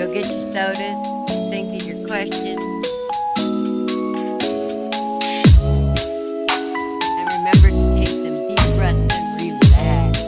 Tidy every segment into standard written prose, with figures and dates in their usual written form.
Go get your sodas, think of your questions, and remember to take some deep breaths and relax.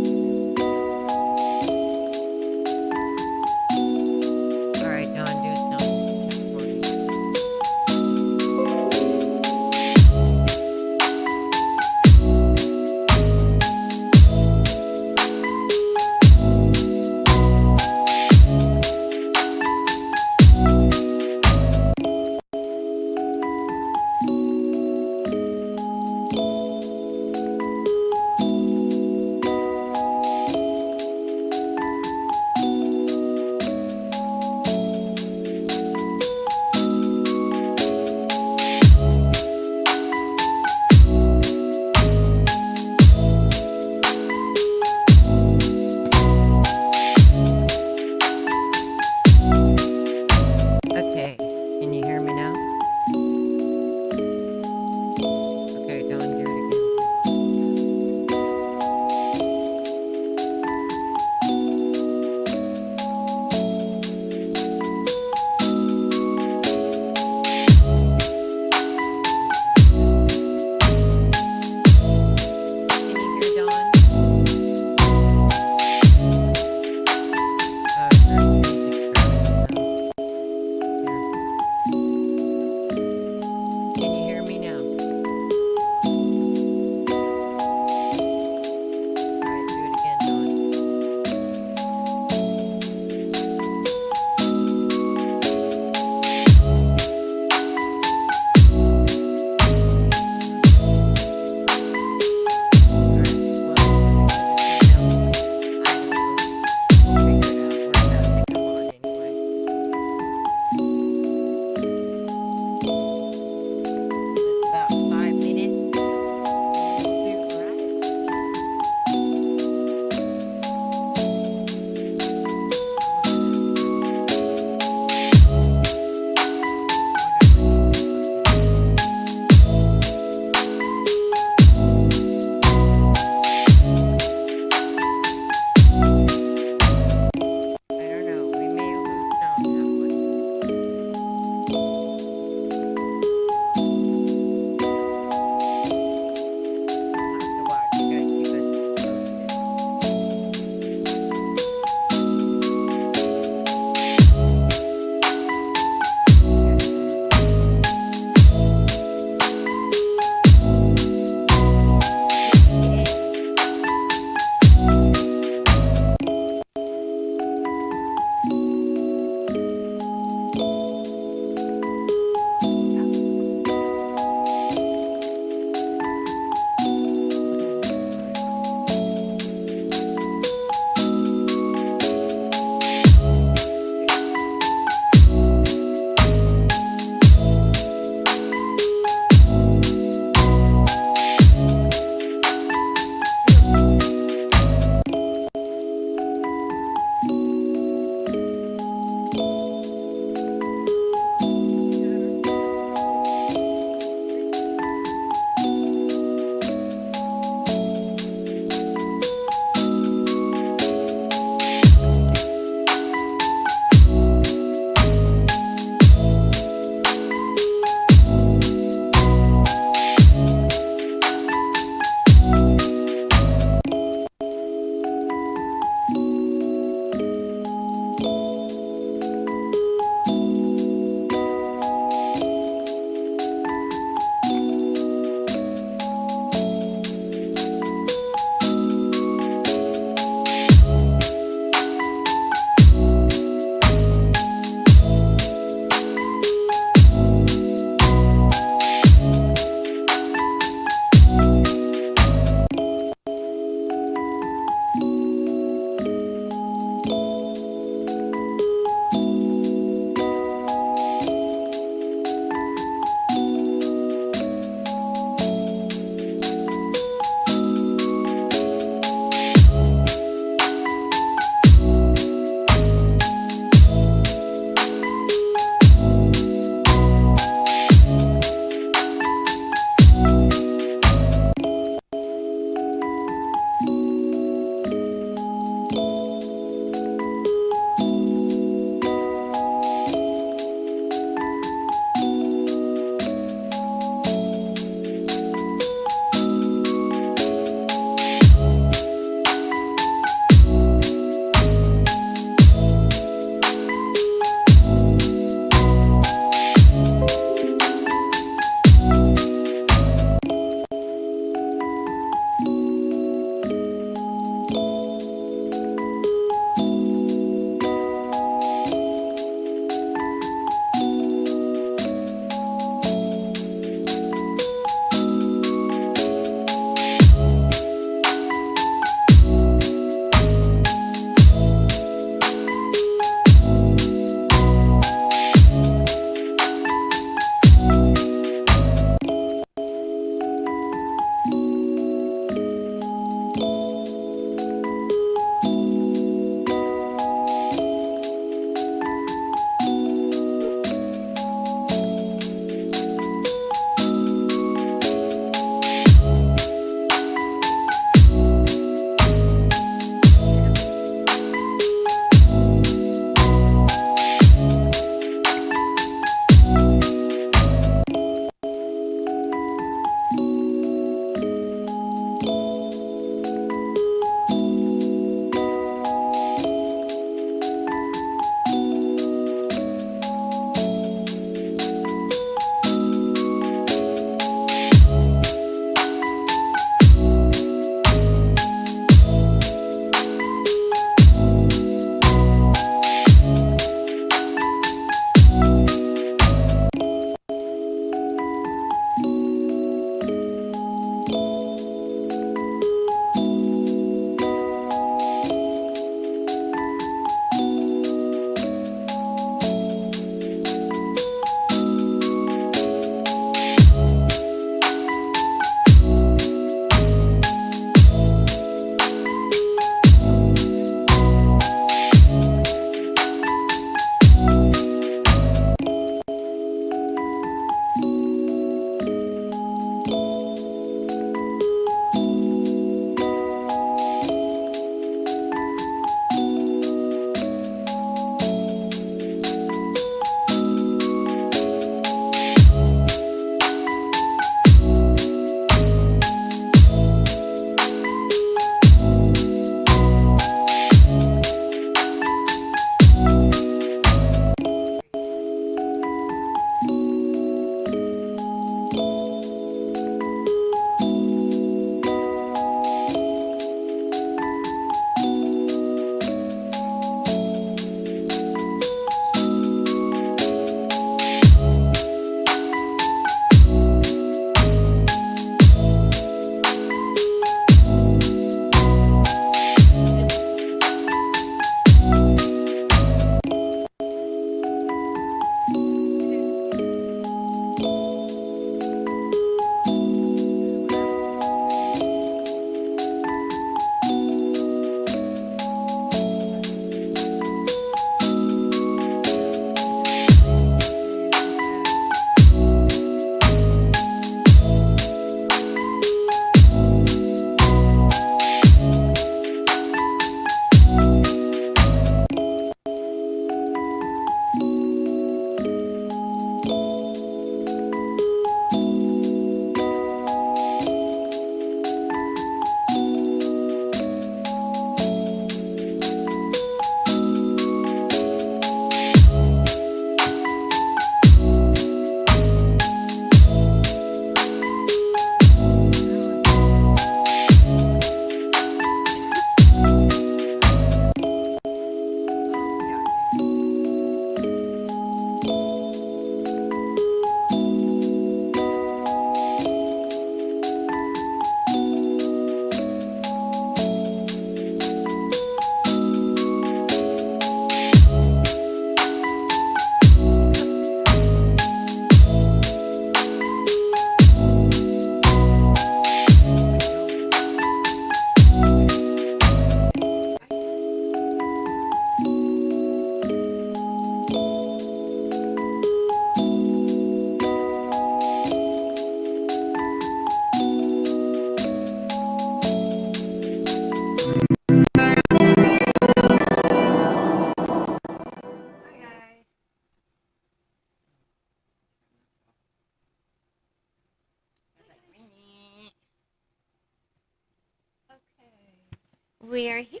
We are here.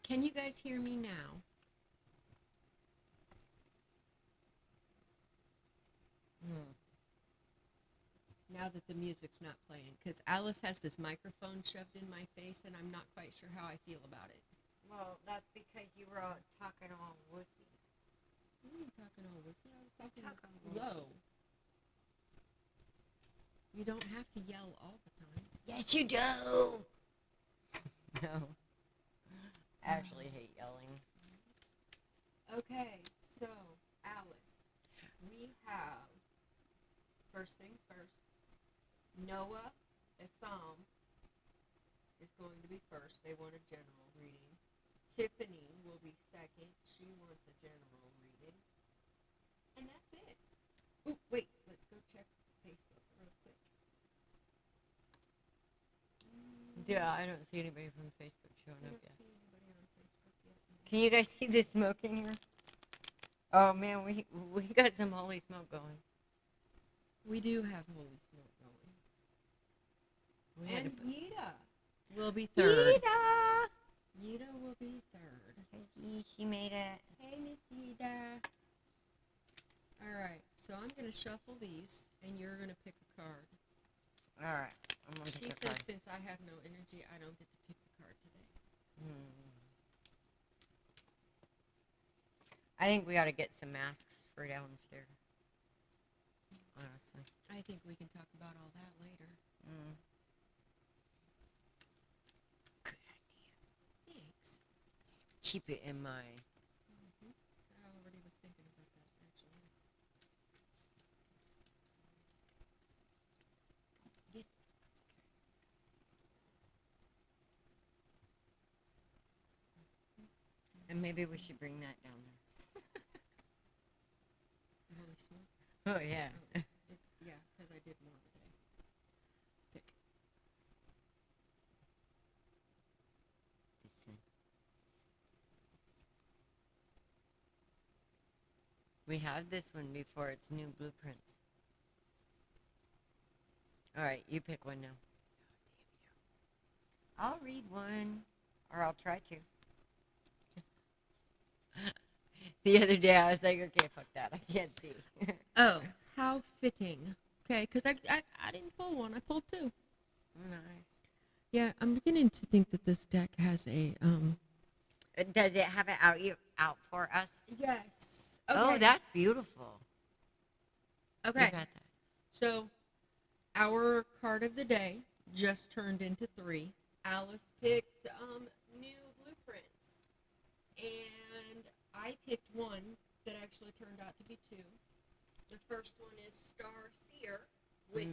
Can you guys hear me now? Now that the music's not playing, because Alice has this microphone shoved in my face, and I'm not quite sure how I feel about it. Well, that's because you were all talking all wussy. What are you talking all wussy? I was talking Talking low. You don't have to yell all the time. Yes, you do. No. I actually hate yelling. Okay, so, Alice, we have, first things first, Noah, Assam, is going to be first. They want a general reading. Tiffany will be second. She wants a general reading. And that's it. Oh, wait, let's go check Facebook real quick. Yeah, I don't see anybody from Facebook showing I up don't yet. see anybody on Facebook yet. Can you guys see the smoke in here? Oh man, we got some holy smoke going. We do have holy smoke going. And Yida will be third. Yida will be third. She made it. Hey, Miss Yida. All right, so I'm going to shuffle these, and you're going to pick a card. All right. I'm gonna She pick a says card. since I have no energy, I don't get to pick the card today. I think we ought to get some masks for downstairs. Honestly. I think we can talk about all that later. Good idea. Thanks. Keep it in mind. I already was thinking about that, actually. Get. And maybe we should bring that down there. The holy smoke. Oh yeah. Yeah, because I did more today. Pick. This one. We had this one before. It's new blueprints. All right, you pick one now. I'll read one, or I'll try to. The other day, I was like, okay, fuck that. I can't see. Oh, how fitting. Okay, because I didn't pull one. I pulled two. Nice. Yeah, I'm beginning to think that this deck has a, Does it have it out for us? Yes. Okay. Oh, that's beautiful. Okay. You got that. So, our card of the day just turned into 3. Alice picked new blueprints, and I picked one that actually turned out to be 2. The first one is Star Seer, which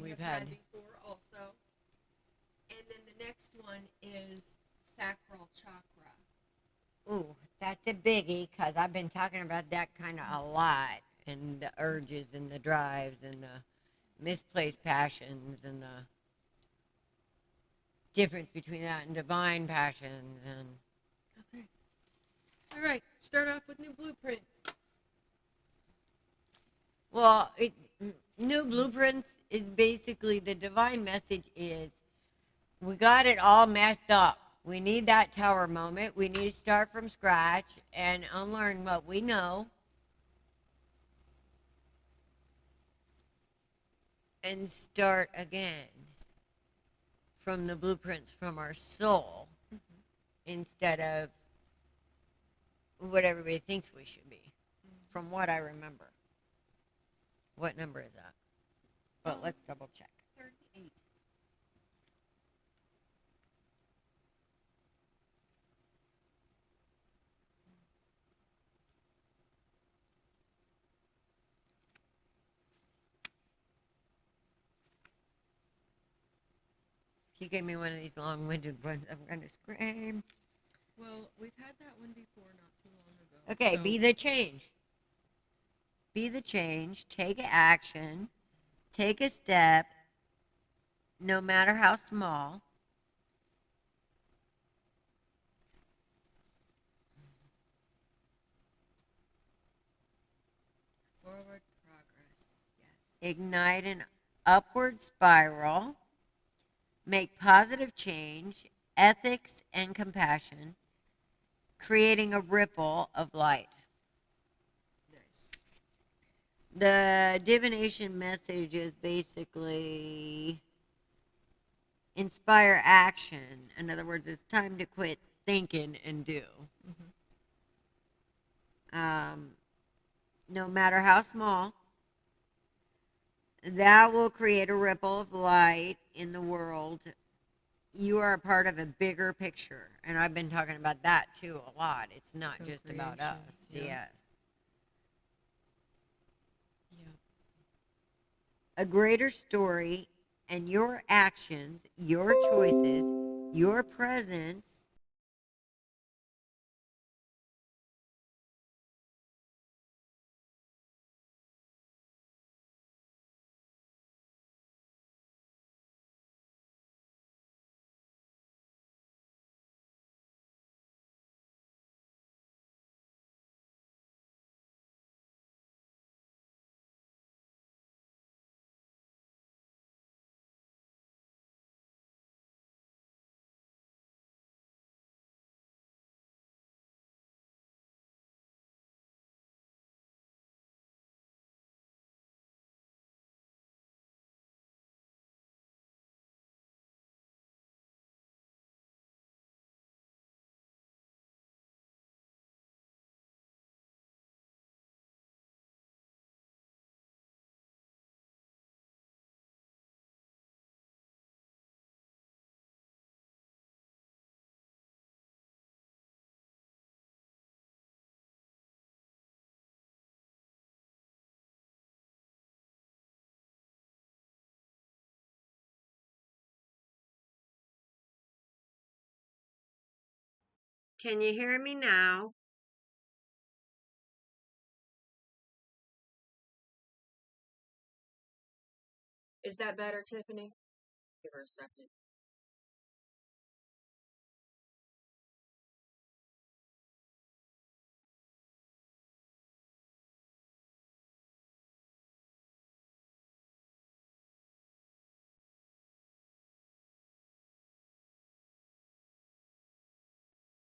we've had before also, and then the next one is Sacral Chakra. Ooh, that's a biggie, because I've been talking about that kind of a lot, and the urges and the drives and the misplaced passions and the difference between that and divine passions. And Okay. All right, start off with new blueprints. well, new blueprints is basically the divine message is we got it all messed up. We need that tower moment. We need to start from scratch and unlearn what we know and start again from the blueprints from our soul instead of what everybody thinks we should be, from what I remember. What number is that? But let's double check. 38. If you gave me one of these long-winded ones, I'm going to scream. Well, we've had that one before not too long ago. Okay, so- be the change. Be the change. Take action. Take a step, no matter how small. Forward progress, yes. Ignite an upward spiral. Make positive change ethics and compassion, creating a ripple of light. Nice. The divination message is basically inspire action. In other words, it's time to quit thinking and do. No matter how small, that will create a ripple of light in the world. You are a part of a bigger picture. And I've been talking about that too a lot. It's not just about us. Co-creation, yeah. Yes. Yeah. A greater story and your actions, your choices, your presence Can you hear me now? Is that better, Tiffany? Give her a second.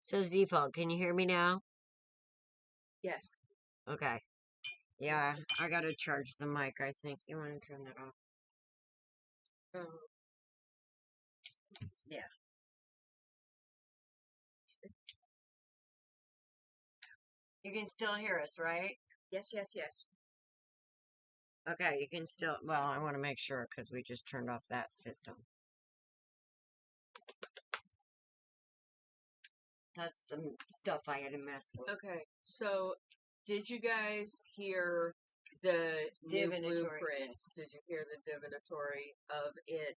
Says default. Can you hear me now? Yes. Okay. Yeah, I gotta charge the mic, I think. You want to turn that off? Um, Yeah. You can still hear us, right? yes, yes, yes. Okay, you can still. Well, I want to make sure because we just turned off that system. That's the stuff I had to mess with. Okay, so did you guys hear the new Divinatory. blueprints? Did you hear the divinatory of it?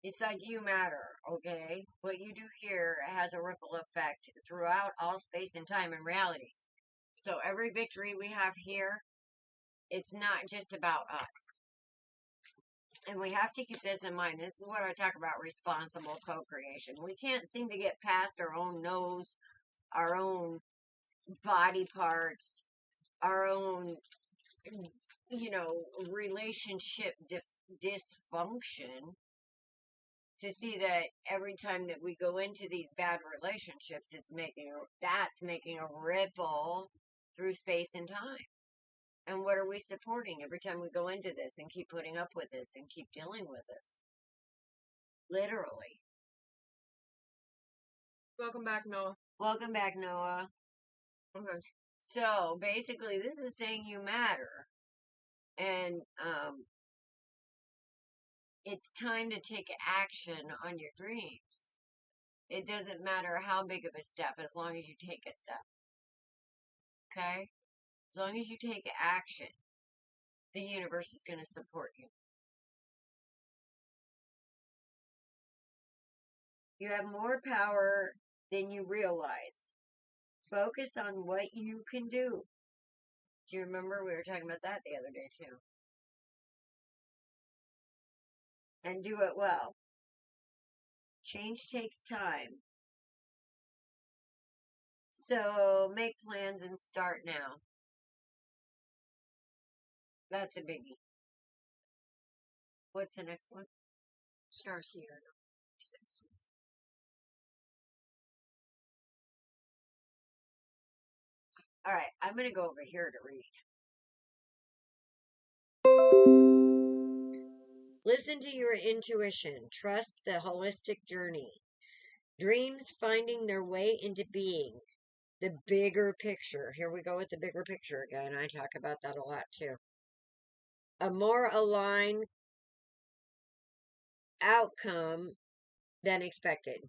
It's like you matter, okay? What you do here has a ripple effect throughout all space and time and realities. So every victory we have here, it's not just about us. And we have to keep this in mind. This is what I talk about responsible co-creation. We can't seem to get past our own nose, our own body parts, our own, relationship dysfunction to see that every time that we go into these bad relationships, that's making a ripple through space and time. And what are we supporting every time we go into this and keep putting up with this and keep dealing with this? Literally. Welcome back, Noah. Welcome back, Noah. Okay. So basically, this is saying you matter. And it's time to take action on your dreams. It doesn't matter how big of a step as long as you take a step. Okay? As long as you take action, the universe is going to support you. You have more power than you realize. Focus on what you can do. Do you remember we were talking about that the other day too? And do it well. Change takes time. So make plans and start now. That's a biggie. What's the next one? Starseer. All right, I'm going to go over here to read. Listen to your intuition. Trust the holistic journey. Dreams finding their way into being. The bigger picture. Here we go with the bigger picture again. I talk about that a lot too. A more aligned outcome than expected.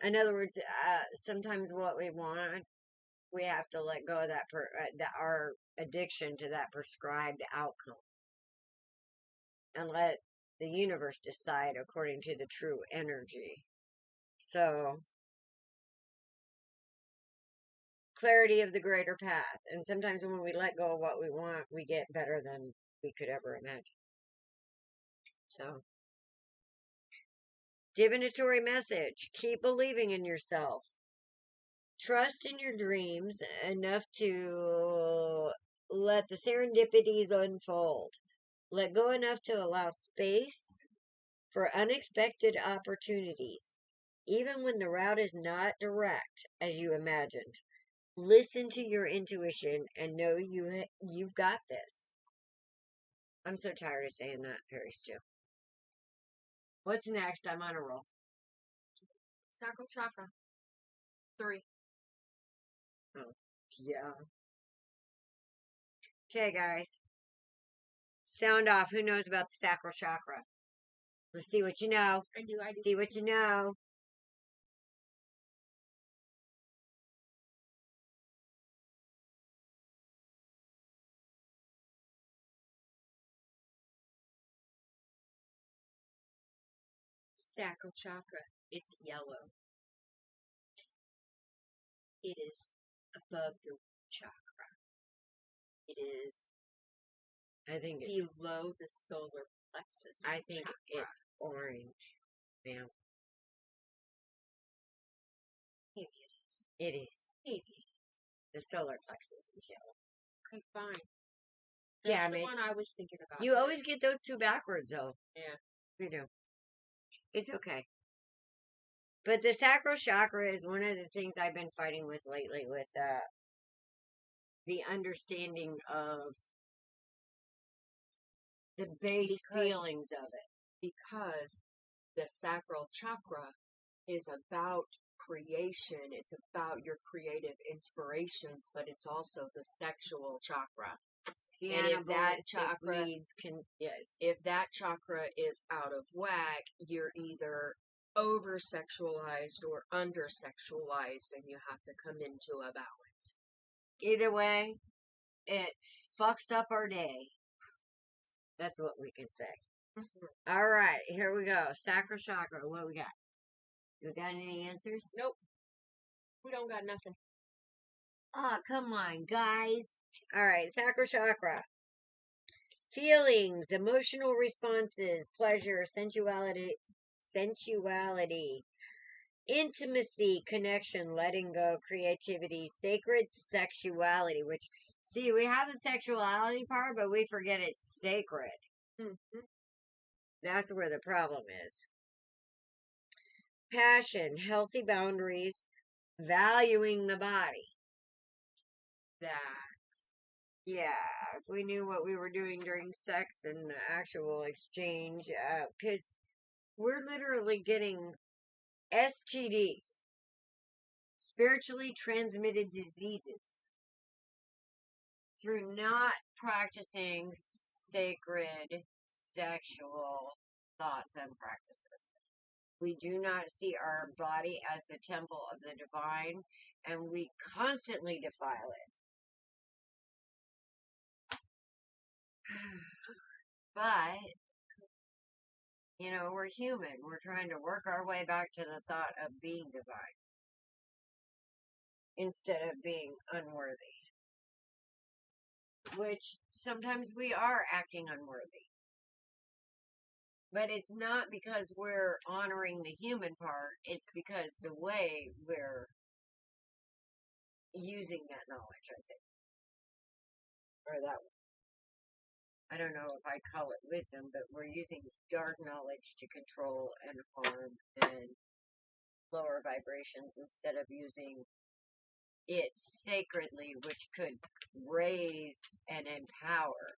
In other words, sometimes what we want, we have to let go of that our addiction to that prescribed outcome, and let the universe decide according to the true energy. So, clarity of the greater path. And sometimes when we let go of what we want, we get better than we could ever imagine. So, divinatory message. Keep believing in yourself. Trust in your dreams enough to let the serendipities unfold. Let go enough to allow space for unexpected opportunities, even when the route is not direct as you imagined. Listen to your intuition and know you've got this. I'm so tired of saying that, Perry Stew. What's next? I'm on a roll. Sacral chakra. 3. Oh, yeah. Okay, guys. Sound off. Who knows about the sacral chakra? Let's see what you know. I do. See what you know. Sacral chakra. It's yellow. It is above your chakra. It is I think it's below the solar plexus. I think chakra. it's orange. Yeah. Maybe it is. It is. Maybe. The solar plexus is yellow. Okay, fine. Damn That's the it. one I was thinking about. You always get those two backwards, though. Yeah. You do. It's okay. But the sacral chakra is one of the things I've been fighting with lately, with the understanding of the base feelings of it. Because the sacral chakra is about creation. It's about your creative inspirations, but it's also the sexual chakra. And if that chakra if that chakra is out of whack, you're either over sexualized or under sexualized, and you have to come into a balance. Either way, it fucks up our day. That's what we can say. Mm-hmm. All right, here we go. Sacral chakra. What we got? You got any answers? Nope. We don't got nothing. Oh, come on, guys. All right, sacral chakra. Feelings, emotional responses, pleasure, sensuality, intimacy, connection, letting go, creativity, sacred sexuality, which, see, we have the sexuality part, but we forget it's sacred. Mm-hmm. That's where the problem is. Passion, healthy boundaries, valuing the body. Yeah, if we knew what we were doing during sex and the actual exchange, because we're literally getting STDs, spiritually transmitted diseases, through not practicing sacred sexual thoughts and practices. We do not see our body as the temple of the divine, and we constantly defile it. But, you know, we're human. We're trying to work our way back to the thought of being divine instead of being unworthy. Which sometimes we are acting unworthy. But it's not because we're honoring the human part. It's because the way we're using that knowledge, I think. Or that I don't know if I call it wisdom, but we're using dark knowledge to control and harm and lower vibrations instead of using it sacredly, which could raise and empower,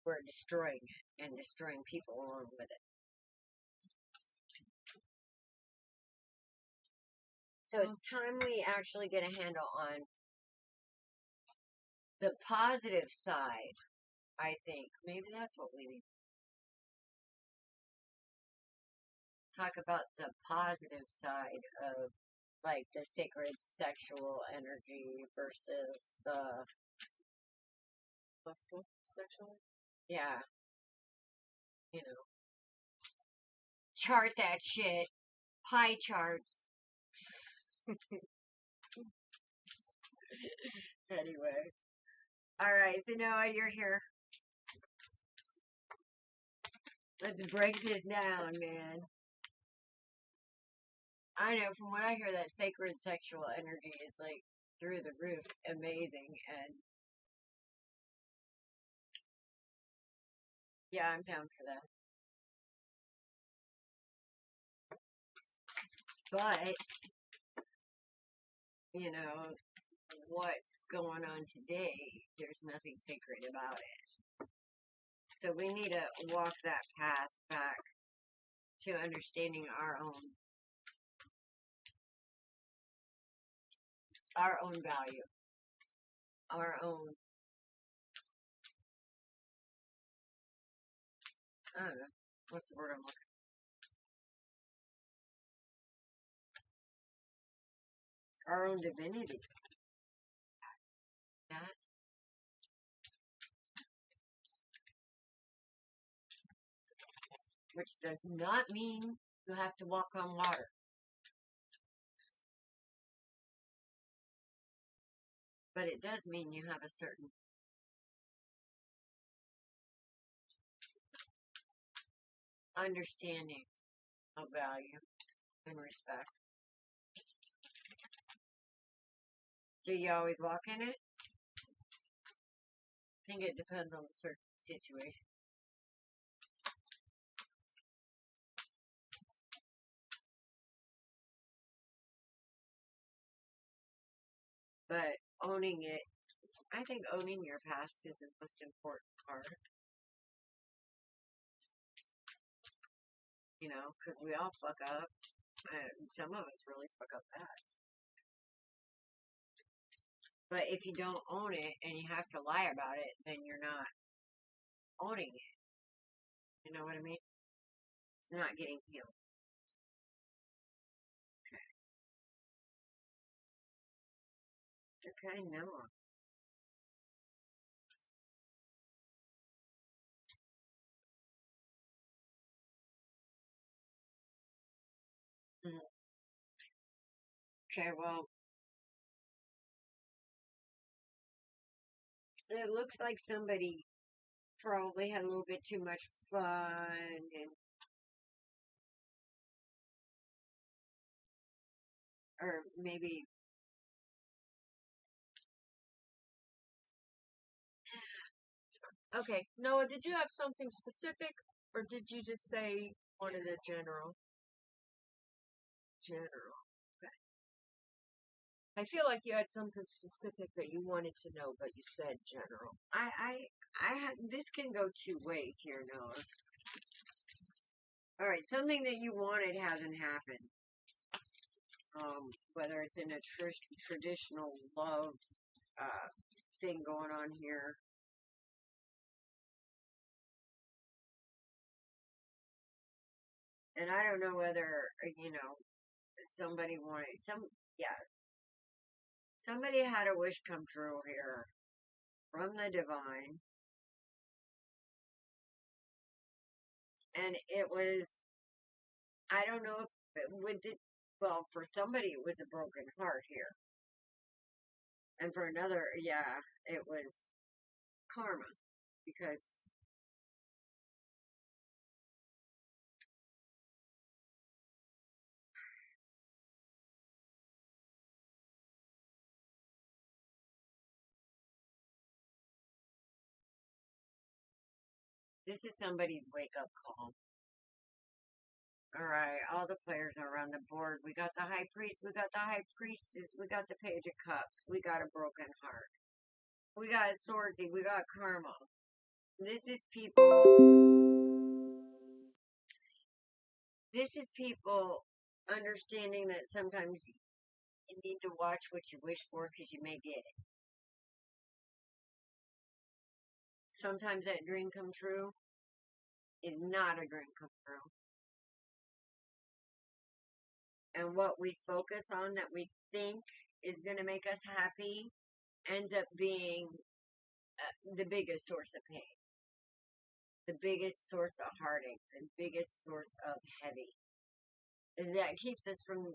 we're destroying it and destroying people along with it. So it's time we actually get a handle on the positive side, I think. Maybe that's what we need. Talk about the positive side of, like, the sacred sexual energy versus the Lustful sexual. yeah, you know, chart that shit, pie charts. Anyway, all right. So Noah, you're here. Let's break this down, man. I know from what I hear that sacred sexual energy is like through the roof, amazing, and yeah, I'm down for that. But you know what's going on today? There's nothing sacred about it. So we need to walk that path back to understanding our own value, our own, I don't know, what's the word I'm looking for? Our own divinity. That, which does not mean you have to walk on water. But it does mean you have a certain understanding of value and respect. Do you always walk in it? I think it depends on the certain situation. But owning it, I think owning your past is the most important part. You know, because we all fuck up, and some of us really fuck up bad. But if you don't own it and you have to lie about it, then you're not owning it. You know what I mean? It's not getting healed. Okay, no. Mm. Okay, well, it looks like somebody probably had a little bit too much fun and or maybe Okay, Noah, did you have something specific, or did you just say wanted a general? General. Okay. I feel like you had something specific that you wanted to know, but you said general. this can go two ways here, Noah. All right, something that you wanted hasn't happened. Whether it's in a traditional love thing going on here. And I don't know whether, somebody wanted, somebody had a wish come true here from the divine. And it was, I don't know if it would, well, for somebody it was a broken heart here. And for another, yeah, it was karma. Because this is somebody's wake up call. All right, all the players are on the board. We got the High Priest, we got the High Priestess, we got the Page of Cups, we got a Broken Heart. We got Swordsy, we got Karma. This is people understanding that sometimes you need to watch what you wish for because you may get it. Sometimes that dream come true is not a dream come true. And what we focus on that we think is going to make us happy ends up being the biggest source of pain, the biggest source of heartache, the biggest source of heavy. That keeps us from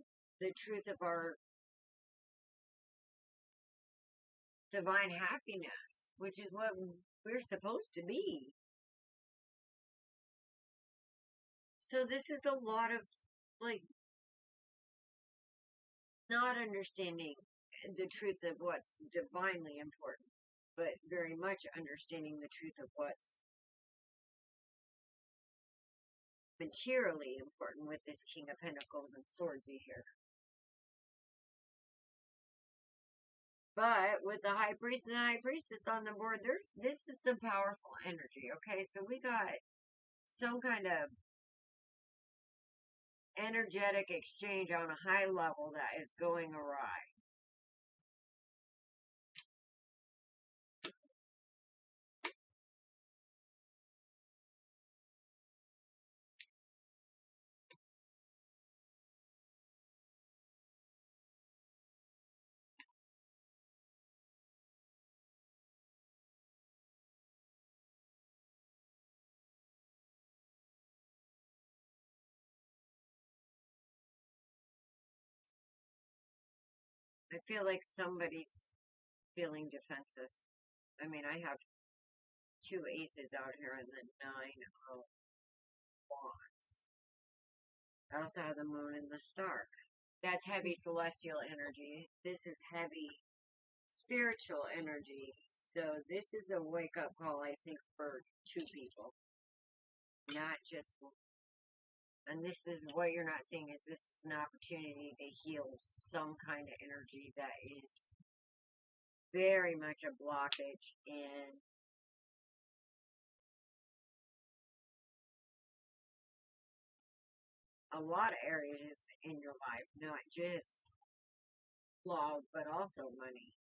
the truth of our divine happiness, which is what we're supposed to be. So this is a lot of, like, not understanding the truth of what's divinely important, but very much understanding the truth of what's materially important with this King of Pentacles and Swordsy here. But with the High Priest and the High Priestess on the board, this is some powerful energy, okay? So we got some kind of energetic exchange on a high level that is going awry. I feel like somebody's feeling defensive. I mean, I have 2 aces out here and then 9 of wands. I also have the moon and the star. That's heavy celestial energy. This is heavy spiritual energy. So this is a wake-up call, I think, for 2 people. Not just one. And this is what you're not seeing is this is an opportunity to heal some kind of energy that is very much a blockage in a lot of areas in your life, not just love, but also money.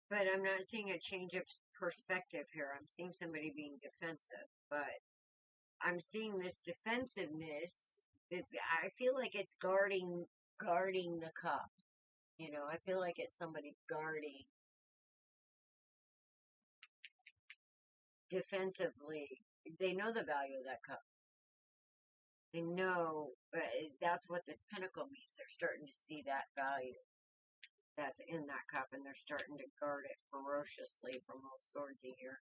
But I'm not seeing a change of perspective here. I'm seeing somebody being defensive, but I'm seeing this defensiveness. I feel like it's guarding the cup. You know, I feel like it's somebody guarding defensively. They know the value of that cup. They know that's what this pentacle means. They're starting to see that value that's in that cup, and they're starting to guard it ferociously from all Swordsy here,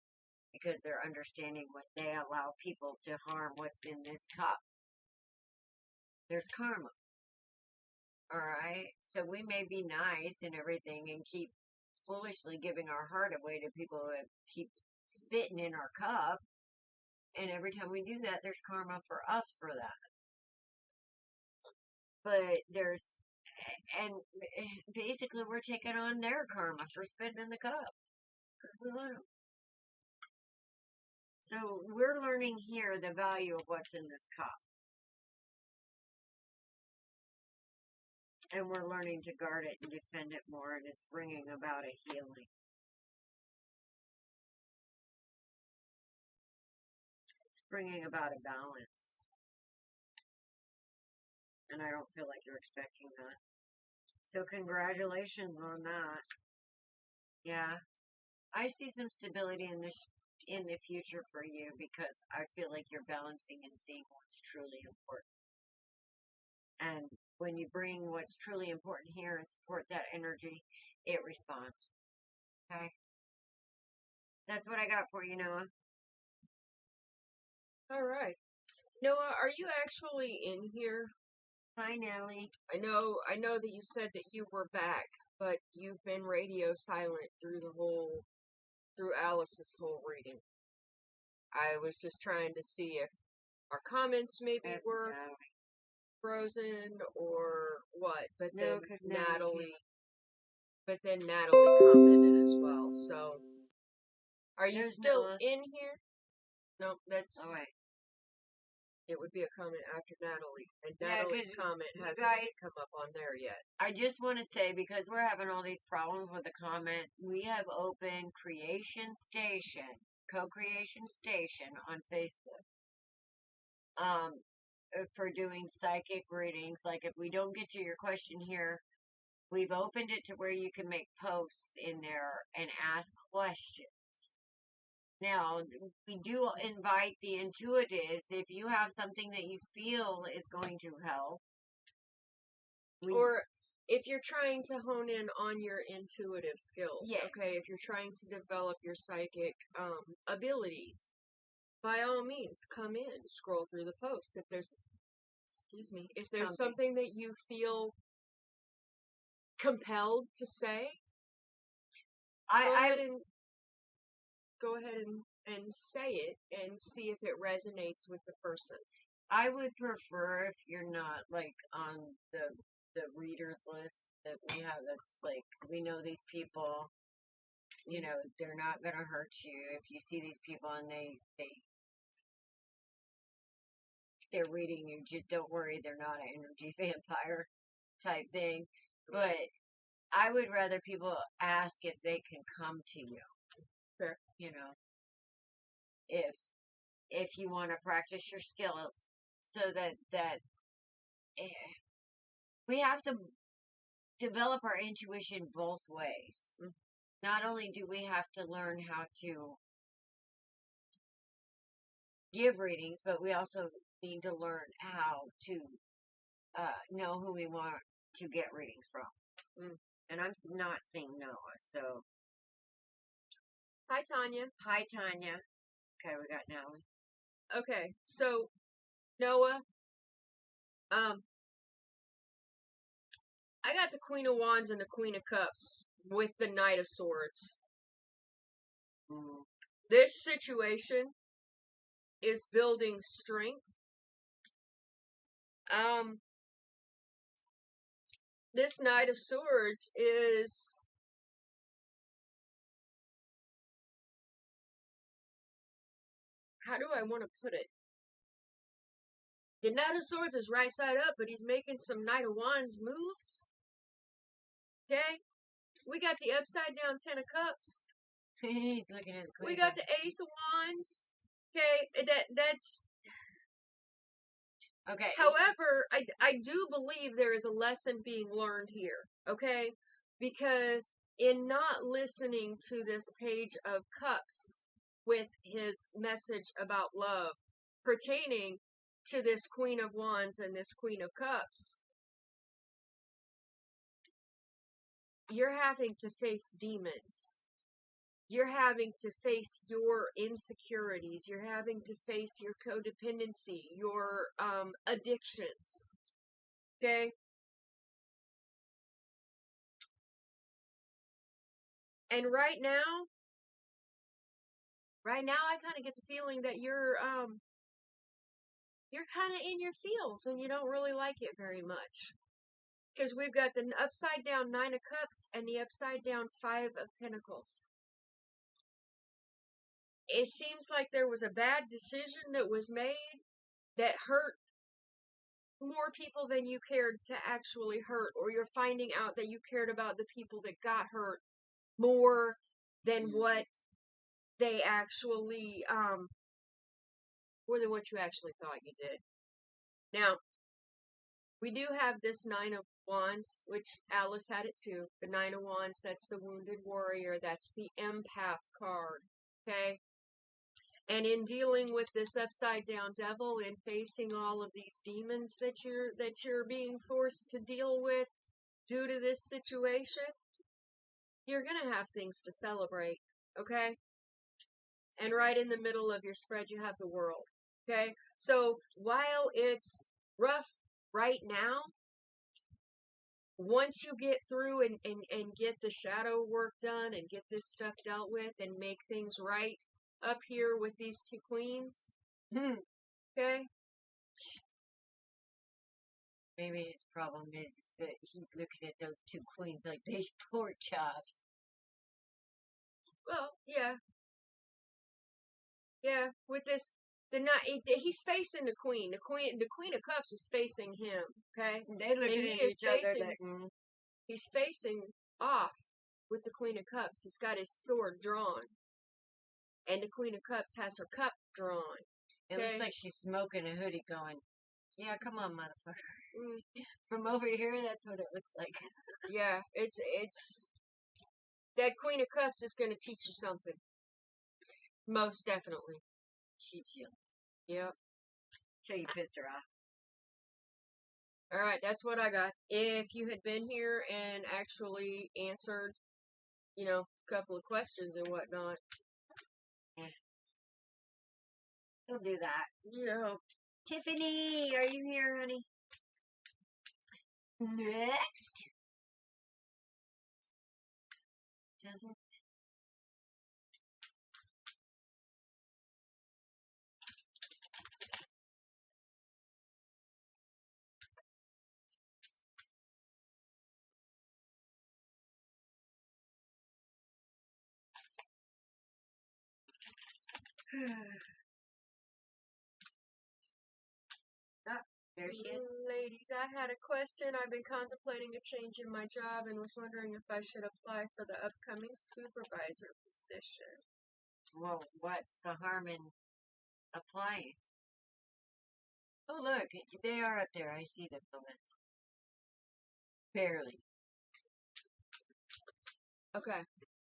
because they're understanding when they allow people to harm what's in this cup, there's karma. Alright? So we may be nice and everything and keep foolishly giving our heart away to people who keep spitting in our cup, and every time we do that, there's karma for us for that. But and basically we're taking on their karma for spitting in the cup, because we let them. So we're learning here the value of what's in this cup. And we're learning to guard it and defend it more, and it's bringing about a healing. It's bringing about a balance. And I don't feel like you're expecting that. So congratulations on that. Yeah. I see some stability in the future for you, because I feel like you're balancing and seeing what's truly important. And when you bring what's truly important here and support that energy, it responds. Okay? That's what I got for you, Noah. All right. Noah, are you actually in here? Hi, Nellie. I know that you said that you were back, but you've been radio silent through Alice's whole reading. I was just trying to see if our comments maybe were No. frozen or what. But No, then 'cause Natalie commented as well. So, are you There's still Noah. in here? No, that's. All right. It would be a comment after Natalie, and Yeah, Natalie's 'cause comment you hasn't guys- come up on there yet. I just want to say, because we're having all these problems with the comment, we have opened Creation Station, Co-Creation Station on Facebook. For doing psychic readings. Like, if we don't get to your question here, we've opened it to where you can make posts in there and ask questions. Now, we do invite the intuitives. If you have something that you feel is going to help, Or if you're trying to hone in on your intuitive skills, Yes. okay, if you're trying to develop your psychic abilities, by all means, come in, scroll through the posts. If there's, if there's something that you feel compelled to say, go ahead and say it and see if it resonates with the person. I would prefer if you're not like on the readers list that we have. That's like, we know these people, you know, they're not gonna hurt you. If you see these people and they're reading you, just don't worry, they're not an energy vampire type thing. But I would rather people ask if they can come to you. Fair. You know, if you want to practice your skills, so that we have to develop our intuition both ways. Mm-hmm. Not only do we have to learn how to give readings, but we also need to learn how to know who we want to get readings from. And I'm not seeing Noah, so. Hi, Tanya. Hi, Tanya. Okay, we got Natalie. Okay, so Noah, I got the Queen of Wands and the Queen of Cups with the Knight of Swords. This situation is building strength. This Knight of Swords is how do I want to put it? The Knight of Swords is right side up, but he's making some Knight of Wands moves. Okay? We got the upside down Ten of Cups. He's looking at the We got the Ace of Wands. Okay, that's okay. However, I do believe there is a lesson being learned here, okay? Because in not listening to this Page of Cups with his message about love pertaining to this Queen of Wands and this Queen of Cups, you're having to face demons. You're having to face your insecurities. You're having to face your codependency, your addictions. Okay? And right now I kind of get the feeling that you're kind of in your feels and you don't really like it very much. Because we've got the upside down Nine of Cups and the upside down Five of Pentacles. It seems like there was a bad decision that was made that hurt more people than you cared to actually hurt, or you're finding out that you cared about the people that got hurt more than what they actually, more than what you actually thought you did. Now, we do have this Nine of Wands, which Alice had it too. The Nine of Wands, that's the wounded warrior, that's the empath card, okay? And in dealing with this upside down devil and facing all of these demons that you're being forced to deal with due to this situation, you're gonna have things to celebrate, okay? And right in the middle of your spread, you have the world, okay? So while it's rough right now, once you get through and get the shadow work done and get this stuff dealt with and make things right, up here with these two queens. Okay? Maybe his problem is that he's looking at those two queens like they pork chops. Well, yeah. Yeah, with this, he's facing the queen. The queen of cups is facing him. Okay, They looking and at he is each other. facing. Like, He's facing off with the queen of cups. He's got his sword drawn, and the queen of cups has her cup drawn. It looks like she's smoking a hoodie, going, "Yeah, come on, motherfucker." From over here, that's what it looks like. Yeah, it's that queen of cups is going to teach you something. Most definitely. Cheat you. Yep. Till you piss her off. All right, that's what I got. If you had been here and actually answered, a couple of questions and whatnot. Yeah. He'll do that. Yeah. Tiffany, are you here, honey? Next. Ah, there she is. Ladies, I had a question. I've been contemplating a change in my job and was wondering if I should apply for the upcoming supervisor position. Well, what's the harm in applying? Oh, look, they are up there. I see the comments. Barely. Okay.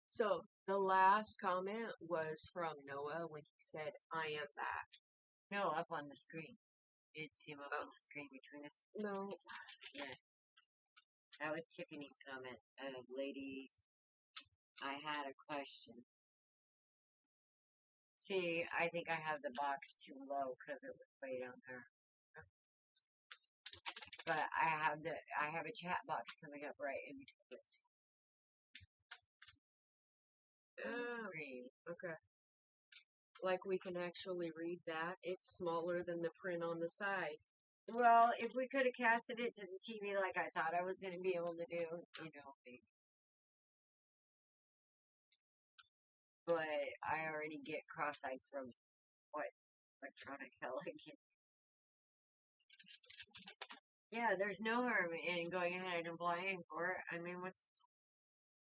So, the last comment was from Noah when he said, "I am back." No, up on the screen. You didn't see him up on the screen between us. No. Yeah. That was Tiffany's comment. Ladies, I had a question. See, I think I have the box too low because it was way down there. But I have a chat box coming up right in between this. Screen. Okay. Like we can actually read that. It's smaller than the print on the side. Well, if we could have casted it to the TV like I thought I was going to be able to do, maybe. But I already get cross-eyed from what electronic hell I get. Yeah, there's no harm in going ahead and applying for it. I mean,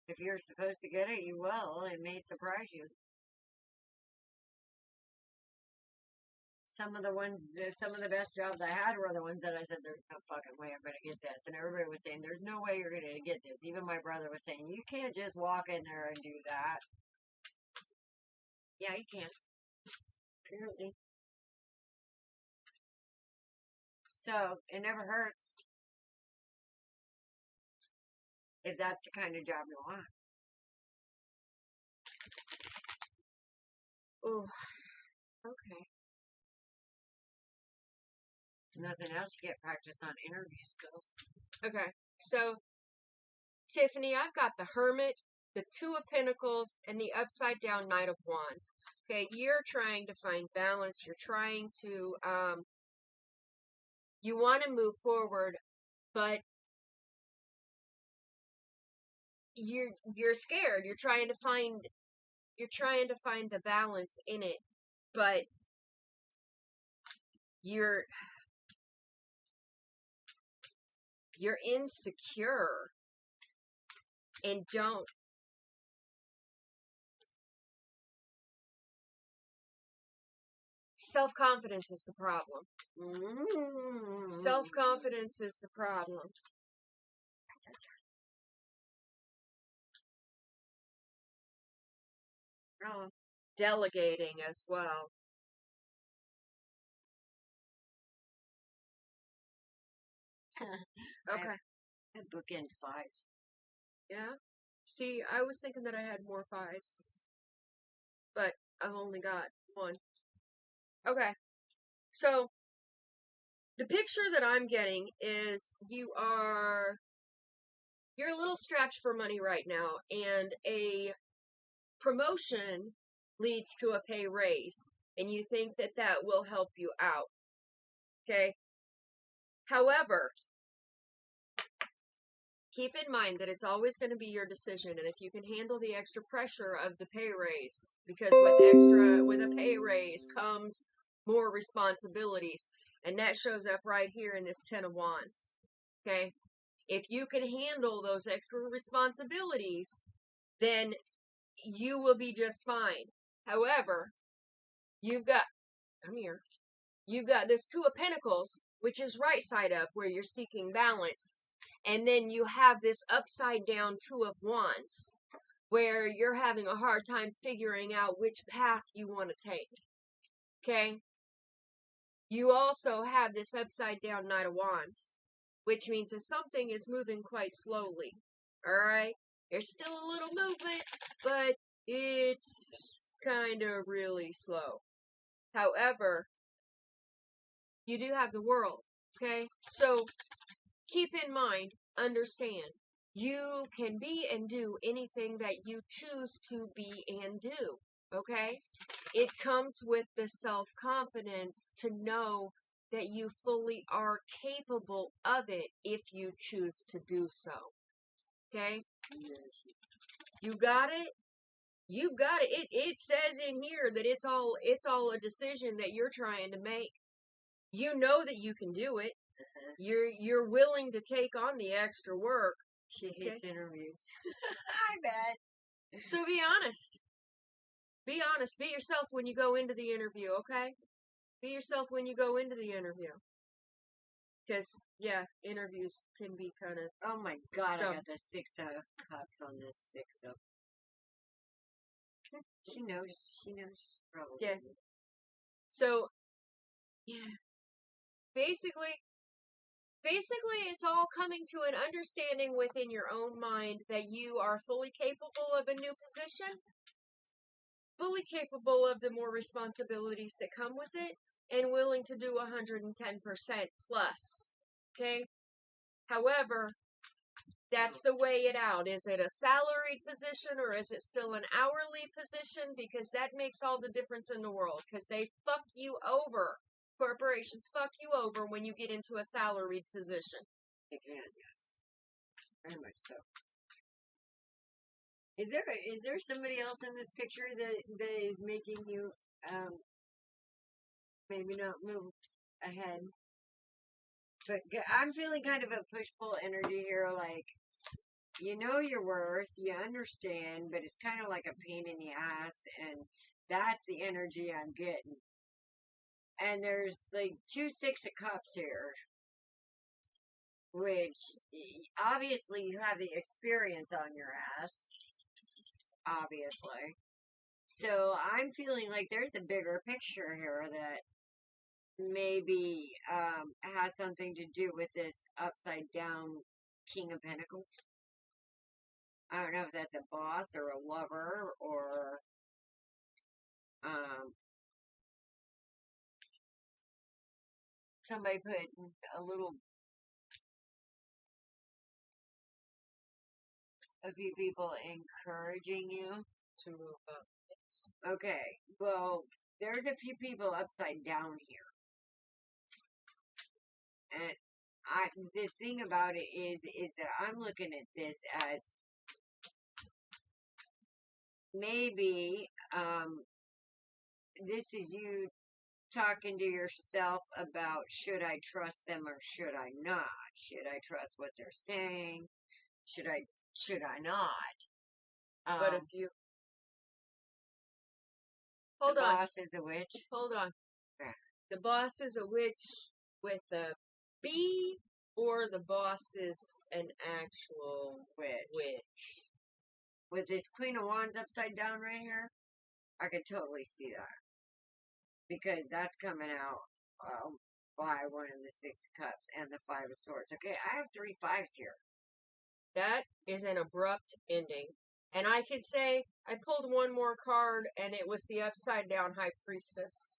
if you're supposed to get it, you will. It may surprise you. Some of the best jobs I had were the ones that I said, "There's no fucking way I'm going to get this." And everybody was saying, "There's no way you're going to get this." Even my brother was saying, "You can't just walk in there and do that." Yeah, you can. Apparently. So, it never hurts. If that's the kind of job you want. Oh, okay. Nothing else, you get practice on interview skills. Okay, so Tiffany, I've got the Hermit, the Two of Pentacles, and the upside down Knight of Wands. Okay, you're trying to find balance. You're trying to, you want to move forward, but you're scared. You're trying to find the balance in it, but you're insecure and don't. Self-confidence is the problem. Self-confidence is the problem. Delegating as well. Okay. I bookend 5. Yeah. See, I was thinking that I had more 5s, but I've only got 1. Okay. So, the picture that I'm getting is you're a little strapped for money right now, and a promotion leads to a pay raise, and you think that that will help you out. Okay? However, keep in mind that it's always going to be your decision, and if you can handle the extra pressure of the pay raise, because with a pay raise comes more responsibilities, and that shows up right here in this Ten of Wands. Okay? If you can handle those extra responsibilities, then you will be just fine. However, you've got, come here, you've got this Two of Pentacles, which is right side up, where you're seeking balance. And then you have this upside down Two of Wands, where you're having a hard time figuring out which path you want to take. Okay? You also have this upside down Knight of Wands, which means that something is moving quite slowly. Alright? There's still a little movement, but it's kind of really slow. However, you do have the World. Okay? So, keep in mind, understand, you can be and do anything that you choose to be and do, okay? It comes with the self-confidence to know that you fully are capable of it if you choose to do so, okay? Yes. You got it? You got it. It says in here that it's all a decision that you're trying to make. You know that you can do it. You're willing to take on the extra work. She hates interviews. I bet. So be honest. Be honest. Be yourself when you go into the interview, okay? Be yourself when you go into the interview. Because, yeah, interviews can be kind of... Oh my God, dumb. I got the Six of Cups on this Six of... She knows probably. Yeah. So, yeah. Basically, it's all coming to an understanding within your own mind that you are fully capable of a new position, fully capable of the more responsibilities that come with it, and willing to do 110% plus. Okay? However, that's the way it out. Is it a salaried position or is it still an hourly position? Because that makes all the difference in the world. Because they fuck you over. Corporations fuck you over when you get into a salaried position. They can, yes. Very much so. Is there somebody else in this picture that is making you maybe not move ahead? But I'm feeling kind of a push-pull energy here, like, you know your worth, you understand, but it's kind of like a pain in the ass, and that's the energy I'm getting. And there's like 2 Six of Cups here, which obviously you have the experience on your ass, obviously. So I'm feeling like there's a bigger picture here that maybe has something to do with this upside down King of Pentacles. I don't know if that's a boss or a lover or somebody put a few people encouraging you To move up. Okay, well, there's a few people upside down here. And the thing about it is that I'm looking at this as maybe, this is you talking to yourself about, should I trust them or should I not? Should I trust what they're saying? Should I not? But if you... The Hold on. boss is a witch. Hold on. Yeah. The boss is a witch with a B, or the boss is an actual witch. With this Queen of Wands upside down right here, I could totally see that. Because that's coming out by one of the Six of Cups and the Five of Swords. Okay, I have 3 5s here. That is an abrupt ending. And I could say I pulled one more card and it was the upside down High Priestess.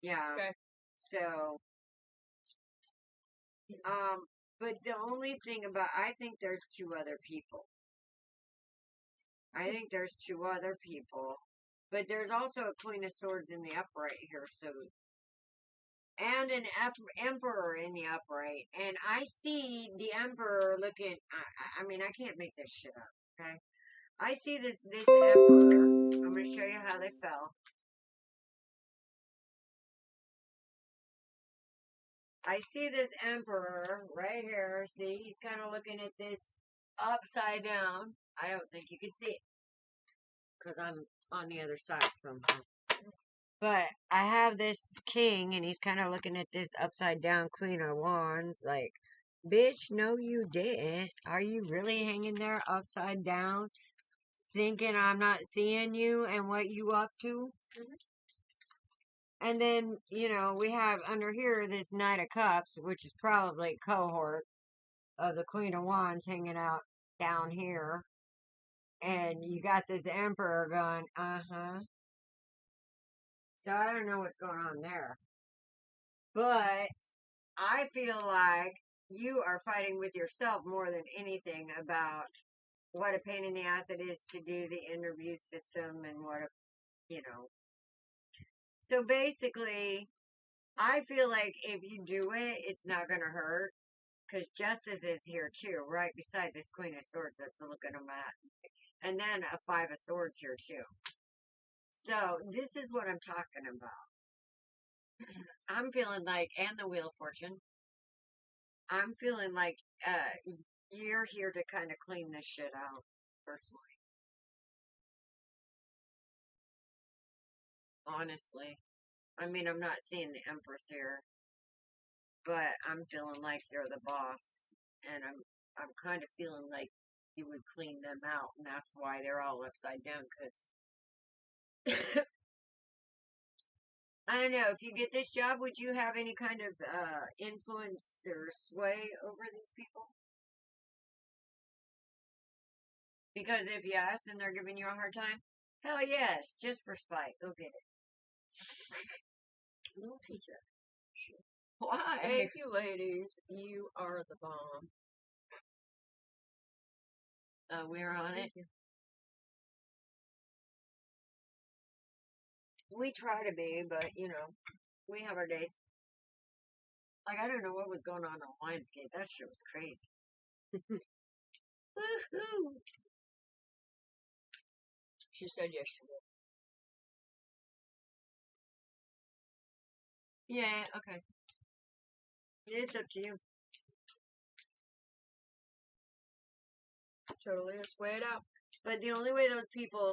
Yeah. Okay. So, but the only thing about, I think there's 2 other people. I think there's 2 other people But there's also a Queen of Swords in the upright here, so and an Emperor in the upright, and I see the Emperor looking. I mean, I can't make this shit up. Okay, I see this Emperor. I'm going to show you how they fell. I see this Emperor right here. See, he's kind of looking at this upside down. I don't think you can see it because I'm on the other side somehow. But I have this king, and he's kind of looking at this upside down Queen of Wands, like, bitch, no, you didn't. Are you really hanging there upside down, thinking I'm not seeing you and what you up to? And then, you know, we have under here this Knight of Cups, which is probably a cohort of the Queen of Wands hanging out down here. And you got this Emperor going, uh-huh. So I don't know what's going on there. But I feel like you are fighting with yourself more than anything about what a pain in the ass it is to do the interview system and what a, you know. So basically, I feel like if you do it, it's not going to hurt. Because Justice is here too, right beside this Queen of Swords that's looking at him at. And then a Five of Swords here too. So this is what I'm talking about. I'm feeling like, and the Wheel of Fortune, I'm feeling like you're here to kind of clean this shit out, personally. Honestly. I mean, I'm not seeing the Empress here, but I'm feeling like you're the boss, and I'm kind of feeling like you would clean them out, and that's why they're all upside down, because I don't know, if you get this job, would you have any kind of influence or sway over these people? Because if yes, and they're giving you a hard time, hell yes, just for spite, go get it. Little teacher. Why? Thank you, ladies. You are the bomb. We're on it. We try to be, but, you know, we have our days. Like, I don't know what was going on Lionsgate. That shit was crazy. Woohoo! She said yes, she will. Yeah, okay. It's up to you. Totally is. Weigh it out. But the only way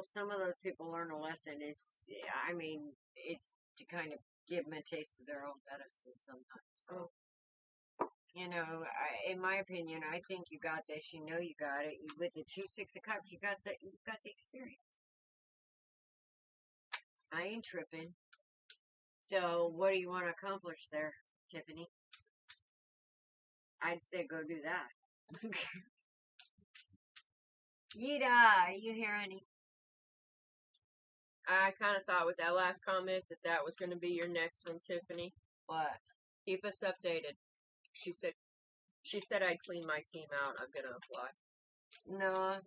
some of those people learn a lesson is, I mean, is to kind of give them a taste of their own medicine sometimes. So, you know, in my opinion, I think you got this. You know, you got it. With the 2 6 of Cups, you got the experience. I ain't tripping. So, what do you want to accomplish there, Tiffany? I'd say go do that. Yida, you hear any? I kind of thought with that last comment that was going to be your next one, Tiffany. What? Keep us updated. She said I'd clean my team out. I'm going to apply. No,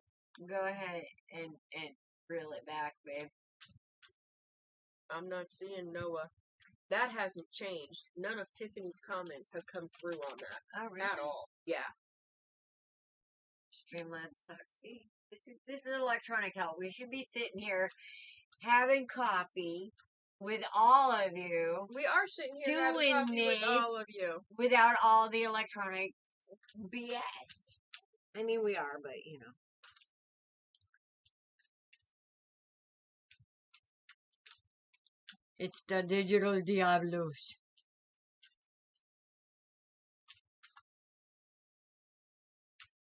go ahead and reel it back, babe. I'm not seeing Noah. That hasn't changed. None of Tiffany's comments have come through on that. Oh, really? At all. Yeah. Streamlabs sucks. See, this is electronic help. We should be sitting here having coffee with all of you. We are sitting here having doing coffee with this all of you. Without all the electronic BS. I mean, we are, but you know. It's the digital Diablos.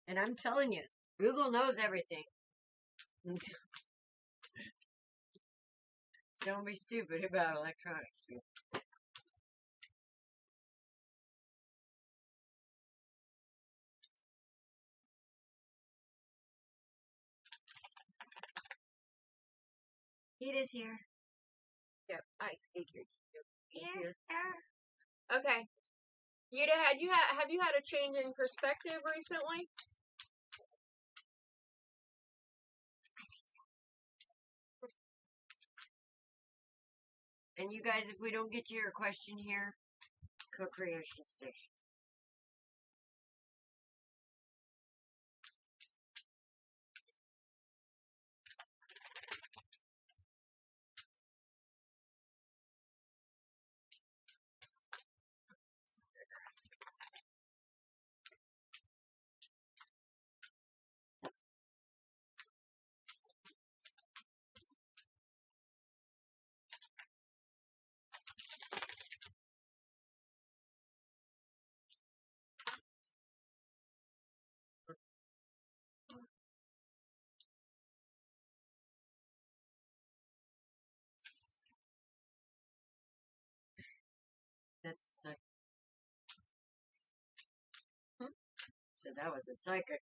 And I'm telling you, Google knows everything. Don't be stupid about electronics. It is here. Yep, I figured. Yeah. Okay. Yuta, have you had a change in perspective recently? And you guys, if we don't get to your question here, co-creation station. That's a psychic. So that was a psychic.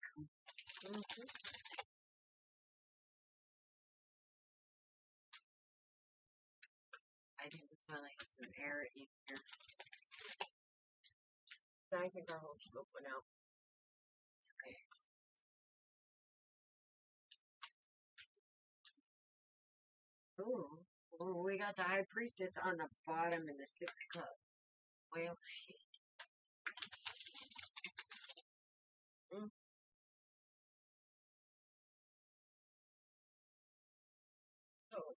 I think we finally have some air in here. I think our whole smoke went out. It's okay. Ooh, we got the High Priestess on the bottom and the Six of Cups. Well, shit. Oh,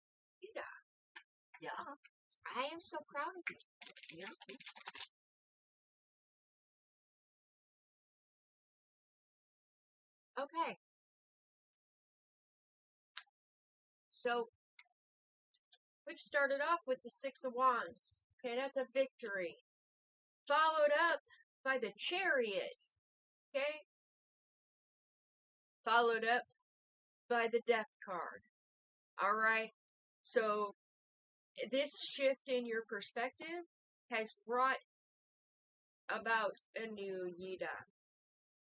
yeah. I am so proud of you. Yeah. Okay. So, we've started off with the Six of Wands. Okay, that's a victory. Followed up by the Chariot. Okay? Followed up by the Death card. Alright? So, this shift in your perspective has brought about a new Yida.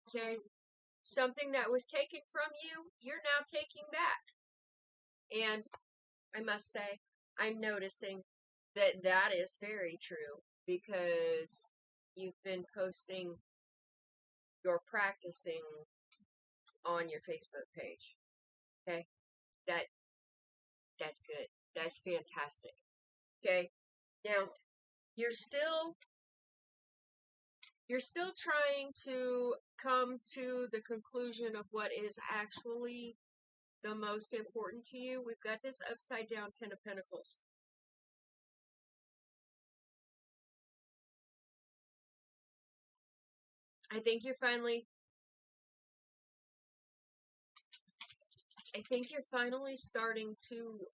Okay? Something that was taken from you, you're now taking back. And I must say, I'm noticing that that is very true because you've been posting your practicing on your Facebook page. Okay? That's good. That's fantastic. Okay? Now, you're still trying to come to the conclusion of what is actually the most important to you. We've got this upside down Ten of Pentacles. I think you're finally starting to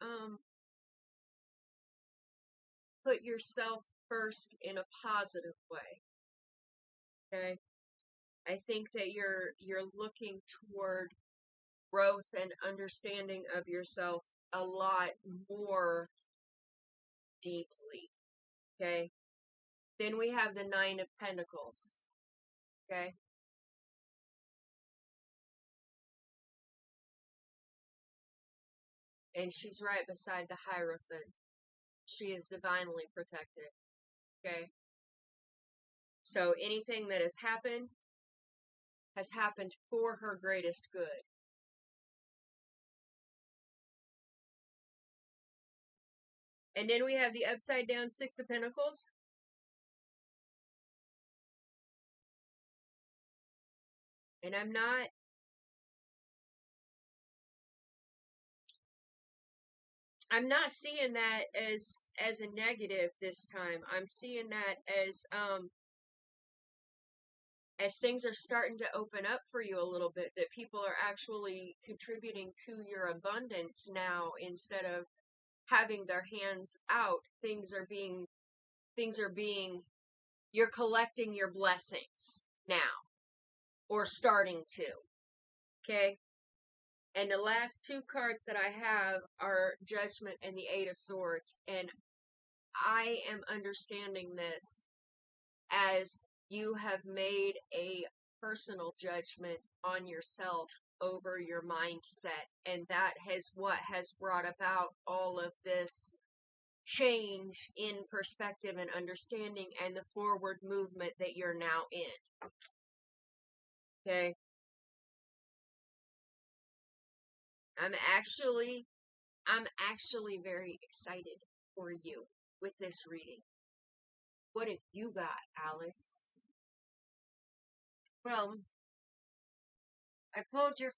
put yourself first in a positive way. Okay? I think that you're looking toward growth and understanding of yourself a lot more deeply. Okay? Then we have the Nine of Pentacles. Okay? And she's right beside the Hierophant. She is divinely protected. Okay? So anything that has happened for her greatest good. And then we have the upside down Six of Pentacles. And I'm not seeing that as a negative this time. I'm seeing that as things are starting to open up for you a little bit, that people are actually contributing to your abundance now instead of having their hands out. You're collecting your blessings now, or starting to. Okay? And the last two cards that I have are Judgment and the Eight of Swords. And I am understanding this as you have made a personal judgment on yourself over your mindset. And that is what has brought about all of this change in perspective and understanding and the forward movement that you're now in. Okay? I'm actually very excited for you with this reading? What have you got, Alice? Well, I pulled your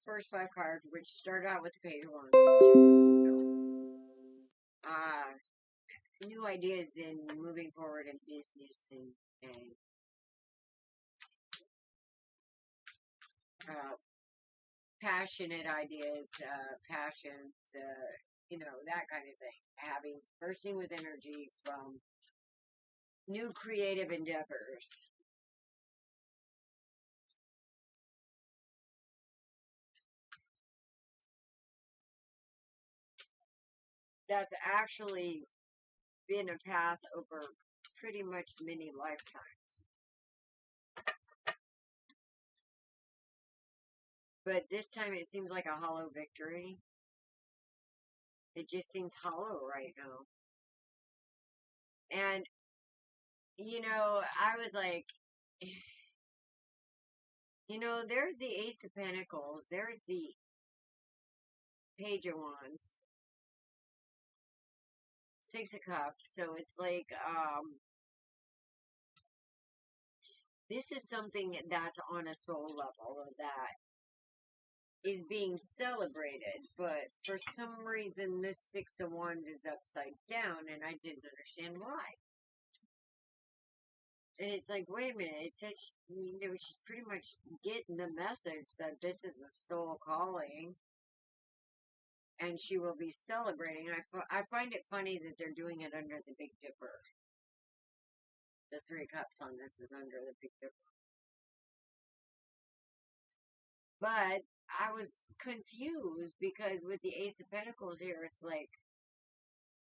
first 5 cards, which started out with the Page of Wands, which is new ideas in moving forward in business and passionate ideas, passions, that kind of thing. Bursting with energy from new creative endeavors. That's actually been a path over pretty much many lifetimes. But this time it seems like a hollow victory. It just seems hollow right now. And, I was like, there's the Ace of Pentacles, there's the Page of Wands, 6 of Cups, so it's like, this is something that's on a soul level that is being celebrated, but for some reason this 6 of Wands is upside down, and I didn't understand why. And it's like, wait a minute, it says, she's pretty much getting the message that this is a soul calling, and she will be celebrating. I find it funny that they're doing it under the Big Dipper. The 3 of Cups on this is under the Big Dipper. But I was confused because with the Ace of Pentacles here, it's like,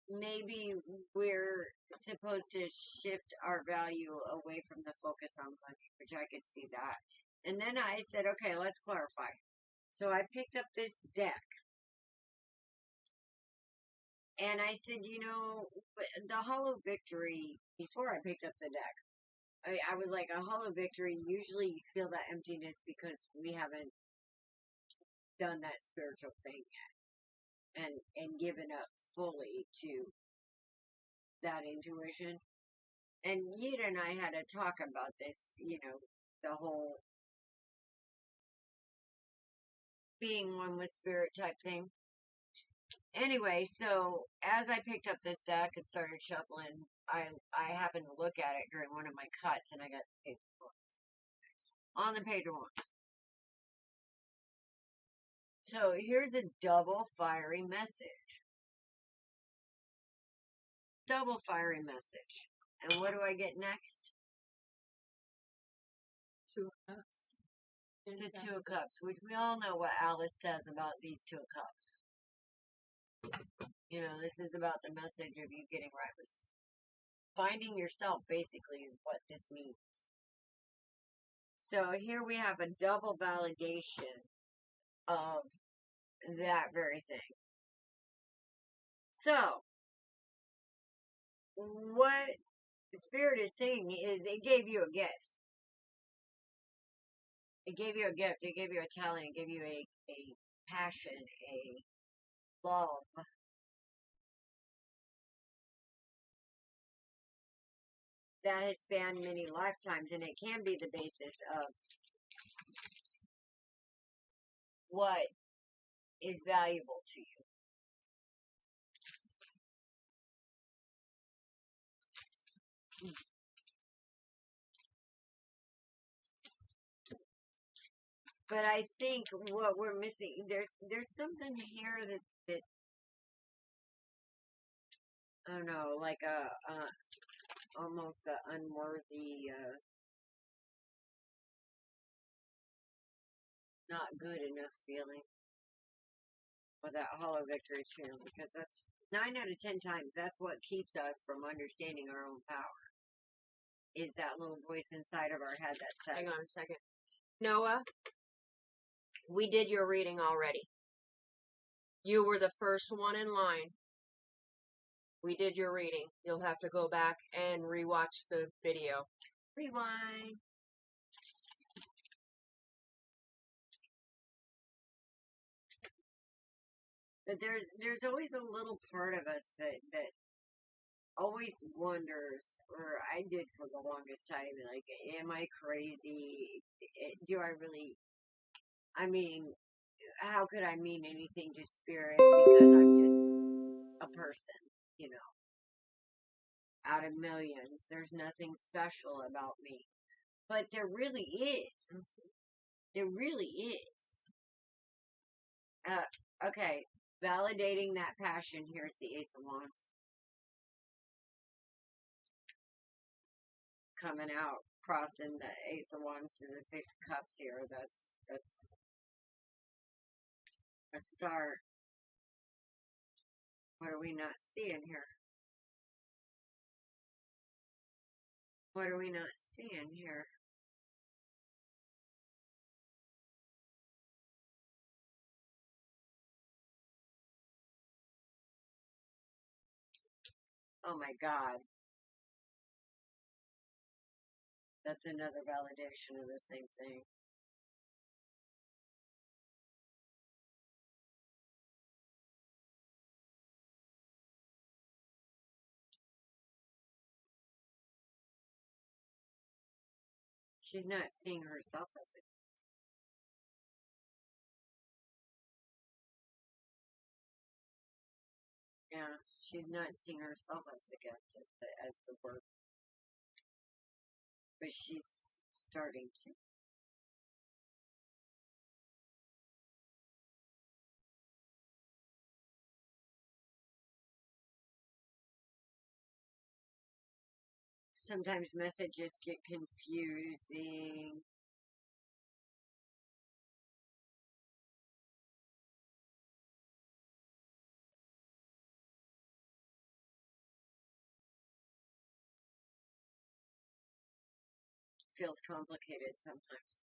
maybe we're supposed to shift our value away from the focus on money, which I could see that. And then I said, okay, let's clarify. So I picked up this deck. And I said, the hollow victory, before I picked up the deck, I was like, a hollow victory, usually you feel that emptiness because we haven't done that spiritual thing yet. And given up fully to that intuition. And Yida and I had a talk about this, the whole being one with spirit type thing. Anyway, so as I picked up this deck and started shuffling, I happened to look at it during one of my cuts, and I got the Page of Wands. On the Page of Wands. So here's a double fiery message. Double fiery message. And what do I get next? 2 of Cups. The 2 of Cups, which we all know what Alice says about these 2 of Cups. This is about the message of you getting right with finding yourself, basically, is what this means. So here we have a double validation of that very thing. So, what the Spirit is saying is it gave you a gift. It gave you a gift. It gave you a talent. It gave you a passion, a love. That has spanned many lifetimes, and it can be the basis of what is valuable to you. But I think what we're missing, there's something here that I don't know, like almost an unworthy, not good enough feeling with that hollow victory too, because that's 9 out of 10 times that's what keeps us from understanding our own power. Is that little voice inside of our head that says, hang on a second. Noah, we did your reading already. You were the first one in line. We did your reading. You'll have to go back and rewatch the video. rewind. But there's always a little part of us that always wonders, or I did for the longest time, like, am I crazy? Do I really, I mean, how could I mean anything to spirit because I'm just a person, you know, out of millions. There's nothing special about me. But there really is. There really is. Okay, validating that passion. Here's the Ace of Wands. Coming out, crossing the Ace of Wands to the Six of Cups here. That's a start. What are we not seeing here? What are we not seeing here? Oh my God. That's another validation of the same thing. She's not seeing herself as a, yeah, she's not seeing herself as the gift, as the work. But she's starting to. Sometimes messages get confusing. Feels complicated sometimes.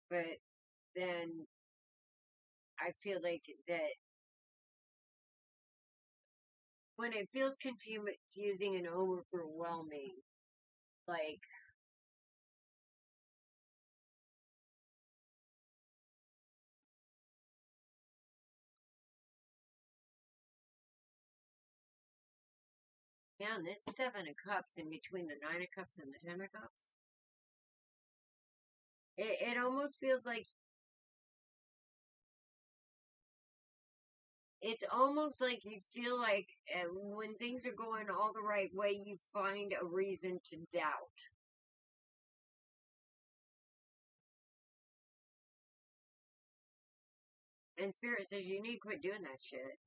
But then I feel like that when it feels confusing and overwhelming, like, man, this Seven of Cups in between the Nine of Cups and the Ten of Cups, it almost feels like, it's almost like you feel like when things are going all the right way, you find a reason to doubt. And Spirit says you need to quit doing that shit.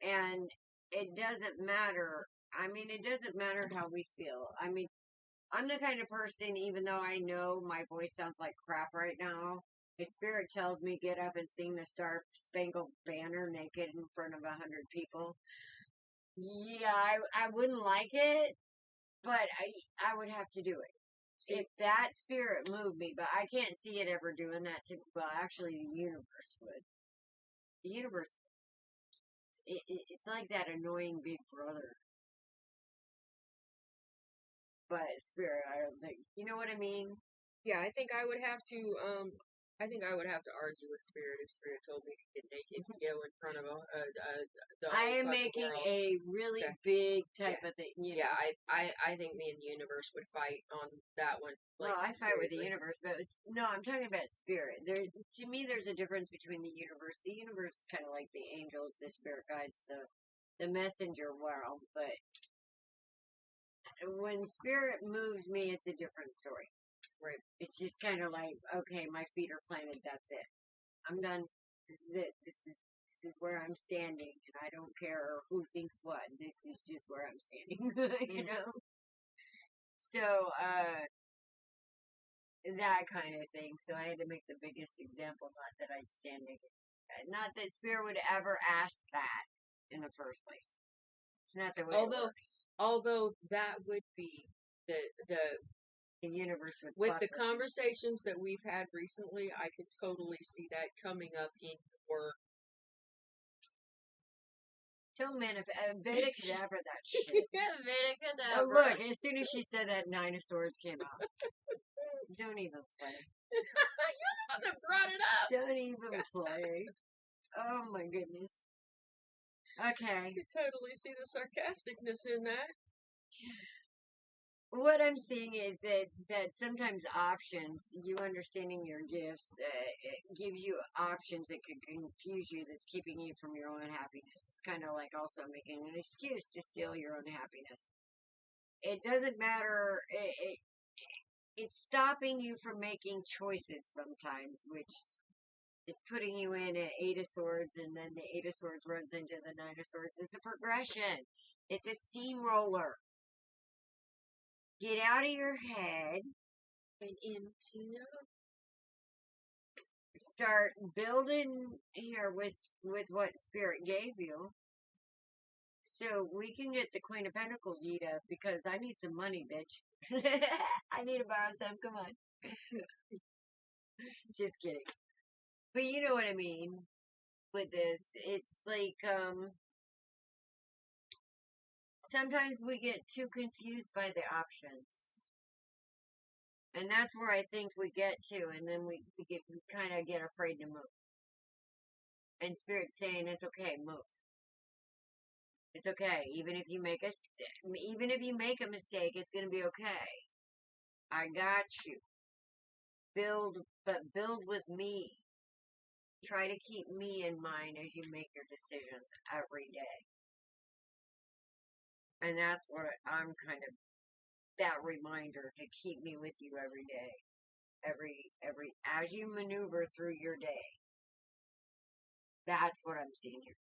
And it doesn't matter. I mean, it doesn't matter how we feel. I mean, I'm the kind of person, even though I know my voice sounds like crap right now, if Spirit tells me get up and sing the Star Spangled Banner naked in front of 100 people, yeah, I wouldn't like it, but I would have to do it. If that spirit moved me, but I can't see it ever doing that to, well, actually the universe would. The universe, it's like that annoying big brother. But spirit, I don't think, you know what I mean? Yeah, I think I would have to argue with Spirit if Spirit told me to get naked and go in front of the whole I am fucking making world. a really Okay. big type of thing. You know? Yeah, I think me and the universe would fight on that one. Like, Well, I fight with the seriously. universe, but no, I'm talking about spirit. There, to me, there's a difference between the universe. The universe is kind of like the angels, the spirit guides, the messenger world. But when spirit moves me, it's a different story. Right. It's just kind of like, okay, my feet are planted. That's it. I'm done. This is it. This is where I'm standing, and I don't care who thinks what. This is just where I'm standing. You know. So, that kind of thing. So I had to make the biggest example, not that I'd stand naked. Not that Spirit would ever ask that in the first place. It's not the way it works. Although that would be the The universe would with fuck the with conversations that we've had recently, I could totally see that coming up in your. Don't manifest. Veda Kedavra that shit. Veda Oh, look, as soon as she said that, Nine of Swords came out. Don't even play. You're the one that brought it up. Don't even play. Oh my goodness. Okay. I could totally see the sarcasticness in that. What I'm seeing is that sometimes options, you understanding your gifts, it gives you options that could confuse you. That's keeping you from your own happiness. It's kind of like also making an excuse to steal your own happiness. It doesn't matter. It's stopping you from making choices sometimes, which is putting you in an Eight of Swords, and then the Eight of Swords runs into the Nine of Swords. It's a progression. It's a steamroller. Get out of your head And into start building here with what Spirit gave you. So we can get the Queen of Pentacles, Yida, because I need some money, bitch. I need to borrow some. Come on. Just kidding. But you know what I mean with this. It's like, sometimes we get too confused by the options. And that's where I think we get to, and then we kind of get afraid to move. And Spirit's saying it's okay, move. It's okay. Even if you make a mistake, it's gonna be okay. I got you. Build with me. Try to keep me in mind as you make your decisions every day. And that's what I'm kind of, that reminder to keep me with you every day. As you maneuver through your day. That's what I'm seeing here.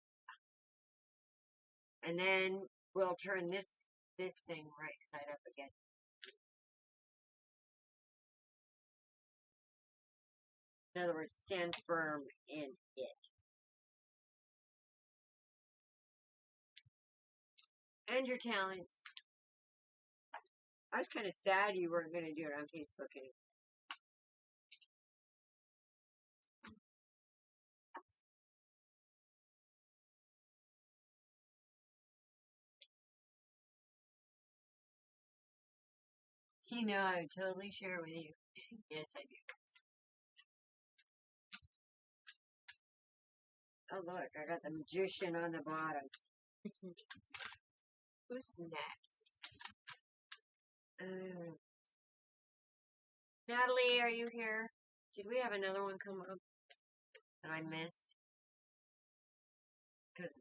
And then we'll turn this thing right side up again. In other words, stand firm in it. And your talents. I was kind of sad you weren't going to do it on Facebook anymore. You know, I would totally share with you. Yes, I do. Oh, look, I got the Magician on the bottom. who's next? Natalie, are you here? Did we have another one come up that I missed? Because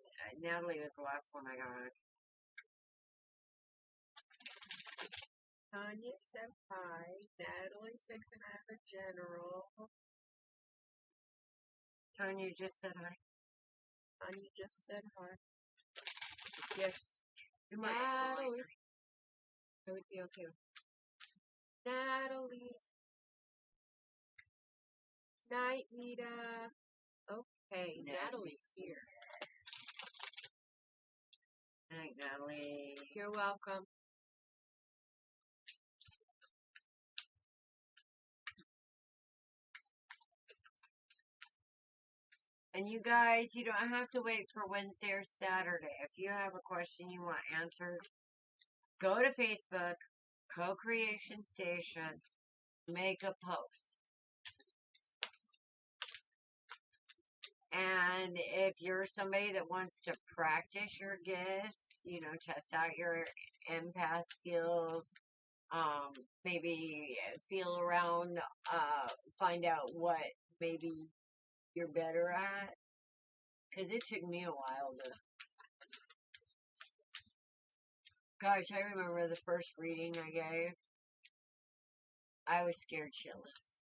Natalie was the last one I got. Tanya said hi. Natalie said can I have a general? Tanya just said hi. Tanya just said hi. Yes. You might Natalie. It would be okay. Natalie. Night, Ida. Okay, Natalie's here. Night, Natalie. You're welcome. And you guys, you don't have to wait for Wednesday or Saturday. If you have a question you want answered, go to Facebook, Co-Creation Station, make a post. And if you're somebody that wants to practice your gifts, you know, test out your empath skills, maybe feel around, find out what maybe you're better at. Because it took me a while to... Gosh, I remember the first reading I gave. I was scared shitless.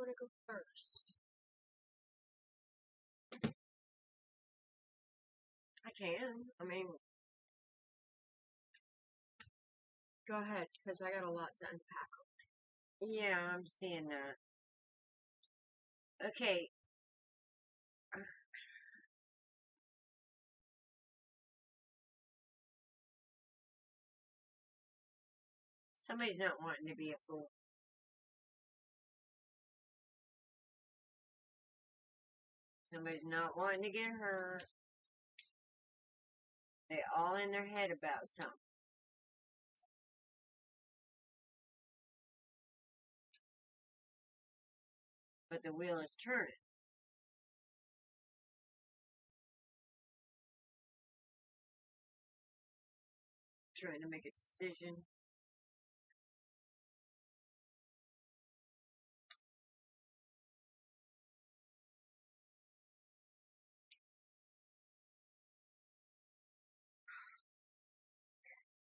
want to go first? I can. I mean, go ahead, because I got a lot to unpack. Yeah, I'm seeing that. Okay. Somebody's not wanting to be a fool. Somebody's not wanting to get hurt. They all in their head about something. But the wheel is turning. Trying to make a decision.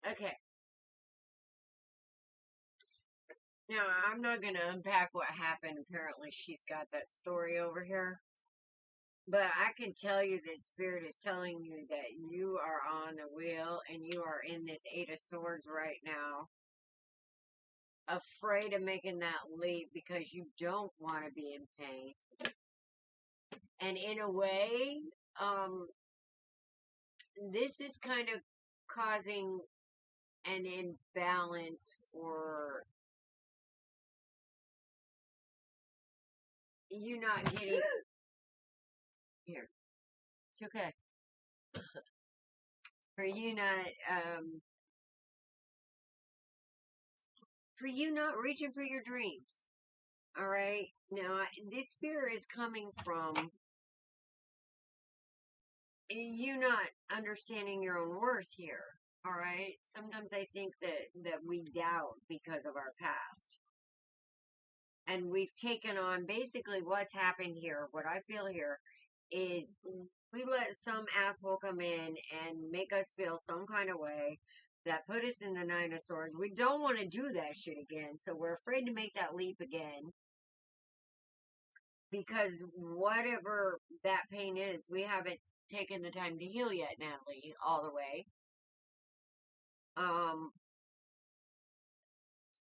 Okay. Now, I'm not going to unpack what happened. Apparently, she's got that story over here. But I can tell you that Spirit is telling you that you are on the wheel and you are in this Eight of Swords right now. Afraid of making that leap because you don't want to be in pain. And in a way, this is kind of causing an imbalance for you not getting here. It's okay. For you not reaching for your dreams. All right. Now, this fear is coming from you not understanding your own worth here. All right. Sometimes I think that we doubt because of our past. And we've taken on basically what's happened here. What I feel here is we let some asshole come in and make us feel some kind of way that put us in the Nine of Swords. We don't want to do that shit again. So we're afraid to make that leap again. Because whatever that pain is, we haven't taken the time to heal yet, Natalie, all the way.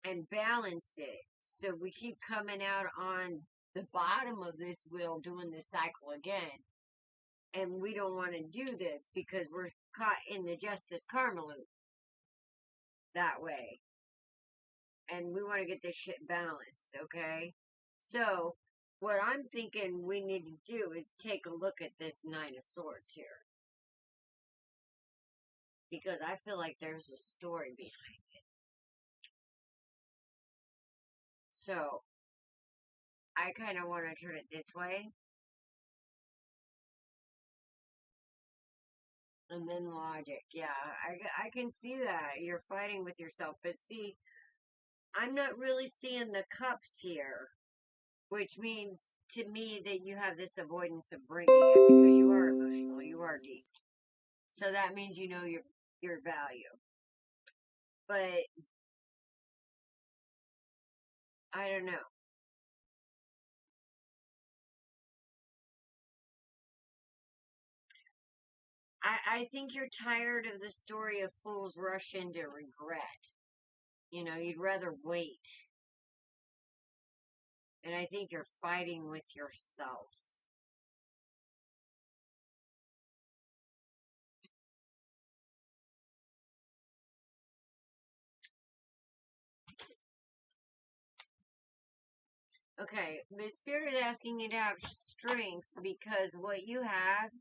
And balance it. So we keep coming out on the bottom of this wheel doing this cycle again. And we don't want to do this because we're caught in the justice karma loop that way. And we want to get this shit balanced, okay? So, what I'm thinking we need to do is take a look at this Nine of Swords here. Because I feel like there's a story behind it. So, I kind of want to turn it this way. And then logic. Yeah, I can see that. You're fighting with yourself. But see, I'm not really seeing the cups here. Which means to me that you have this avoidance of bringing it. Because you are emotional. You are deep. So that means you know your value. But, I don't know. I think you're tired of the story of fools rush into regret. You know, you'd rather wait. And I think you're fighting with yourself. Okay, the Spirit is asking you to have strength because what you have,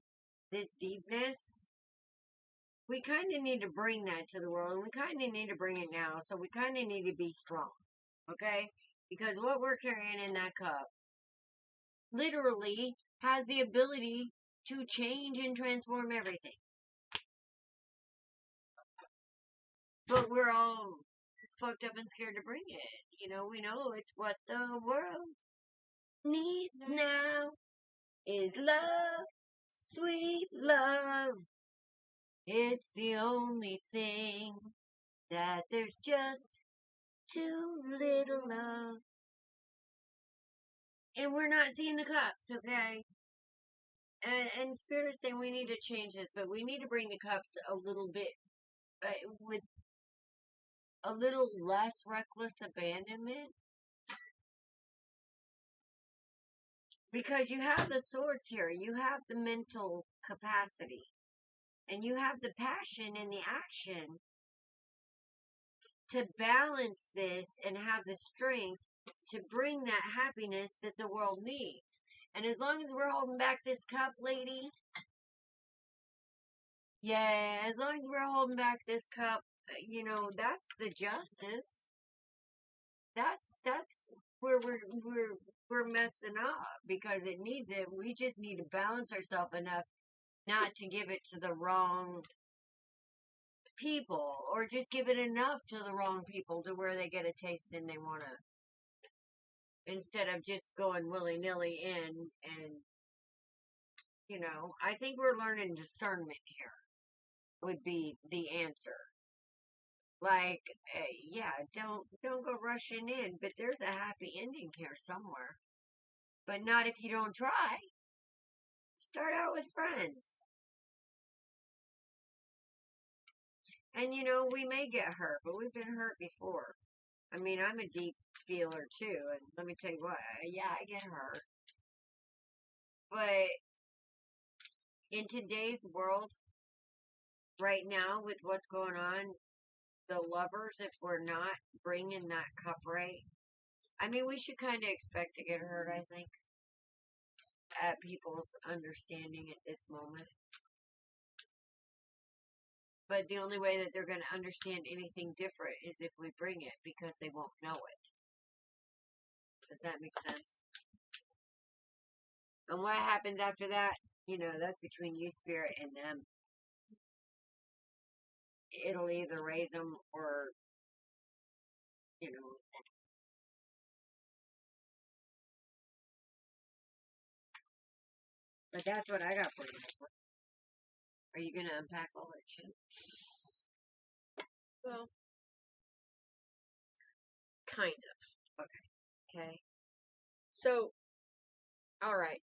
this deepness, we kind of need to bring that to the world, and we kind of need to bring it now, so we kind of need to be strong, okay? Because what we're carrying in that cup literally has the ability to change and transform everything. But we're all fucked up and scared to bring it. You know, we know it's what the world needs now is love, sweet love. It's the only thing that there's just too little of. And we're not seeing the cups, okay? And Spirit is saying we need to change this, but we need to bring the cups a little bit with a little less reckless abandonment. Because you have the swords here, you have the mental capacity, and you have the passion and the action to balance this and have the strength to bring that happiness that the world needs. And as long as we're holding back this cup, lady, yeah, as long as we're holding back this cup, you know, that's the justice. That's where we're messing up, because it needs it. We just need to balance ourselves enough not to give it to the wrong people, or just give it enough to the wrong people to where they get a taste and they want to, instead of just going willy-nilly in. And you know, I think we're learning discernment here would be the answer. Like, yeah, don't go rushing in, but there's a happy ending here somewhere. But not if you don't try. Start out with friends. And you know, we may get hurt, but we've been hurt before. I mean, I'm a deep feeler too, and let me tell you what, yeah, I get hurt. But in today's world, right now, with what's going on, the lovers, if we're not bringing that cup right, I mean, we should kind of expect to get hurt, I think, at people's understanding at this moment. But the only way that they're going to understand anything different is if we bring it, because they won't know it. Does that make sense? And what happens after that, you know, that's between you, Spirit, and them. It'll either raise them or, you know. But that's what I got for you. Are you going to unpack all that shit? Well, kind of. Okay. So, all right.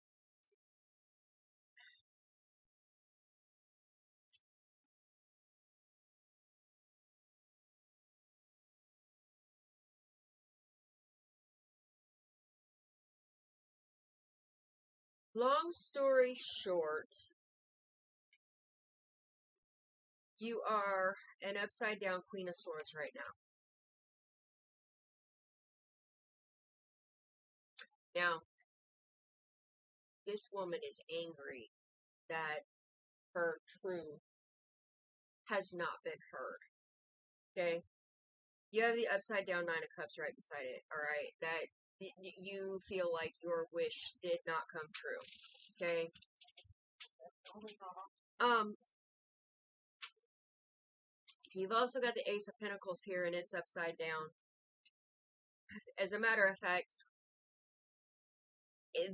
Long story short, you are an upside down Queen of Swords right now. Now, this woman is angry that her truth has not been heard. Okay? You have the upside down Nine of Cups right beside it, alright? That you feel like your wish did not come true. Okay? You've also got the Ace of Pentacles here, and it's upside down. As a matter of fact,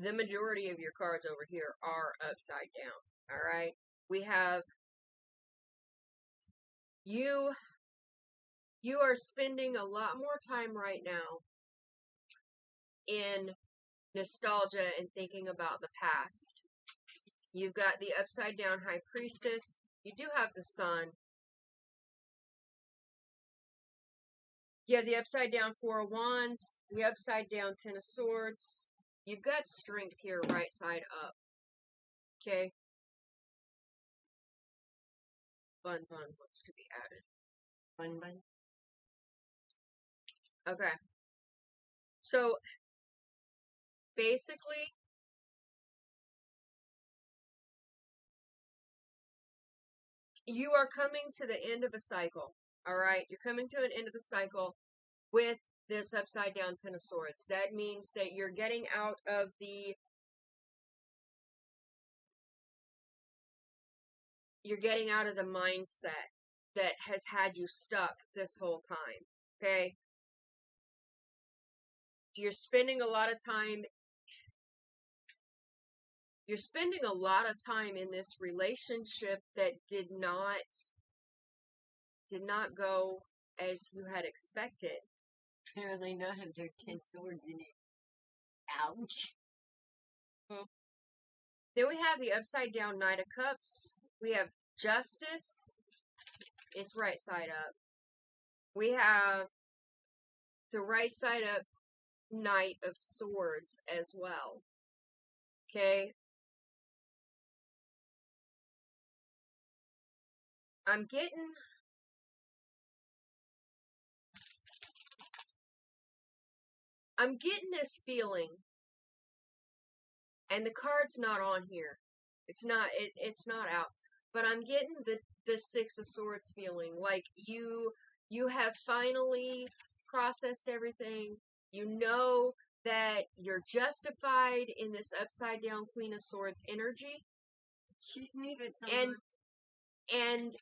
the majority of your cards over here are upside down. Alright? We have you are spending a lot more time right now in nostalgia and thinking about the past. You've got the upside down High Priestess. You do have the Sun. You have the upside down Four of Wands, the upside down Ten of Swords. You've got strength here right side up. Okay? Bun wants to be added. Bun. Okay. So, basically, you are coming to the end of a cycle. Alright? You're coming to an end of the cycle with this upside down Ten of Swords. That means that you're getting out of the mindset that has had you stuck this whole time. Okay? You're spending a lot of time in this relationship that did not go as you had expected. Apparently not if there's 10 swords in it. Ouch. Then we have the upside down Knight of Cups. We have Justice. It's right side up. We have the right side up Knight of Swords as well. Okay. I'm getting this feeling, and the card's not on here. It's not out. But I'm getting the Six of Swords feeling, like you have finally processed everything. You know that you're justified in this upside down Queen of Swords energy. She's needed someone. And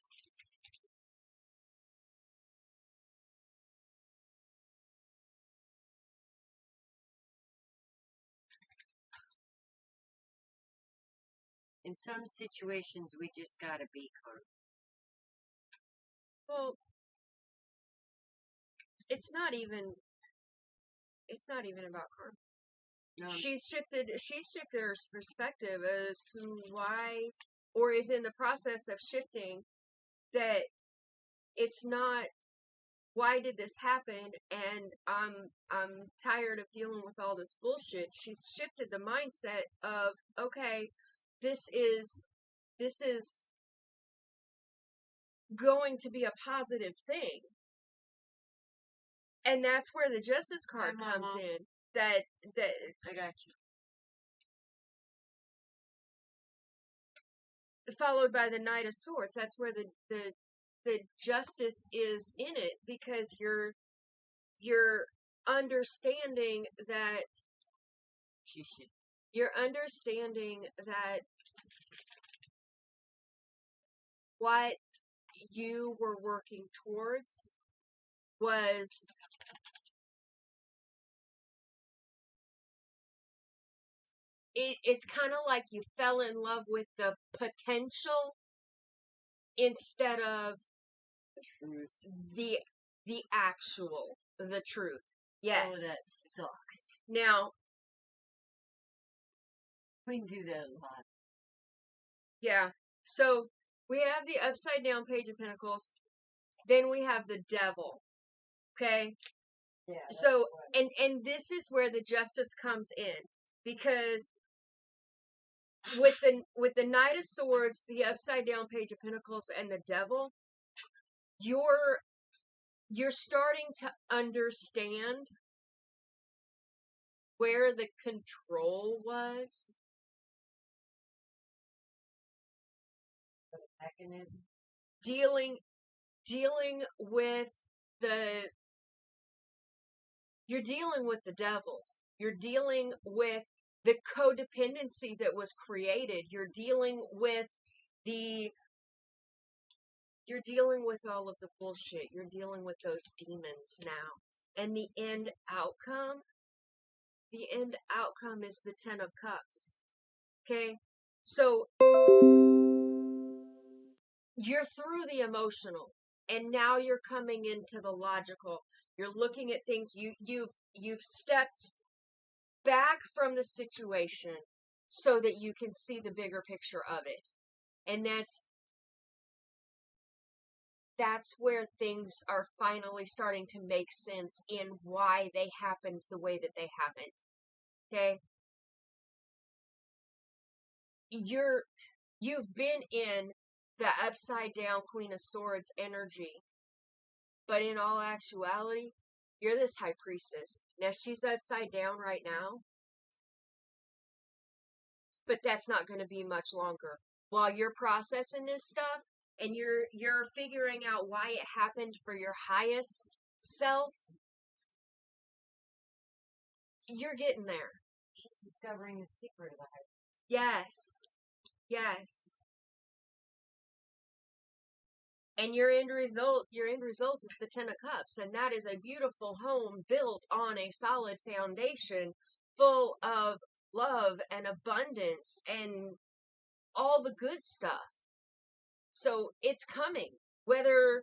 in some situations, we just gotta be calm. well, it's not even about karma. No, She's shifted her perspective as to why, or is in the process of shifting, that it's not why did this happen, and I'm tired of dealing with all this bullshit. She's shifted the mindset of, okay, this is going to be a positive thing. And that's where the Justice card Hi, comes Mama. in. That I got you. followed by the Knight of Swords. That's where the justice is in it, because you're understanding that what you were working towards was it's kind of like you fell in love with the potential instead of Truth. the truth. Yes. Oh, that sucks. Now, We can do that a lot. yeah. So we have the upside down Page of Pentacles. Then we have the Devil. Okay. Yeah. So and this is where the Justice comes in, because with the Knight of Swords, the upside down Page of Pentacles, and the Devil, you're starting to understand where the control was. Mechanism. Dealing with you're dealing with the devils. You're dealing with the codependency that was created. You're dealing with all of the bullshit. You're dealing with those demons now. And the end outcome is the Ten of Cups. Okay? So you're through the emotional, and now you're coming into the logical. You're looking at things. You've stepped back from the situation so that you can see the bigger picture of it. And that's where things are finally starting to make sense in why they happened the way that they happened. Okay? You've been in the upside down Queen of Swords energy, but in all actuality, you're this High Priestess. Now, she's upside down right now, but that's not going to be much longer. While you're processing this stuff and you're figuring out why it happened for your highest self, you're getting there. She's discovering the secret of the high. Yes. Yes. And your end result is the Ten of Cups, and that is a beautiful home built on a solid foundation, full of love and abundance and all the good stuff. So it's coming, whether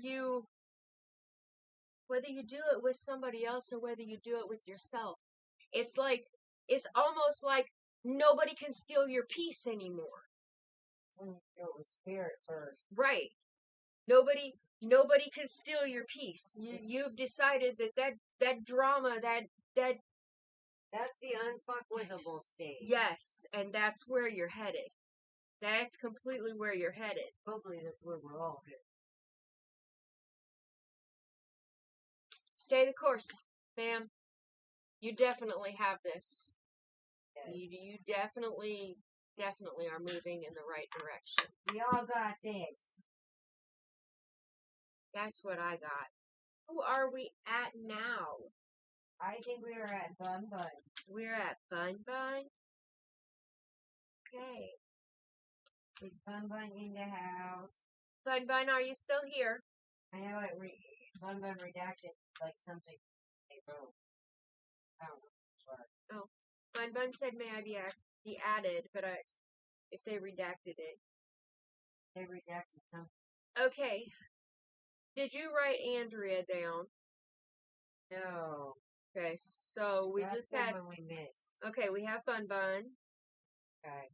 you whether you do it with somebody else or whether you do it with yourself. It's like, it's almost like nobody can steal your peace anymore. It was spirit first. Right. Nobody can steal your peace. You've decided that drama, that That's the unfuckwithable state. yes, and that's where you're headed. That's completely where you're headed. Hopefully that's where we're all headed. Stay the course, ma'am. You definitely have this. Yes. You definitely are moving in the right direction. We all got this. That's what I got. Who are we at now? I think we are at Bun Bun. We're at Bun Bun. Okay. Is Bun Bun in the house? Bun Bun, are you still here? I know it Bun Bun redacted like something they wrote. I don't know. Oh, Bun Bun said, "May I be added?" But if they redacted it. They redacted something. Okay. Did you write Andrea down? No. Okay, so we That's just the had. one we missed. Okay, we have Bun Bun. Okay.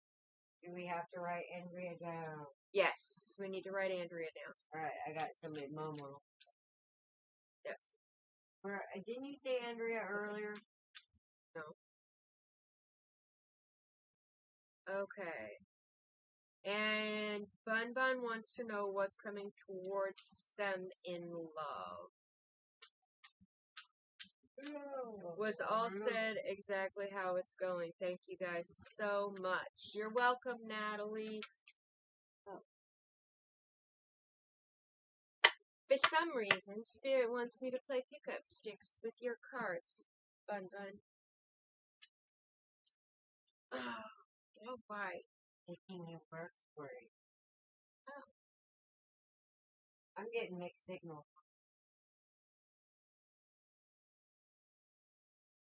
Do we have to write Andrea down? Yes, we need to write Andrea down. Alright, I got somebody Momo. Yep. Didn't you say Andrea earlier? No. Okay. And Bun Bun wants to know what's coming towards them in love. Was all said exactly how it's going. Thank you guys so much. You're welcome, Natalie. For some reason, Spirit wants me to play pickup sticks with your cards, Bun Bun. Oh, why? Taking your work for it. Oh. I'm getting mixed signals.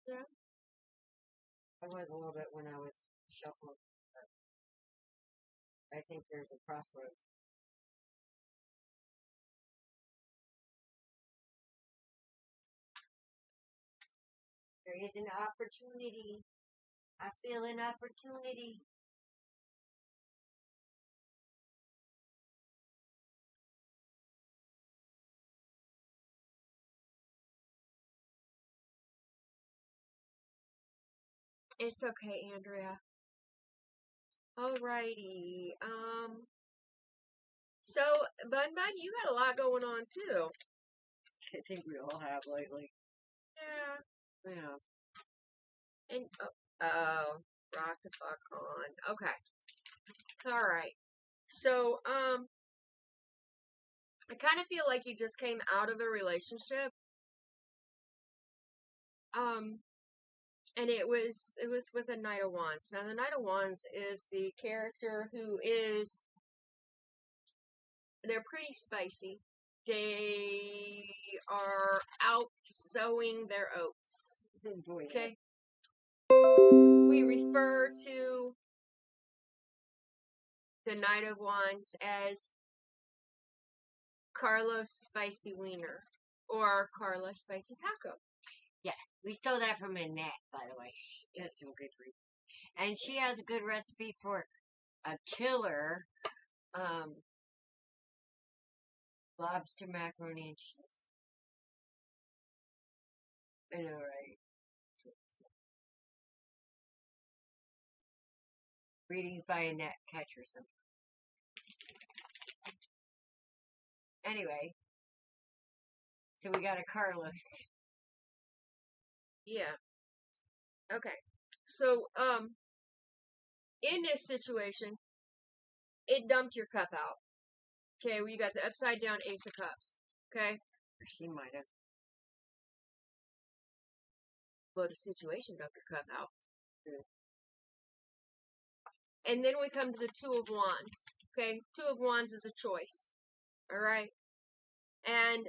Yeah. I was a little bit when I was shuffling. I think there's a crossroads. There is an opportunity. I feel an opportunity. It's okay, Andrea. Alrighty. So, Bun Bun, you got a lot going on, too. I think we all have lately. Yeah. Yeah. And, oh, rock the fuck on. Okay. Alright. So, I kind of feel like you just came out of a relationship. And it was with a Knight of Wands. Now, the Knight of Wands is the character who is, they're pretty spicy. They are out sowing their oats. Okay? We refer to the Knight of Wands as Carlos Spicy Wiener or Carlos Spicy Taco. Yeah, we stole that from Annette, by the way. That's some good reason. And she has a good recipe for a killer lobster macaroni and cheese. I know, right? Readings by Annette Catcher. Anyway, so we got a Carlos. Yeah. Okay. So, in this situation, it dumped your cup out. Okay, well, you got the upside down Ace of Cups. Okay? Or she might have. Well, the situation dumped your cup out. And then we come to the Two of Wands. Okay? Two of Wands is a choice. Alright? And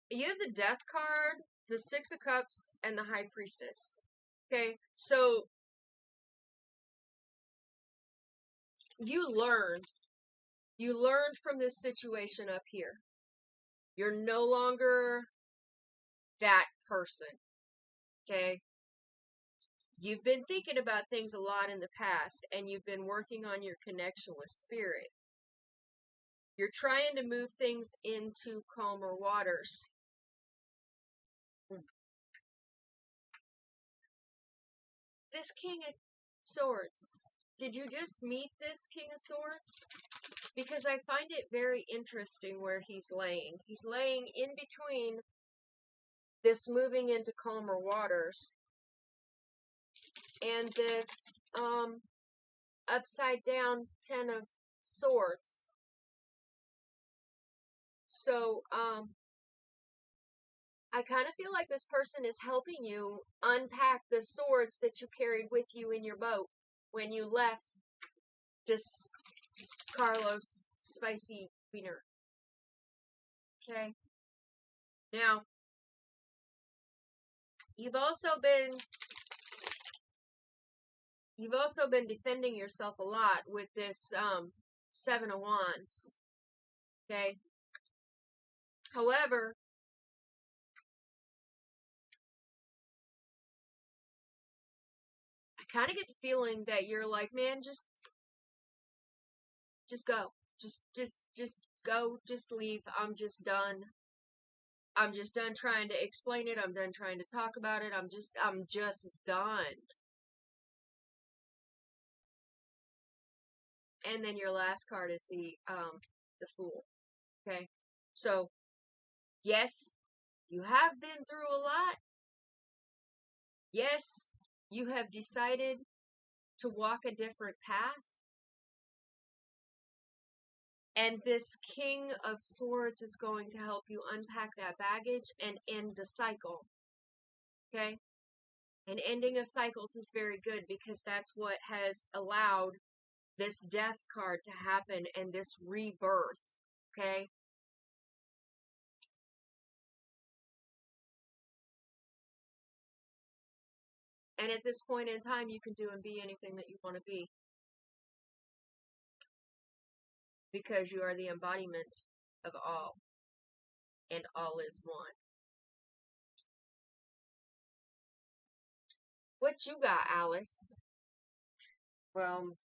you have the Death card. the Six of Cups and the High Priestess. Okay, so you learned from this situation up here. You're no longer that person. Okay? You've been thinking about things a lot in the past, and you've been working on your connection with spirit. You're trying to move things into calmer waters. This King of Swords. Did you just meet this King of Swords? Because I find it very interesting where he's laying. He's laying in between this moving into calmer waters and this upside down Ten of Swords. So I kind of feel like this person is helping you unpack the swords that you carried with you in your boat when you left this Carlos spicy wiener. Okay. Now, you've also been defending yourself a lot with this Seven of Wands. Okay. However, I kind of get the feeling that you're like, man, just go. Just go. Just leave. I'm just done. I'm just done trying to explain it. I'm done trying to talk about it. I'm just done. And then your last card is the Fool. Okay? So, yes, you have been through a lot. Yes, you have decided to walk a different path. And this King of Swords is going to help you unpack that baggage and end the cycle. Okay? And ending of cycles is very good because that's what has allowed this Death card to happen and this rebirth. Okay? And at this point in time, you can do and be anything that you want to be. Because you are the embodiment of all. And all is one. What you got, Alice? Well,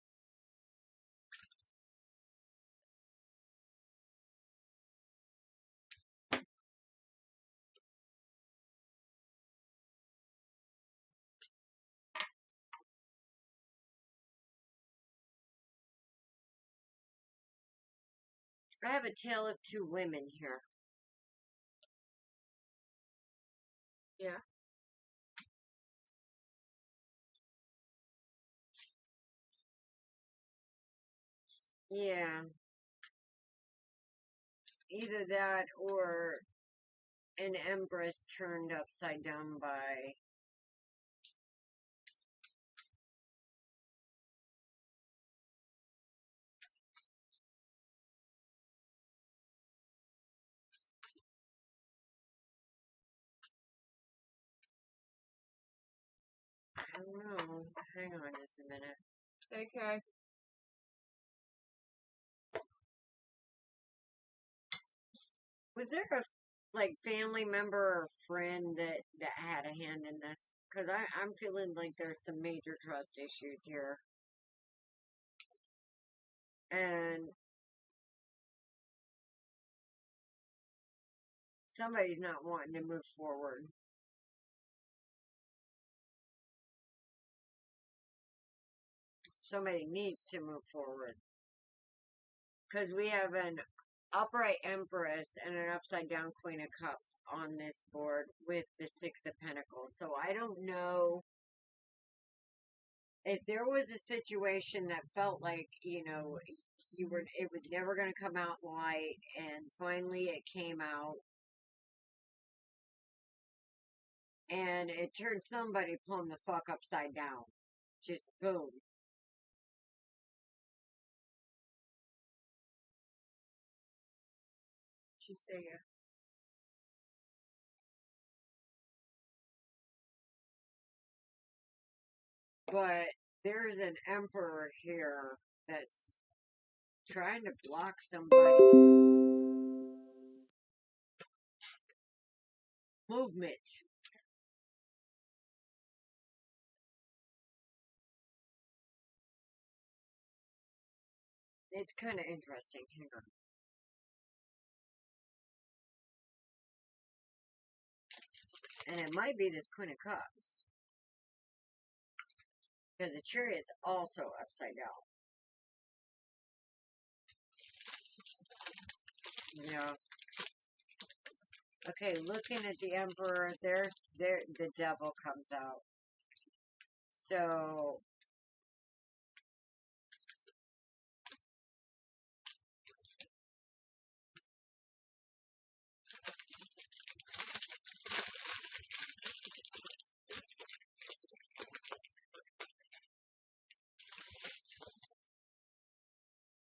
I have a tale of two women here. Yeah. Yeah. Either that or an empress turned upside down by I don't know. Hang on just a minute. Okay. Was there a family member or friend that had a hand in this? Because I'm feeling like there's some major trust issues here. And somebody's not wanting to move forward. Somebody needs to move forward. Because we have an upright Empress and an upside down Queen of Cups on this board with the Six of Pentacles. So I don't know if there was a situation that felt like, it was never going to come out light, and finally it came out, and it turned somebody plumb the fuck upside down. Just boom. She say yeah. But there's an emperor here that's trying to block somebody's movement. It's kind of interesting. Hang on. And it might be this Queen of Cups. Because the Chariot's also upside down. Yeah. Okay, looking at the Emperor, there, the Devil comes out. So,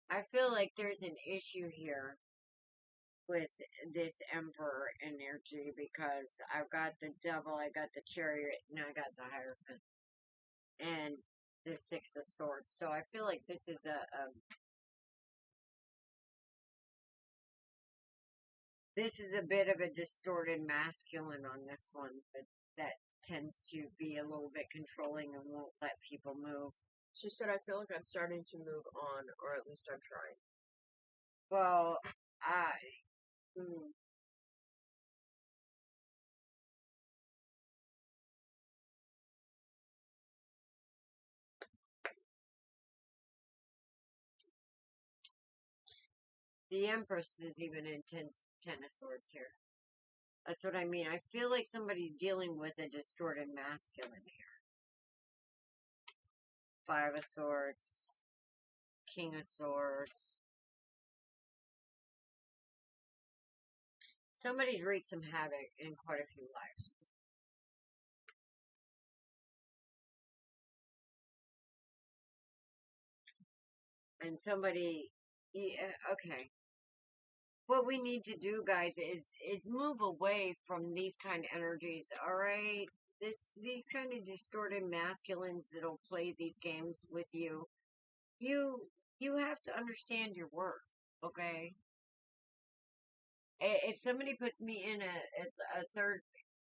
I feel like there's an issue here with this Emperor energy because I've got the Devil, I got the Chariot, and I got the Hierophant. And the Six of Swords. So I feel like this is a bit of a distorted masculine on this one, but that tends to be a little bit controlling and won't let people move. She said, I feel like I'm starting to move on, or at least I'm trying. Well, the Empress is even in Ten of Swords here. That's what I mean. I feel like somebody's dealing with a distorted masculine here. Five of Swords, King of Swords. Somebody's wreaked some havoc in quite a few lives. And somebody, yeah, okay. What we need to do, guys, is move away from these kind of energies. All right, these kind of distorted masculines that'll play these games with you. You have to understand your worth. Okay. If somebody puts me in a third,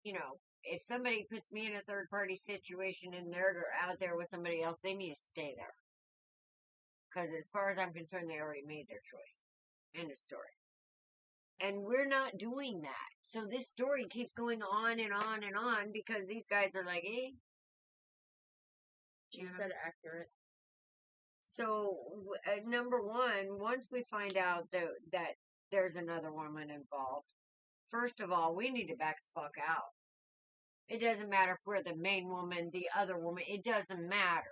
if somebody puts me in a third party situation and they're out there with somebody else, they need to stay there. Because as far as I'm concerned, they already made their choice. End of story. And we're not doing that. So this story keeps going on and on and on because these guys are like, eh. She said accurate. So, number one, once we find out that there's another woman involved, first of all, we need to back the fuck out. It doesn't matter if we're the main woman, the other woman, it doesn't matter.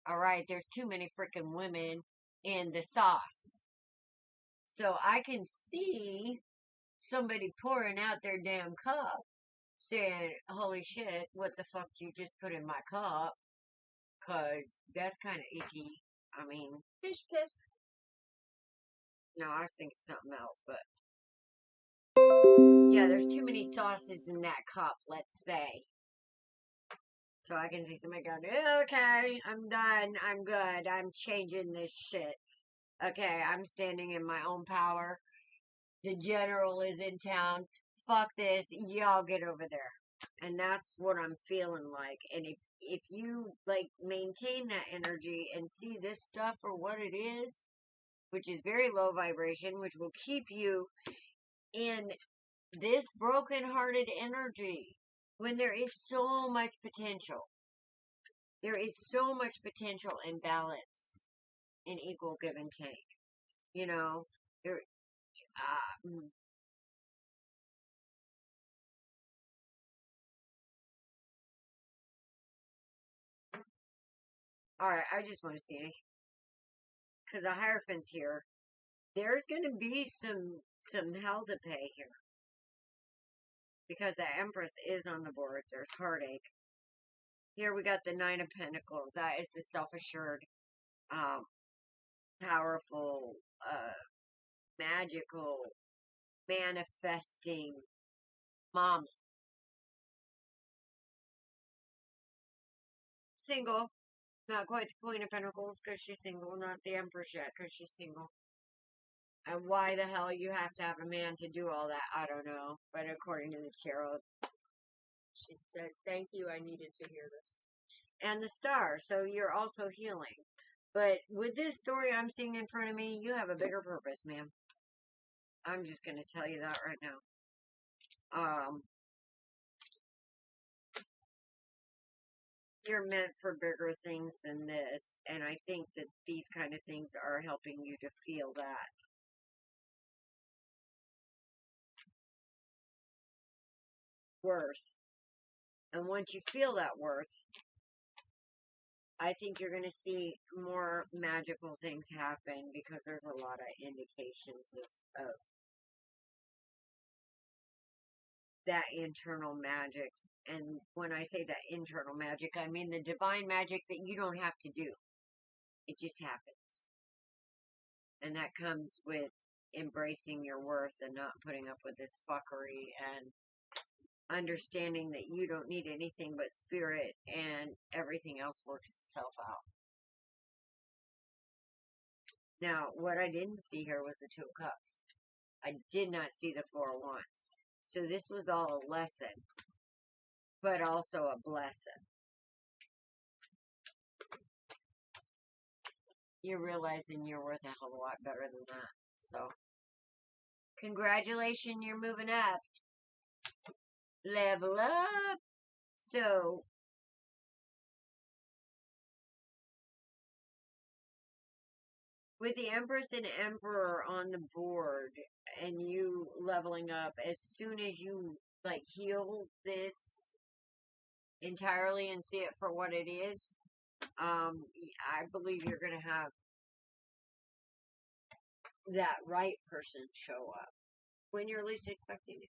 Alright, there's too many freaking women in the sauce. So I can see somebody pouring out their damn cup, saying, holy shit, what the fuck did you just put in my cup? Because that's kind of icky. I mean, Fish piss. no, I was thinking something else, but yeah, there's too many sauces in that cup, let's say. So I can see somebody going, okay, I'm done, I'm good, I'm changing this shit. Okay, I'm standing in my own power. The general is in town. Fuck this, y'all get over there. And that's what I'm feeling like. And if you like maintain that energy and see this stuff for what it is, which is very low vibration, which will keep you in this broken-hearted energy when there is so much potential. There is so much potential in balance, in equal give and take. You know, there. All right, I just want to see, because the Hierophant's here. There's going to be some hell to pay here. Because the Empress is on the board. There's heartache. Here we got the Nine of Pentacles. That is the self-assured, powerful, magical, manifesting mama. single. Not quite the Queen of Pentacles because she's single. Not the Empress yet because she's single. And why the hell you have to have a man to do all that, I don't know. But according to the tarot. She said, "Thank you. I needed to hear this." And the star. So you're also healing. But with this story I'm seeing in front of me, you have a bigger purpose, ma'am. I'm just going to tell you that right now. You're meant for bigger things than this. And I think that these kind of things are helping you to feel that. Worth. And once you feel that worth, I think you're going to see more magical things happen because there's a lot of indications of that internal magic. And when I say that internal magic, I mean the divine magic that you don't have to do. It just happens. And that comes with embracing your worth and not putting up with this fuckery and understanding that you don't need anything but spirit and everything else works itself out. Now, what I didn't see here was the Two of Cups. I did not see the Four of Wands. So this was all a lesson, but also a blessing. You're realizing you're worth a hell of a lot better than that. So, congratulations, you're moving up. Level up. So, with the Empress and Emperor on the board and you leveling up, as soon as you like heal this entirely and see it for what it is, I believe you're going to have that right person show up when you're least expecting it.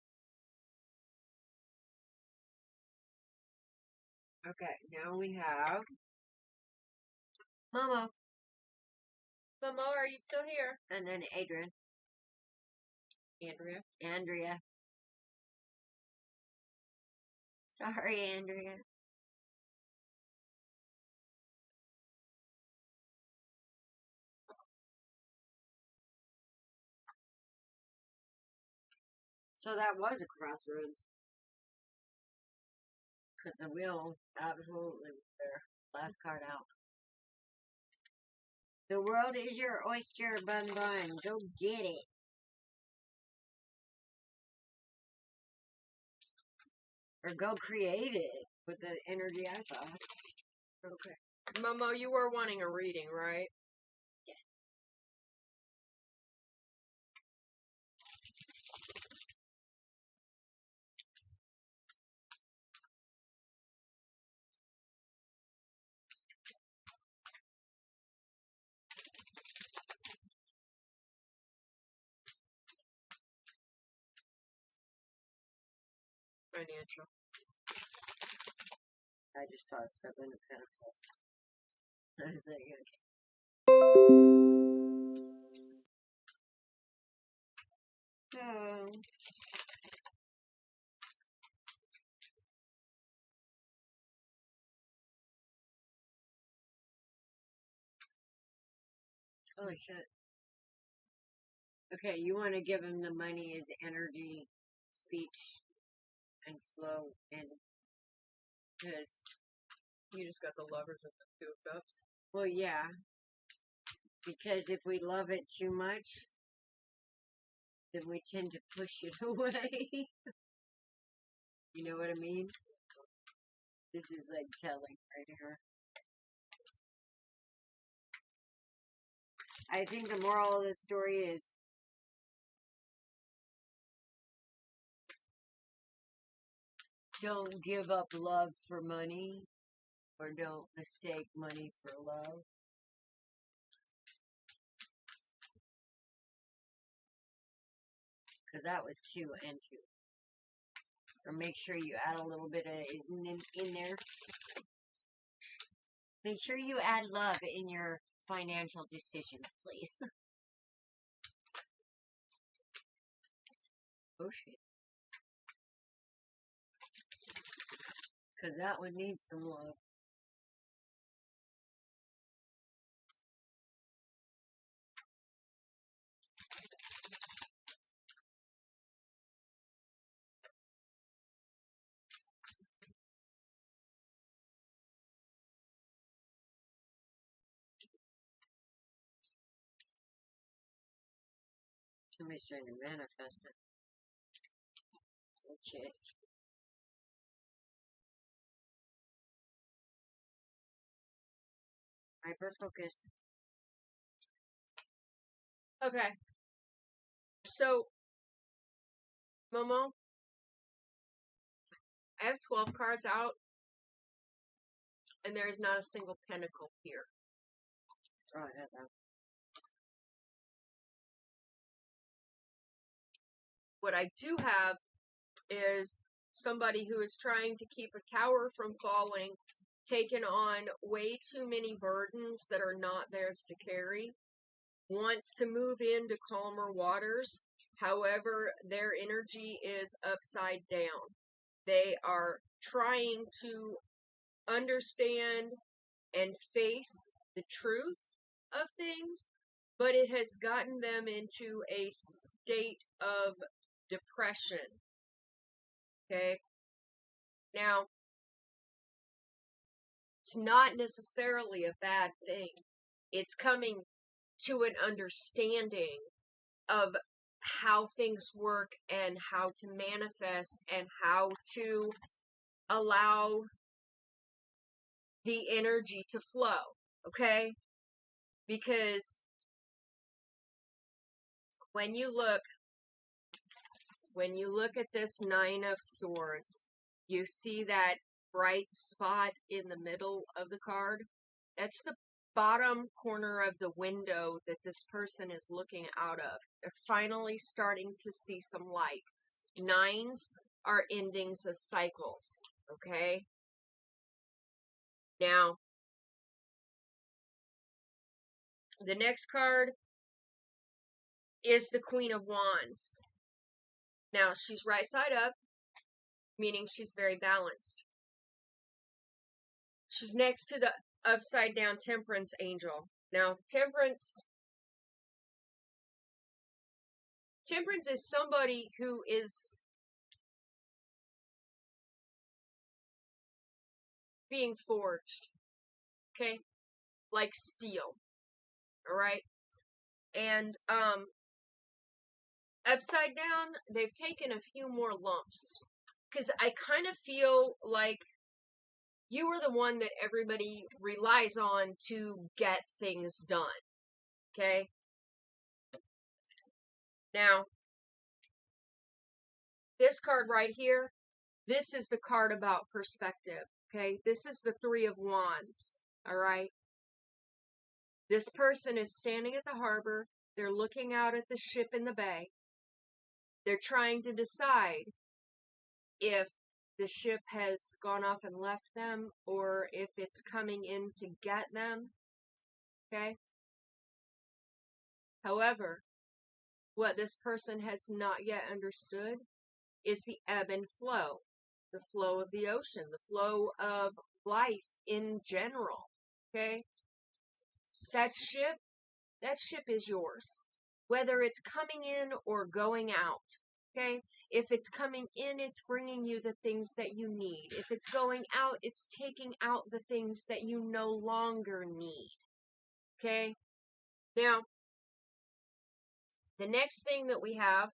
Okay, now we have Momo. Momo, are you still here? And then Adrian. Andrea. Sorry, Andrea. So that was a crossroads. Because the wheel absolutely was there. Last card out. The world is your oyster, bun bun. Go get it. Or go create it with the energy I saw. Okay. Momo, you were wanting a reading, right? Financial. I just saw 7 of Pentacles. I was like, okay. Holy shit. Okay, you want to give him the money as energy, speech, and flow, and because, You just got the Lovers and the Two of Cups. well, yeah, because if we love it too much, then we tend to push it away. You know what I mean? This is like telling right here. I think the moral of the story is don't give up love for money, or don't mistake money for love. Because that was 2 and 2. Or make sure you add a little bit of it in there. Make sure you add love in your financial decisions, please. Oh shit. Because that one needs some love. Somebody's trying to manifest it. Okay. Hyper focus. Okay. So, Momo, I have 12 cards out, and there is not a single pentacle here. Oh, I had that. What I do have is somebody who is trying to keep a tower from falling, taken on way too many burdens that are not theirs to carry, wants to move into calmer waters. However, their energy is upside down. They are trying to understand and face the truth of things, but it has gotten them into a state of depression. Okay? Now, it's not necessarily a bad thing. It's coming to an understanding of how things work and how to manifest and how to allow the energy to flow. Okay? Because when you look at this Nine of Swords, you see that bright spot in the middle of the card. That's the bottom corner of the window that this person is looking out of. They're finally starting to see some light. Nines are endings of cycles, okay? Now, the next card is the Queen of Wands. Now, she's right side up, meaning she's very balanced. She's next to the upside down Temperance angel. Now, Temperance is somebody who is being forged, okay? Like steel, all right? And upside down, they've taken a few more lumps. Because I kind of feel like you are the one that everybody relies on to get things done, okay? Now, this card right here, this is the card about perspective, okay? This is the Three of Wands, all right? This person is standing at the harbor. They're looking out at the ship in the bay. They're trying to decide if the ship has gone off and left them or if it's coming in to get them, okay? However, what this person has not yet understood is the ebb and flow, the flow of the ocean, the flow of life in general, okay? That ship is yours, whether it's coming in or going out, okay? If it's coming in, it's bringing you the things that you need. If it's going out, it's taking out the things that you no longer need, okay? Now, the next thing that we have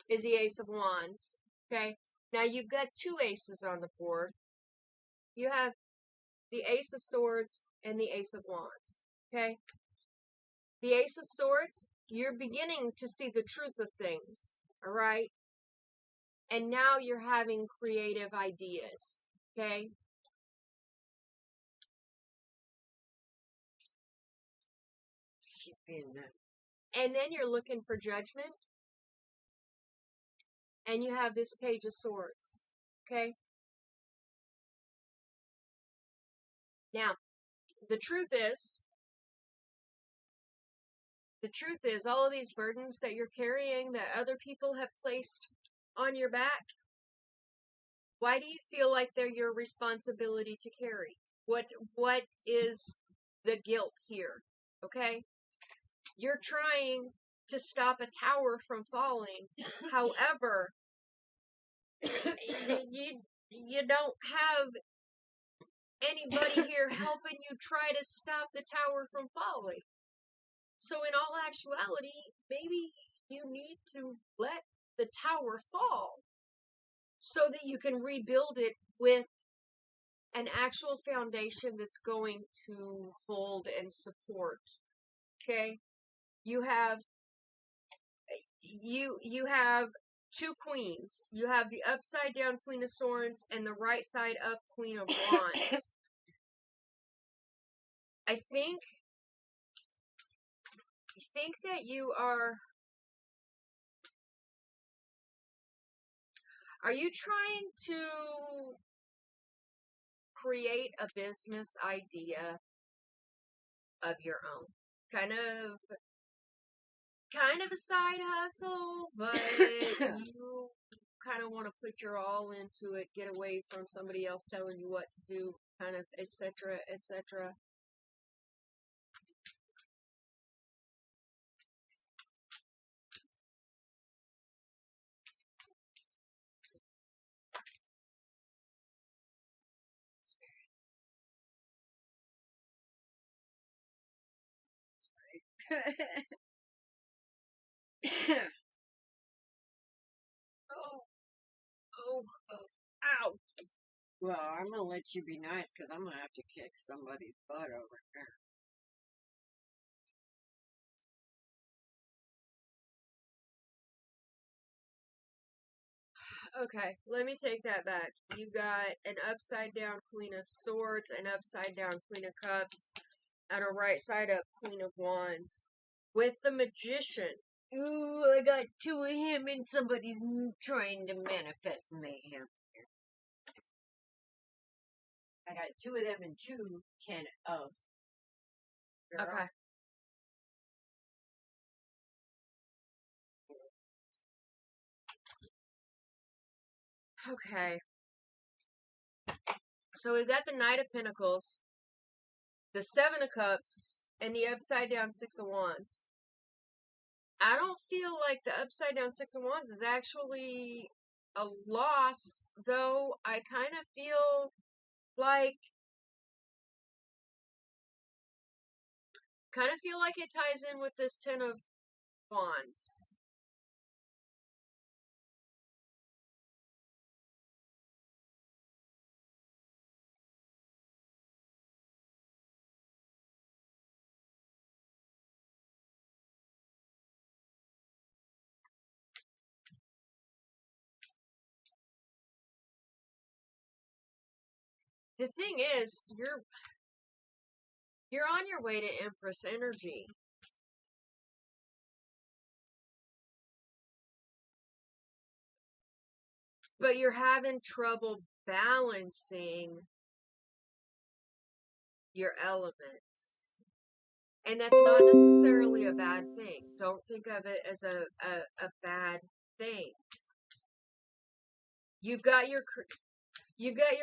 is the Ace of Wands, okay? Now, you've got two aces on the board. You have the Ace of Swords and the Ace of Wands, okay? The Ace of Swords, you're beginning to see the truth of things, all right? And now you're having creative ideas, okay? She's being that. And then you're looking for judgment. And you have this Page of Swords, okay? Now, the truth is all of these burdens that you're carrying that other people have placed on your back, why do you feel like they're your responsibility to carry? What is the guilt here? Okay? You're trying to stop a tower from falling. However, you don't have anybody here helping you try to stop the tower from falling. So in all actuality, maybe you need to let the tower fall so that you can rebuild it with an actual foundation that's going to hold and support. Okay? You have two queens. You have the upside down Queen of Swords and the right side up Queen of Wands. I think that you are you trying to create a business idea of your own? Kind of a side hustle, but you kind of want to put your all into it, get away from somebody else telling you what to do, kind of, etc., etc. Oh, oh, oh, ow. Well, I'm gonna let you be nice because I'm gonna have to kick somebody's butt over here. Okay, let me take that back. You got an upside down Queen of Swords, an upside down Queen of Cups, and a right side up Queen of Wands. With the Magician. Ooh, I got two of him and somebody's trying to manifest mayhem here. I got two of them and 10 of. Girl. Okay. Okay. So we've got the Knight of Pentacles, the Seven of Cups, and the upside down Six of Wands. I don't feel like the upside down Six of Wands is actually a loss, though I kind of feel like it ties in with this Ten of Wands. The thing is, you're on your way to Empress energy. But you're having trouble balancing your elements. And that's not necessarily a bad thing. Don't think of it as a bad thing. You've got your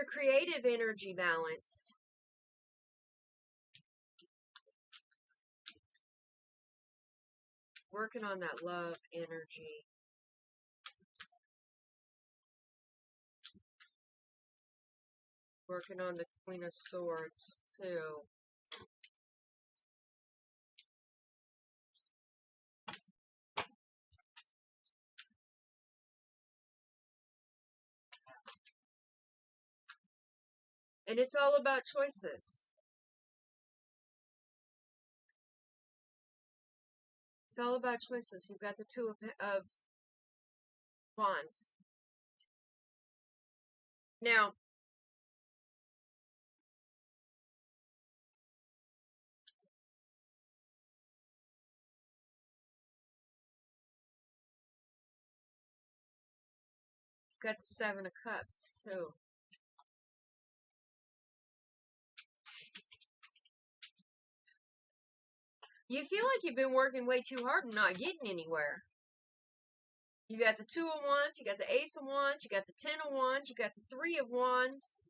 creative energy balanced. Working on that love energy. Working on the Queen of Swords, too. And it's all about choices. It's all about choices. You've got the Two of Wands. Now, you've got the Seven of Cups, too. You feel like you've been working way too hard and not getting anywhere. You got the Two of Wands, you got the Ace of Wands, you got the Ten of Wands, you got the Three of Wands.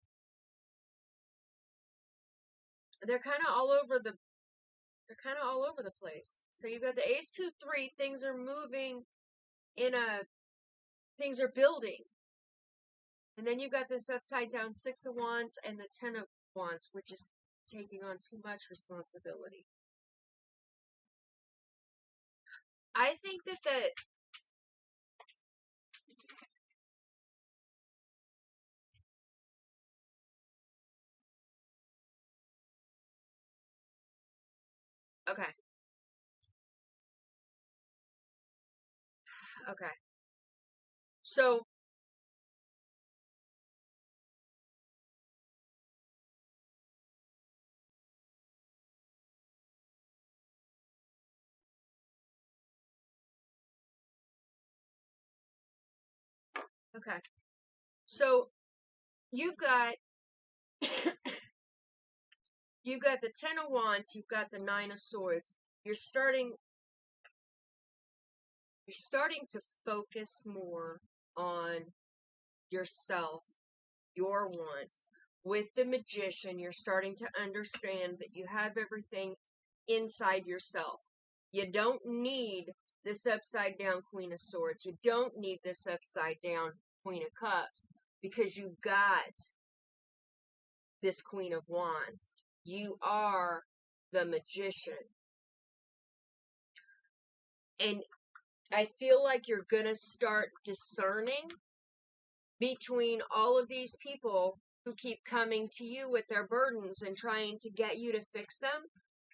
They're kind of all over the place. So you've got the Ace, 2, 3. Things are moving things are building. And then you've got this upside down Six of Wands and the Ten of Wands, which is taking on too much responsibility. I think that okay. Okay. So, okay. So, you've got you've got the 10 of Wands, you've got the 9 of Swords. You're starting to focus more on yourself, your wants. With the Magician, you're starting to understand that you have everything inside yourself. You don't need this upside down Queen of Swords. You don't need this upside down Queen of Cups, because you got this Queen of Wands. You are the Magician. And I feel like you're going to start discerning between all of these people who keep coming to you with their burdens and trying to get you to fix them.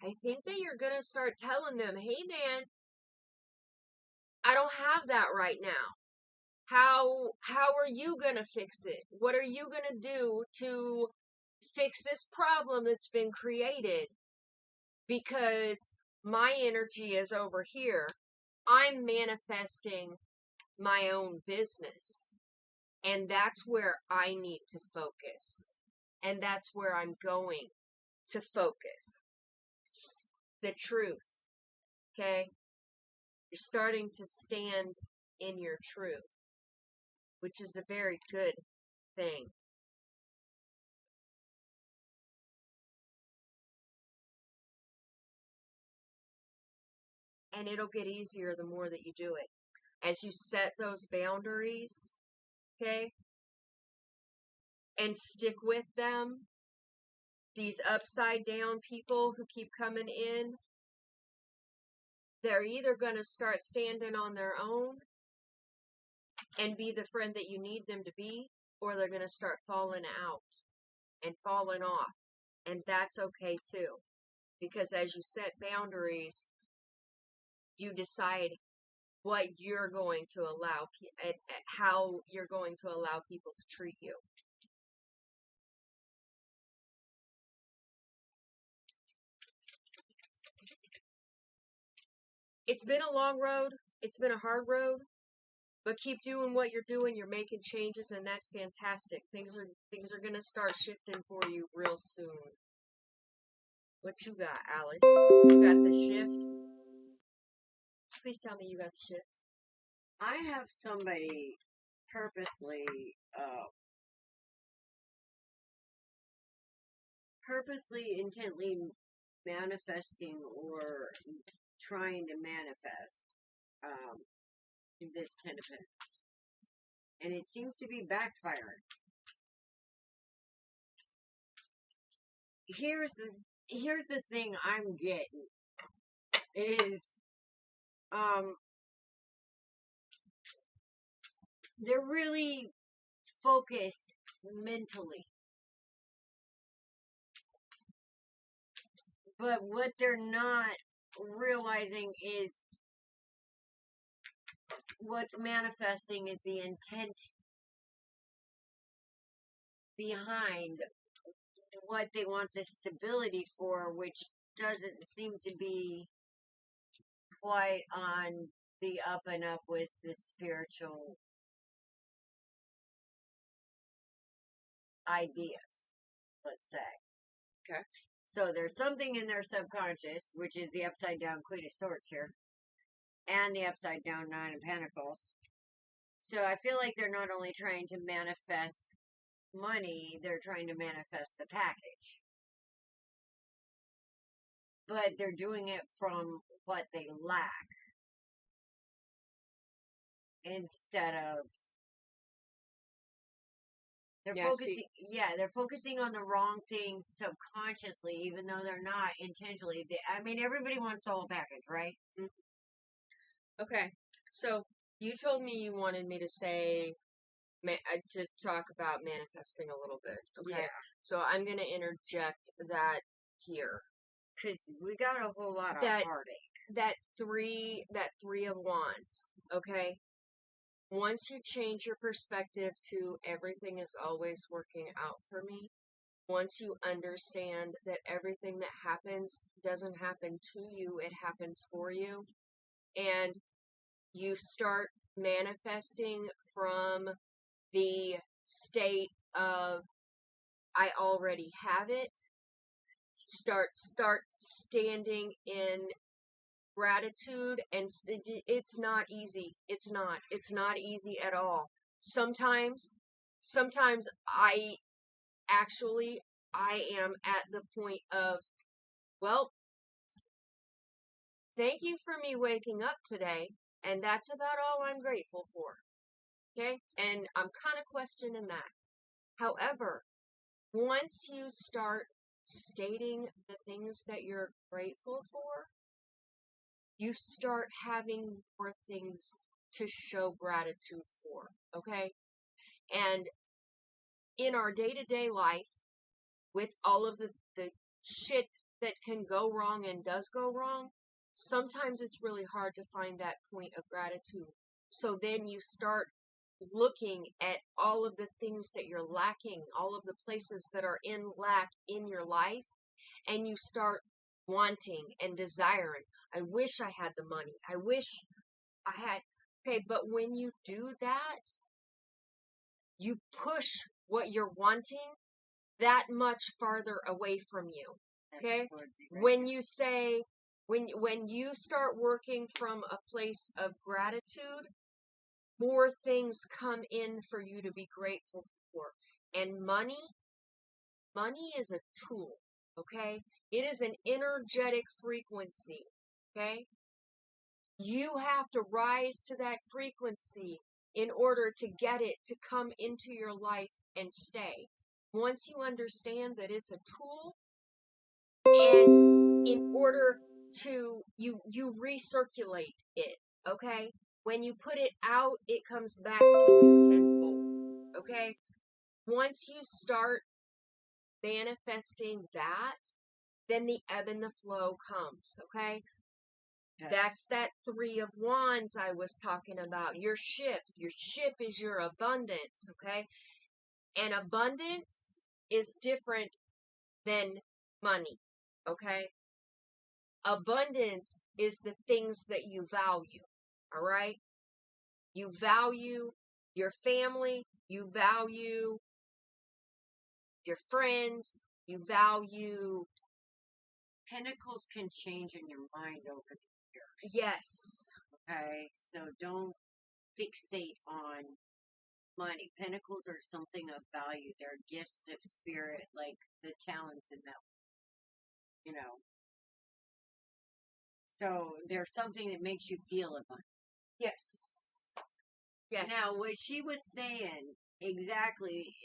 I think that you're going to start telling them, hey man, I don't have that right now. How are you going to fix it? What are you going to do to fix this problem that's been created? Because my energy is over here. I'm manifesting my own business. And that's where I need to focus. And that's where I'm going to focus. The truth. Okay? You're starting to stand in your truth, which is a very good thing. And it'll get easier the more that you do it. As you set those boundaries, okay, and stick with them, these upside down people who keep coming in, they're either going to start standing on their own and be the friend that you need them to be, or they're going to start falling out and falling off. And that's okay too. Because as you set boundaries, you decide what you're going to allow, how you're going to allow people to treat you. It's been a long road. It's been a hard road. But keep doing what you're doing. You're making changes, and that's fantastic. Things are going to start shifting for you real soon. What you got, Alice? You got the shift? Please tell me you got the shift. I have somebody purposely intently manifesting or trying to manifest this 10 of Pentacles. And it seems to be backfiring. Here's the thing I'm getting is they're really focused mentally. But what they're not realizing is what's manifesting is the intent behind what they want the stability for, which doesn't seem to be quite on the up and up with the spiritual ideas, let's say. Okay. So there's something in their subconscious, which is the upside down Queen of Swords here, and the upside down Nine of Pentacles. So I feel like they're not only trying to manifest money, they're trying to manifest the package. But they're doing it from what they lack instead of they're focusing on the wrong things subconsciously, even though they're not intentionally. I mean, everybody wants the whole package, right? Okay. So you told me you wanted me to say to talk about manifesting a little bit. Okay. Yeah. So I'm gonna interject that here. Because we got a whole lot of That- heartache. That three of wands. Okay. Once you change your perspective to everything is always working out for me, once you understand that everything that happens doesn't happen to you, it happens for you, and you start manifesting from the state of I already have it, start standing in gratitude, and it's not easy. It's not easy at all. Sometimes I actually I am at the point of, well, thank you for me waking up today, and that's about all I'm grateful for. Okay? And I'm kind of questioning that. However, once you start stating the things that you're grateful for, you start having more things to show gratitude for. Okay? And in our day-to-day life, with all of the shit that can go wrong and does go wrong, sometimes it's really hard to find that point of gratitude. So then you start looking at all of the things that you're lacking, all of the places that are in lack in your life, and you start wanting and desiring. I wish I had the money. I wish I had. Okay, but when you do that, you push what you're wanting that much farther away from you. Okay? When you say, when you start working from a place of gratitude, more things come in for you to be grateful for. And money is a tool, okay? It is an energetic frequency, okay? You have to rise to that frequency in order to get it to come into your life and stay. Once you understand that it's a tool, and in order to, you recirculate it, okay? When you put it out, it comes back to you tenfold, okay? Once you start manifesting that, then the ebb and the flow comes, okay? Yes. That's that three of wands I was talking about. Your ship is your abundance, okay? And abundance is different than money, okay? Abundance is the things that you value, all right? You value your family, you value your friends, you value. Pentacles can change in your mind over the years. Yes. Okay, so don't fixate on money. Pentacles are something of value. They're gifts of spirit, like the talents in them. You know. So they're something that makes you feel abundant. Yes. Yes. Now, what she was saying exactly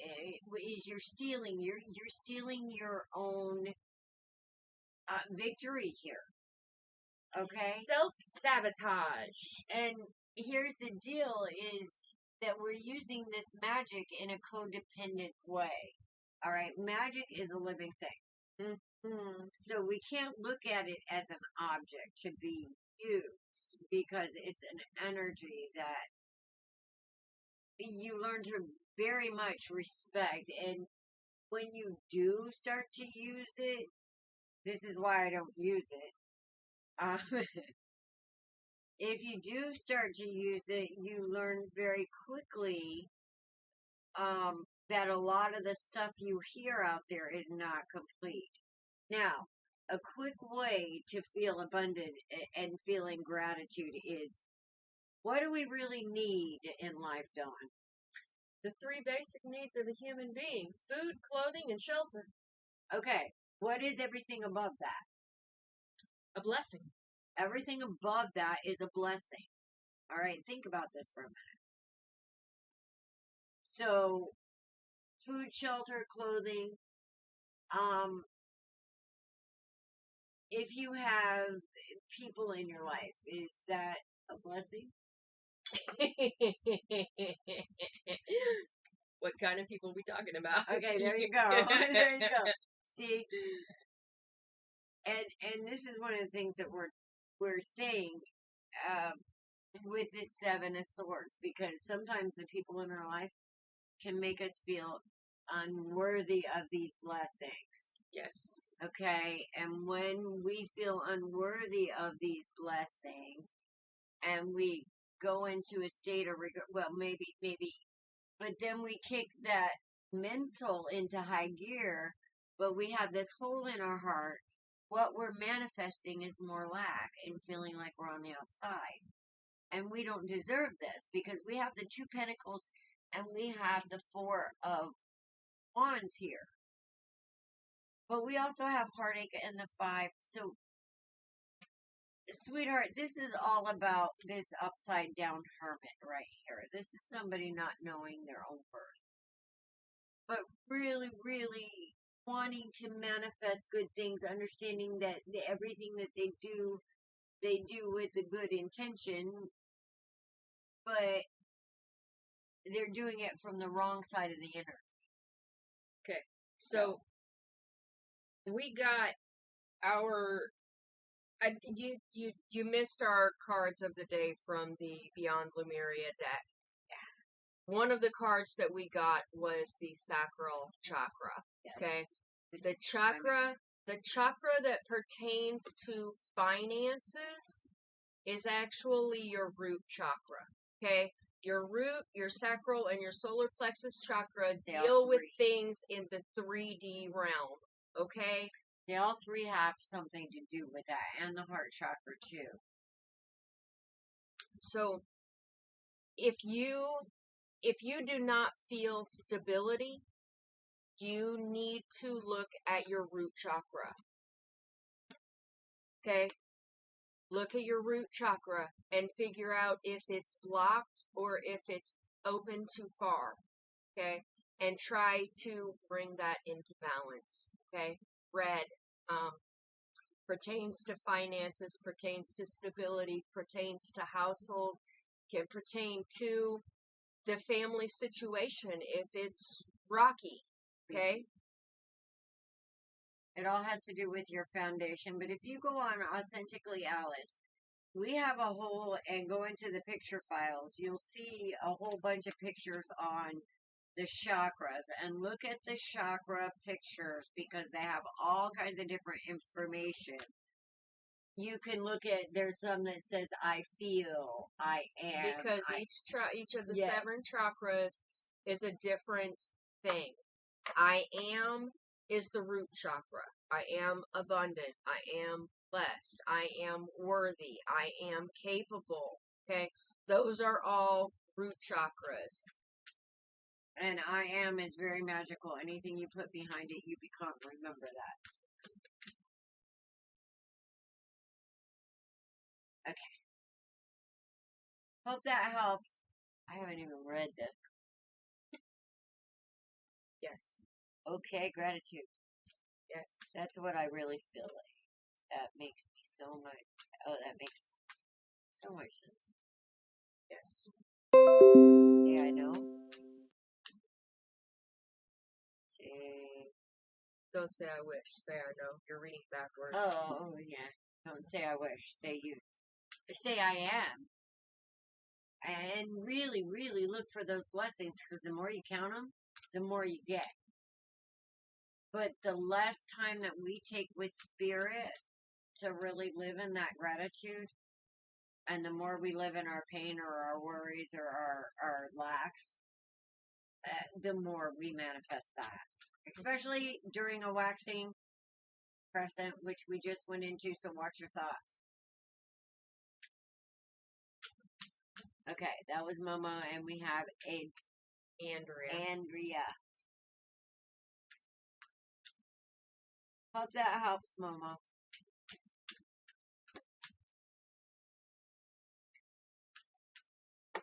is you're stealing your own victory here. Okay? Self-sabotage. And here's the deal is that we're using this magic in a codependent way. All right? Magic is a living thing. Mm-hmm. So we can't look at it as an object to be used because it's an energy that you learn to very much respect. And when you do start to use it, this is why I don't use it. If you do start to use it, you learn very quickly that a lot of the stuff you hear out there is not complete. Now, a quick way to feel abundant and feeling gratitude is, what do we really need in life, Dawn? The three basic needs of a human being: food, clothing, and shelter. Okay, what is everything above that? A blessing. Everything above that is a blessing. All right, think about this for a minute. So, food, shelter, clothing. If you have people in your life, is that A blessing? What kind of people we talking about? Okay, there you go. There you go. See, and this is one of the things that we're saying with this Seven of Swords, because sometimes the people in our life can make us feel unworthy of these blessings. Yes. Okay, and when we feel unworthy of these blessings, and we go into a state of regret, well, maybe, but then we kick that mental into high gear, but we have this hole in our heart. What we're manifesting is more lack and feeling like we're on the outside. And we don't deserve this because we have the Two Pentacles and we have the Four of Wands here. But we also have heartache and the Five. So, sweetheart, this is all about this upside down hermit right here. This is somebody not knowing their own worth, but really, really wanting to manifest good things, understanding that everything that they do with a good intention, but they're doing it from the wrong side of the energy. Okay. So we got our you missed our cards of the day from the Beyond Lemuria deck. One of the cards that we got was the sacral chakra. Yes. Okay. This The is chakra that pertains to finances is actually your root chakra. Okay? Your root, your sacral, and your solar plexus chakra They all deal with three. things in the 3D realm. Okay? They all three have something to do with that, and the heart chakra too. So if you do not feel stability, you need to look at your root chakra. Okay? Look at your root chakra and figure out if it's blocked or if it's open too far. Okay? And try to bring that into balance. Okay? Red pertains to finances, pertains to stability, pertains to household, can pertain to the family situation if it's rocky. Okay? It all has to do with your foundation. But if you go on Authentically Alice, we have a whole, and go into the picture files, you'll see a whole bunch of pictures on the chakras. And look at the chakra pictures because they have all kinds of different information. You can look at, there's some that says, I feel, I am. Because each of the Yes. 7 chakras is a different thing. I am is the root chakra. I am abundant. I am blessed. I am worthy. I am capable. Okay? Those are all root chakras. And I am is very magical. Anything you put behind it, you become. Remember that. Okay. Hope that helps. I haven't even read the. Yes. Okay, gratitude. Yes. That's what I really feel like. That makes me so much. Oh, that makes so much sense. Yes. Say I know. Say. Don't say I wish. Say I know. You're reading backwards. Oh, yeah. Don't say I wish. Say you. Say I am. And really, really look for those blessings because the more you count them, the more you get. But the less time that we take with spirit to really live in that gratitude, and the more we live in our pain or our worries or our lacks, the more we manifest that. Especially during a waxing crescent, which we just went into, so watch your thoughts. Okay, that was Momo, and we have Andrea. Hope that helps, Momo.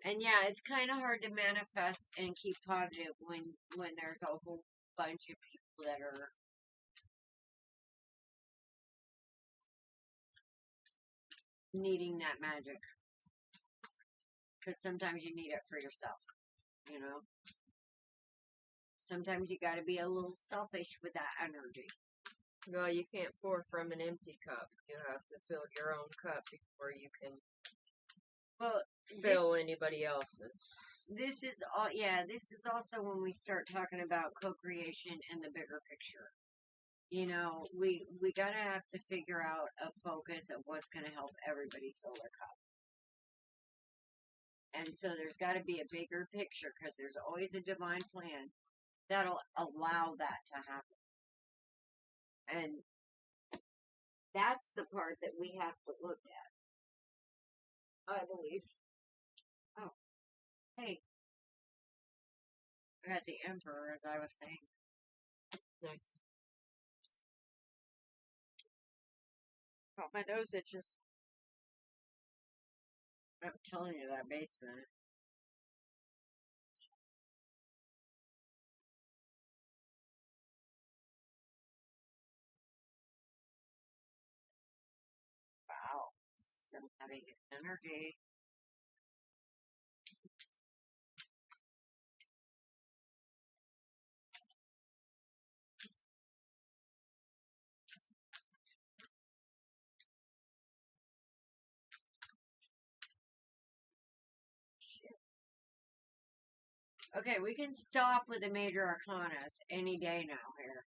And yeah, it's kind of hard to manifest and keep positive when there's a whole bunch of people that are needing that magic. Because sometimes you need it for yourself, you know? Sometimes you gotta be a little selfish with that energy. Well, you can't pour from an empty cup. You have to fill your own cup before you can Well, fill anybody else's. this is all, yeah, this is also when we start talking about co-creation and the bigger picture. You know, we gotta have to figure out a focus of what's gonna help everybody fill their cup. And so there's gotta be a bigger picture because there's always a divine plan that'll allow that to happen. And that's the part that we have to look at, I believe. Oh, hey, I got the Emperor, as I was saying. Nice. Oh, my nose itches. I'm telling you, that basement. Wow, some heavy energy. Okay, we can stop with the major arcanas any day now here.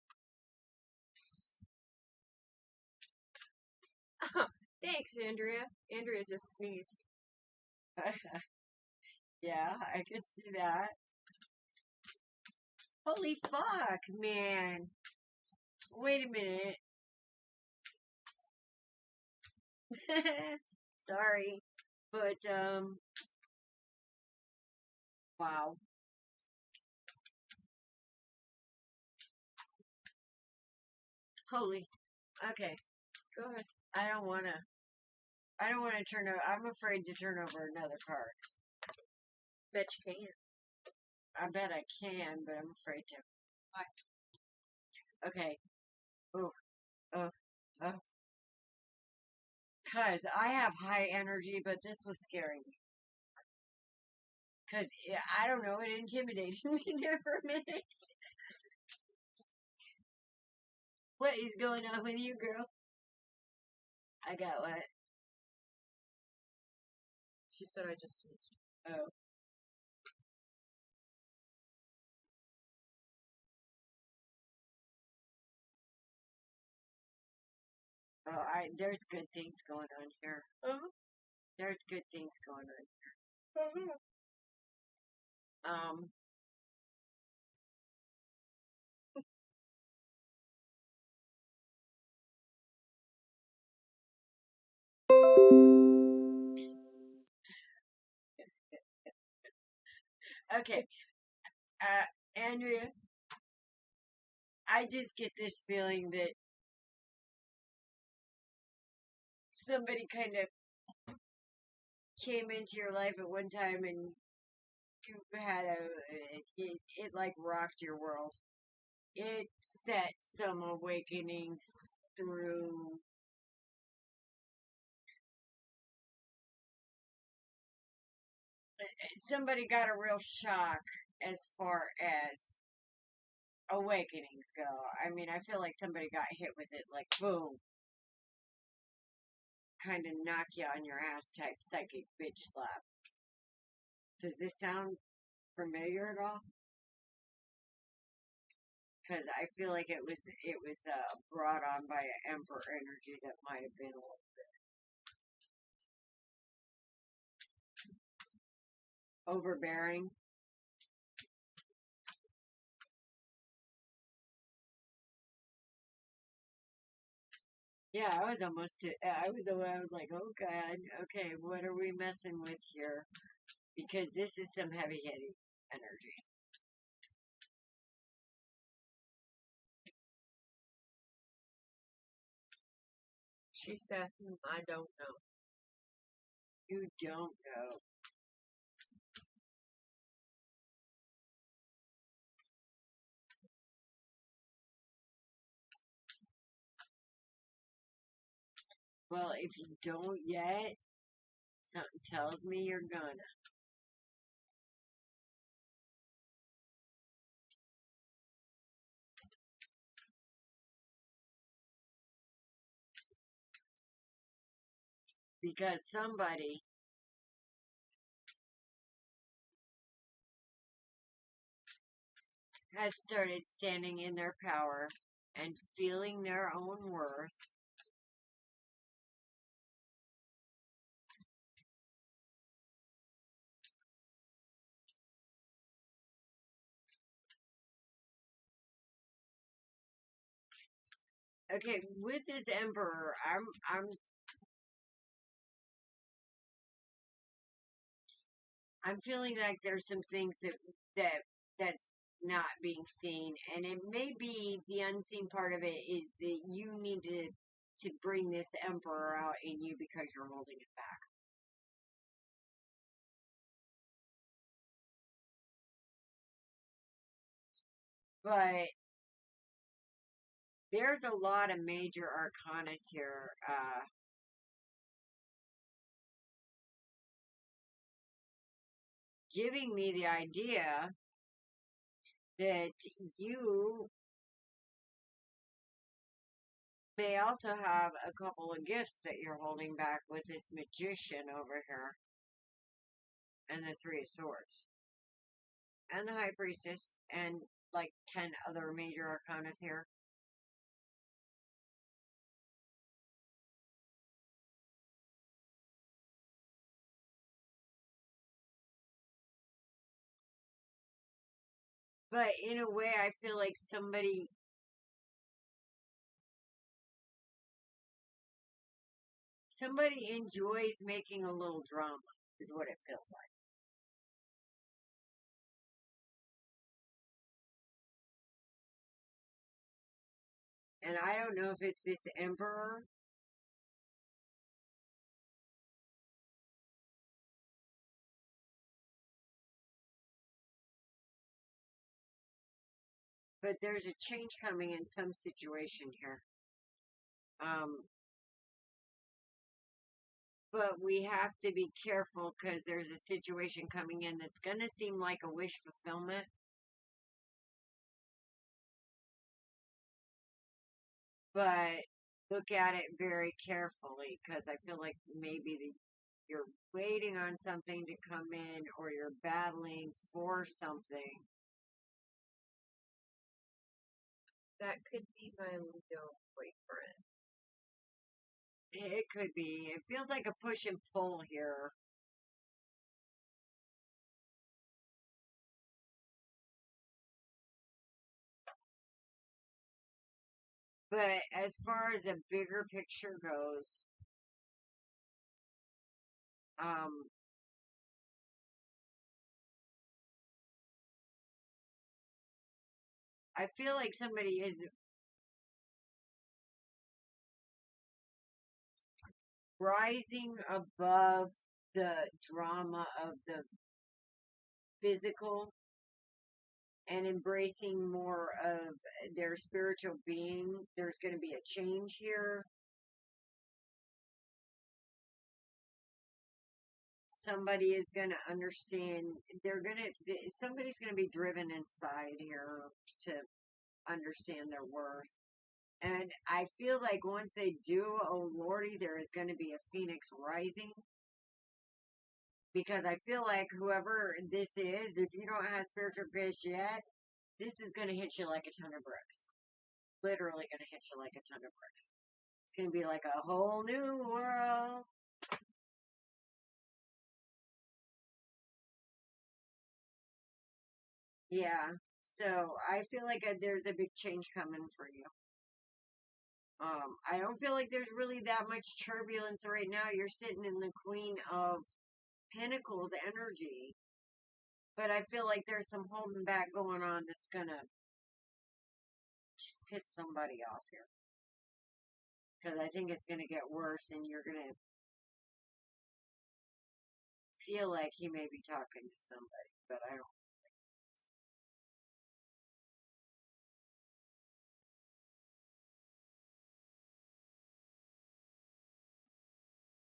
Thanks, Andrea. Andrea just sneezed. Yeah, I could see that. Holy fuck, man. Wait a minute. Sorry. But, wow. Holy. Okay. Go ahead. I don't want to turn over. I'm afraid to turn over another card. Bet you can. I bet I can, but I'm afraid to. Why? Okay. Oh. Because I have high energy, but this was scaring me. Because, I don't know, it intimidated me there for a minute. What is going on with you, girl? I got what? She said I just sneezed. Oh. Oh, there's good things going on here. There's good things going on here. Okay. Andrea, I just get this feeling that somebody kind of came into your life at one time and you had it like rocked your world. It set some awakenings through. Somebody got a real shock as far as awakenings go. I mean, I feel like somebody got hit with it like boom. Kind of knock you on your ass type psychic bitch slap. Does this sound familiar at all? Because I feel like it was brought on by an emperor energy that might have been a little bit overbearing. Yeah, I was like, oh god, okay, what are we messing with here? Because this is some heavy-hitting energy. She said, I don't know. You don't know. Well, if you don't yet, something tells me you're gonna. because somebody has started standing in their power and feeling their own worth. Okay, with this emperor, I'm feeling like there's some things that's not being seen, and it may be the unseen part of it is that you need to bring this emperor out in you because you're holding it back. But there's a lot of major arcanas here. Giving me the idea that you may also have a couple of gifts that you're holding back with this magician over here and the Three of Swords and the High Priestess and like 10 other major arcanas here. But in a way, I feel like somebody enjoys making a little drama, is what it feels like. And I don't know if it's this emperor, but there's a change coming in some situation here. But we have to be careful because there's a situation coming in that's going to seem like a wish fulfillment. But look at it very carefully because I feel like maybe you're waiting on something to come in or you're battling for something. That could be my Leo boyfriend. It could be. It feels like a push and pull here. But as far as a bigger picture goes, I feel like somebody is rising above the drama of the physical and embracing more of their spiritual being. There's going to be a change here. Somebody is going to understand. Somebody's going to be driven inside here to understand their worth. And I feel like once they do, oh lordy, there is going to be a phoenix rising. Because I feel like whoever this is, if you don't have spiritual grace yet, this is going to hit you like a ton of bricks. Literally going to hit you like a ton of bricks. It's going to be like a whole new world. Yeah. So I feel like there's a big change coming for you. I don't feel like there's really that much turbulence right now. You're sitting in the Queen of Pentacles energy. But I feel like there's some holding back going on that's going to just piss somebody off here. Because I think it's going to get worse and you're going to feel like he may be talking to somebody. But I don't.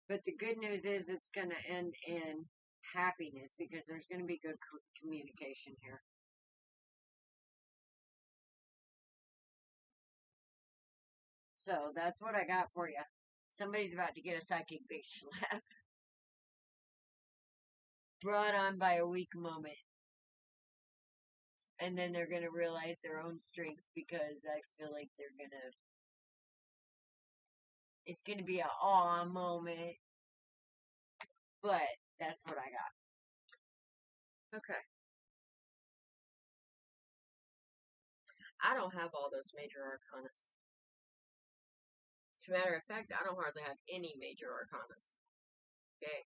But the good news is it's going to end in happiness because there's going to be good communication here. So that's what I got for you. Somebody's about to get a psychic bitch slap. Brought on by a weak moment. And then they're going to realize their own strength because I feel like they're going to... It's going to be an awe moment. But that's what I got. Okay. I don't have all those major arcanas. As a matter of fact, I don't hardly have any major arcanas. Okay.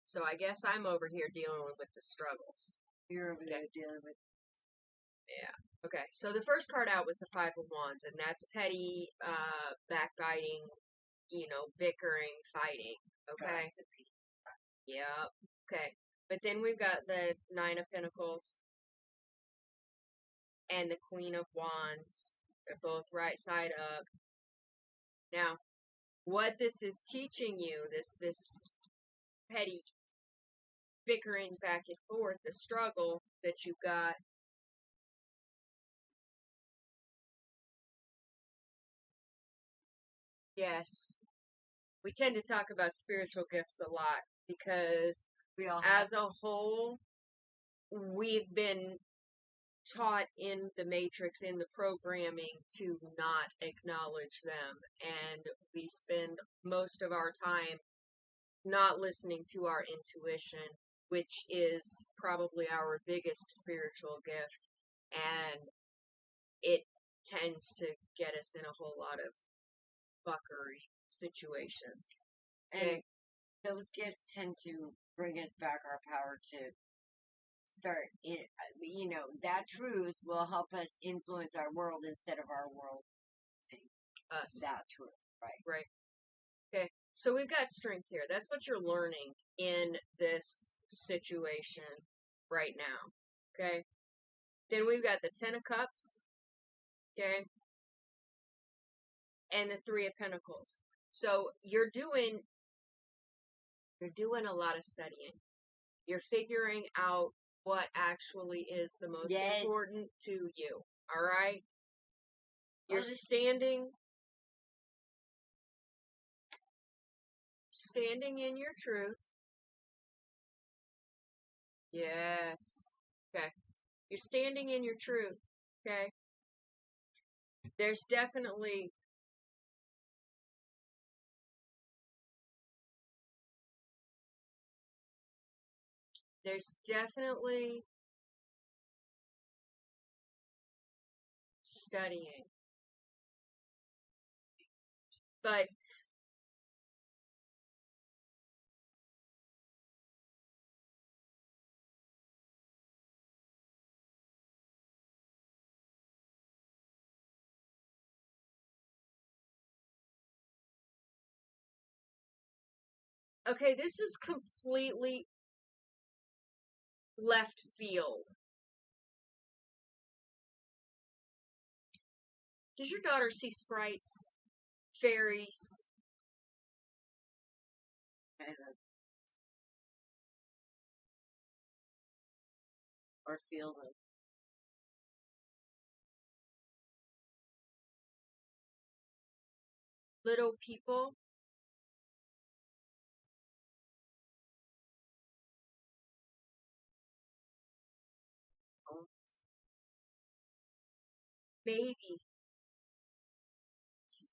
So I guess I'm over here dealing with the struggles. You're over there dealing with... Yeah. Okay. So the first card out was the Five of Wands, and that's petty, backbiting, bickering, fighting. Okay. Gossipy. Yep. Okay. But then we've got the Nine of Pentacles and the Queen of Wands. They're both right side up. Now, what this is teaching you, this petty bickering back and forth, the struggle that you've got, yes, we tend to talk about spiritual gifts a lot because We all have... as a whole, we've been taught in the matrix, in the programming, to not acknowledge them, and we spend most of our time not listening to our intuition, which is probably our biggest spiritual gift, and it tends to get us in a whole lot of fuckery situations. And those gifts tend to bring us back our power to start in, that truth will help us influence our world instead of our world Us. that truth, right? Right. Okay. So we've got strength here. That's what you're learning in this situation right now. Okay. Then we've got the Ten of Cups. Okay. And the Three of Pentacles. So you're doing a lot of studying. You're figuring out what actually is the most important to you. All right? You're standing in your truth. Yes. Okay. You're standing in your truth. Okay. There's definitely studying. But okay, this is completely left field. Does your daughter see sprites, fairies? Or feel them. Little people? Maybe.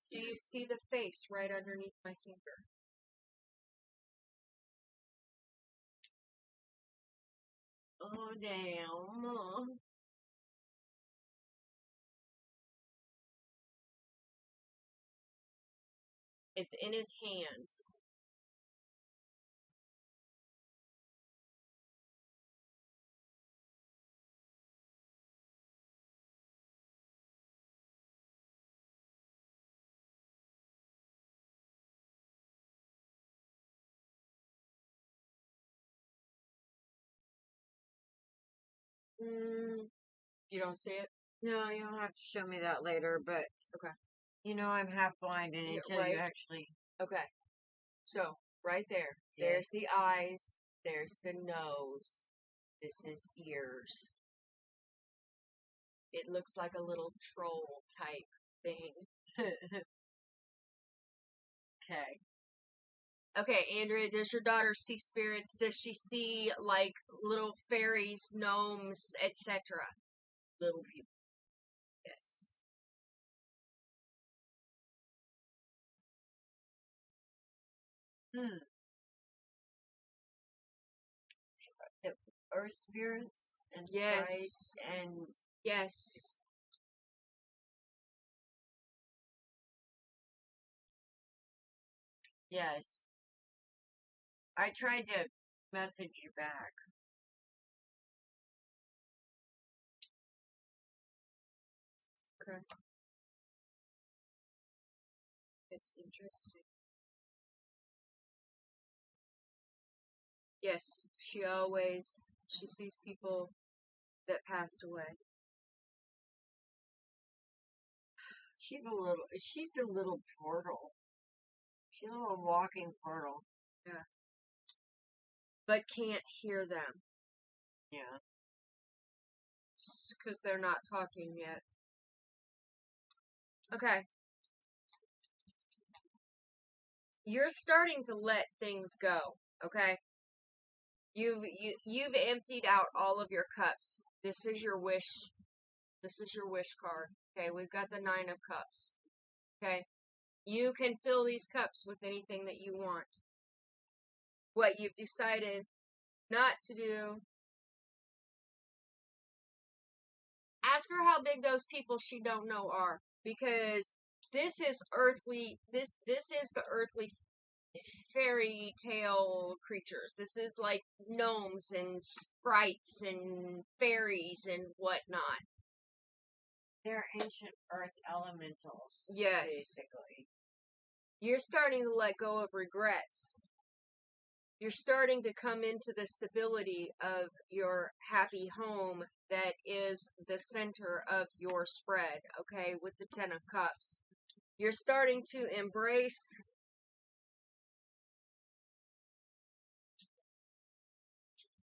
Do you see the face right underneath my finger? Oh, damn. It's in his hands. You don't see it? No, you'll have to show me that later, but... Okay. I'm half blind, and until you actually... Okay. So, right there. Yeah. There's the eyes. There's the nose. This is ears. It looks like a little troll type thing. Okay. Okay, Andrea, does your daughter see spirits? Does she see, like, little fairies, gnomes, etc.? Little people. Yes. Hmm. The earth spirits and sprites and Yes. yes. I tried to message you back. Okay. It's interesting. Yes, she sees people that passed away. She's a little portal. She's a little walking portal. Yeah. But can't hear them. Yeah. Because they're not talking yet. Okay. You're starting to let things go, okay? You've emptied out all of your cups. This is your wish. This is your wish card. Okay, we've got the 9 of Cups. Okay? You can fill these cups with anything that you want. What you've decided not to do. Ask her how big those people she don't know are, because this is earthly. This is the earthly fairy tale creatures. This is like gnomes and sprites and fairies and whatnot. They're ancient earth elementals. Yes. Basically. You're starting to let go of regrets. You're starting to come into the stability of your happy home that is the center of your spread, okay, with the 10 of Cups. You're starting to embrace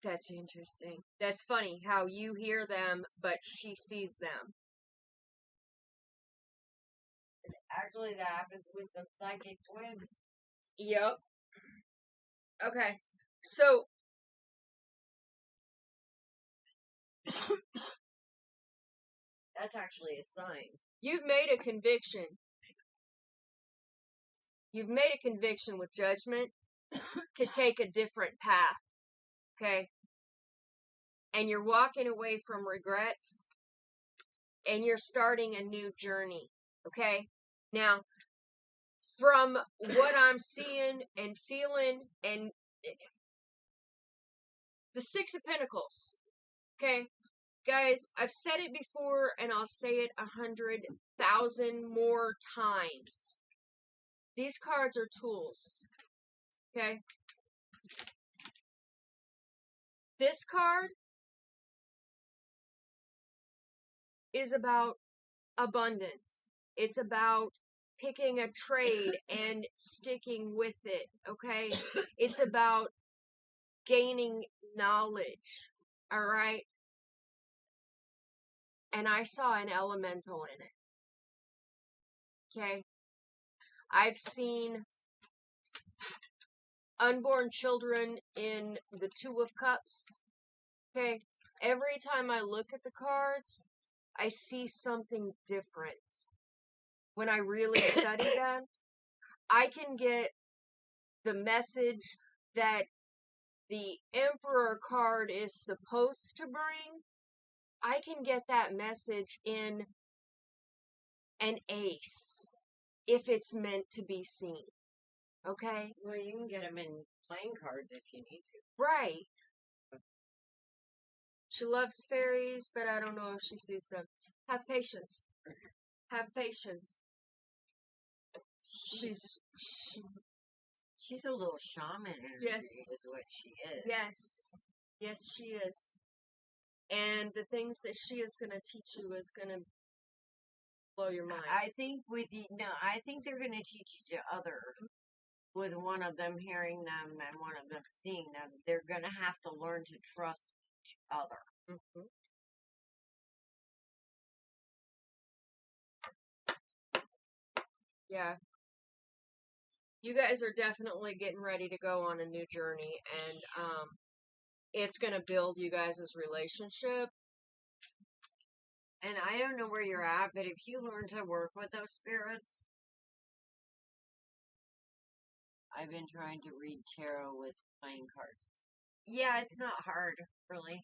That's interesting. That's funny how you hear them, but she sees them. Actually, that happens with some psychic twins. Yep. Okay. So, That's actually a sign. you've made a conviction. You've made a conviction with judgment to take a different path. Okay? And you're walking away from regrets and you're starting a new journey. Okay? Now, from what I'm seeing and feeling, and the 6 of Pentacles. Okay? Guys, I've said it before and I'll say it 100,000 more times. These cards are tools. Okay? This card is about abundance. It's about picking a trade and sticking with it. Okay? It's about gaining knowledge. Alright? And I saw an elemental in it. Okay? I've seen unborn children in the 2 of Cups. Okay? Every time I look at the cards, I see something different. When I really study them, I can get the message that the Emperor card is supposed to bring. I can get that message in an ace if it's meant to be seen. Okay? Well, you can get them in playing cards if you need to. Right. She loves fairies, but I don't know if she sees them. Have patience. Have patience. She's a little shaman energy Yes. is what she is. Yes. Yes, she is. And the things that she is going to teach you is going to blow your mind. I think I think they're going to teach each other. With one of them hearing them and one of them seeing them, they're going to have to learn to trust each other. Mm-hmm. Yeah. You guys are definitely getting ready to go on a new journey, and it's going to build you guys' relationship. And I don't know where you're at, but if you learn to work with those spirits, I've been trying to read tarot with playing cards. Yeah, it's not hard, really.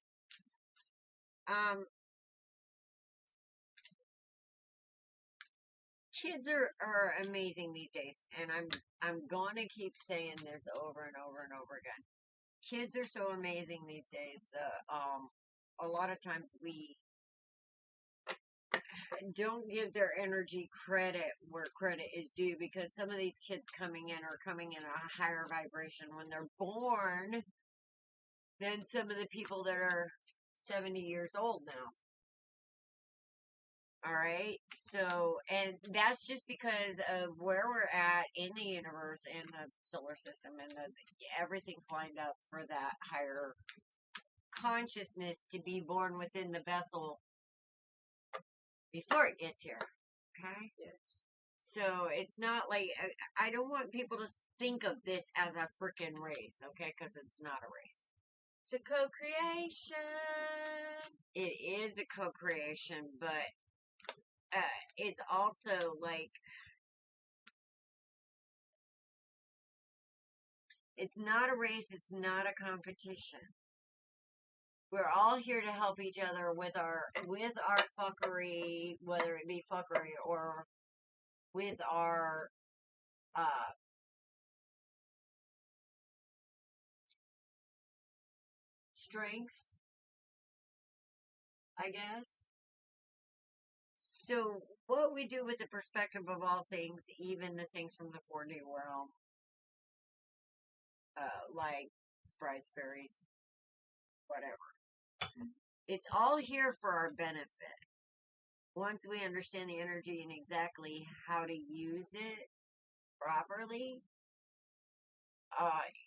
Kids are amazing these days, and I'm going to keep saying this over and over and over again. Kids are so amazing these days. A lot of times we don't give their energy credit where credit is due, because some of these kids coming in are coming in a higher vibration when they're born than some of the people that are 70 years old now. All right. So, and that's just because of where we're at in the universe and the solar system, and everything's lined up for that higher consciousness to be born within the vessel before it gets here. Okay. Yes. So it's not like, I don't want people to think of this as a freaking race, okay? Because it's not a race. It's a co-creation. It is a co-creation, but it's also like, it's not a race, it's not a competition. We're all here to help each other with our fuckery, whether it be fuckery or with our strengths, I guess. So what we do with the perspective of all things, even the things from the 4D realm, like sprites, fairies, whatever. It's all here for our benefit. Once we understand the energy and exactly how to use it properly,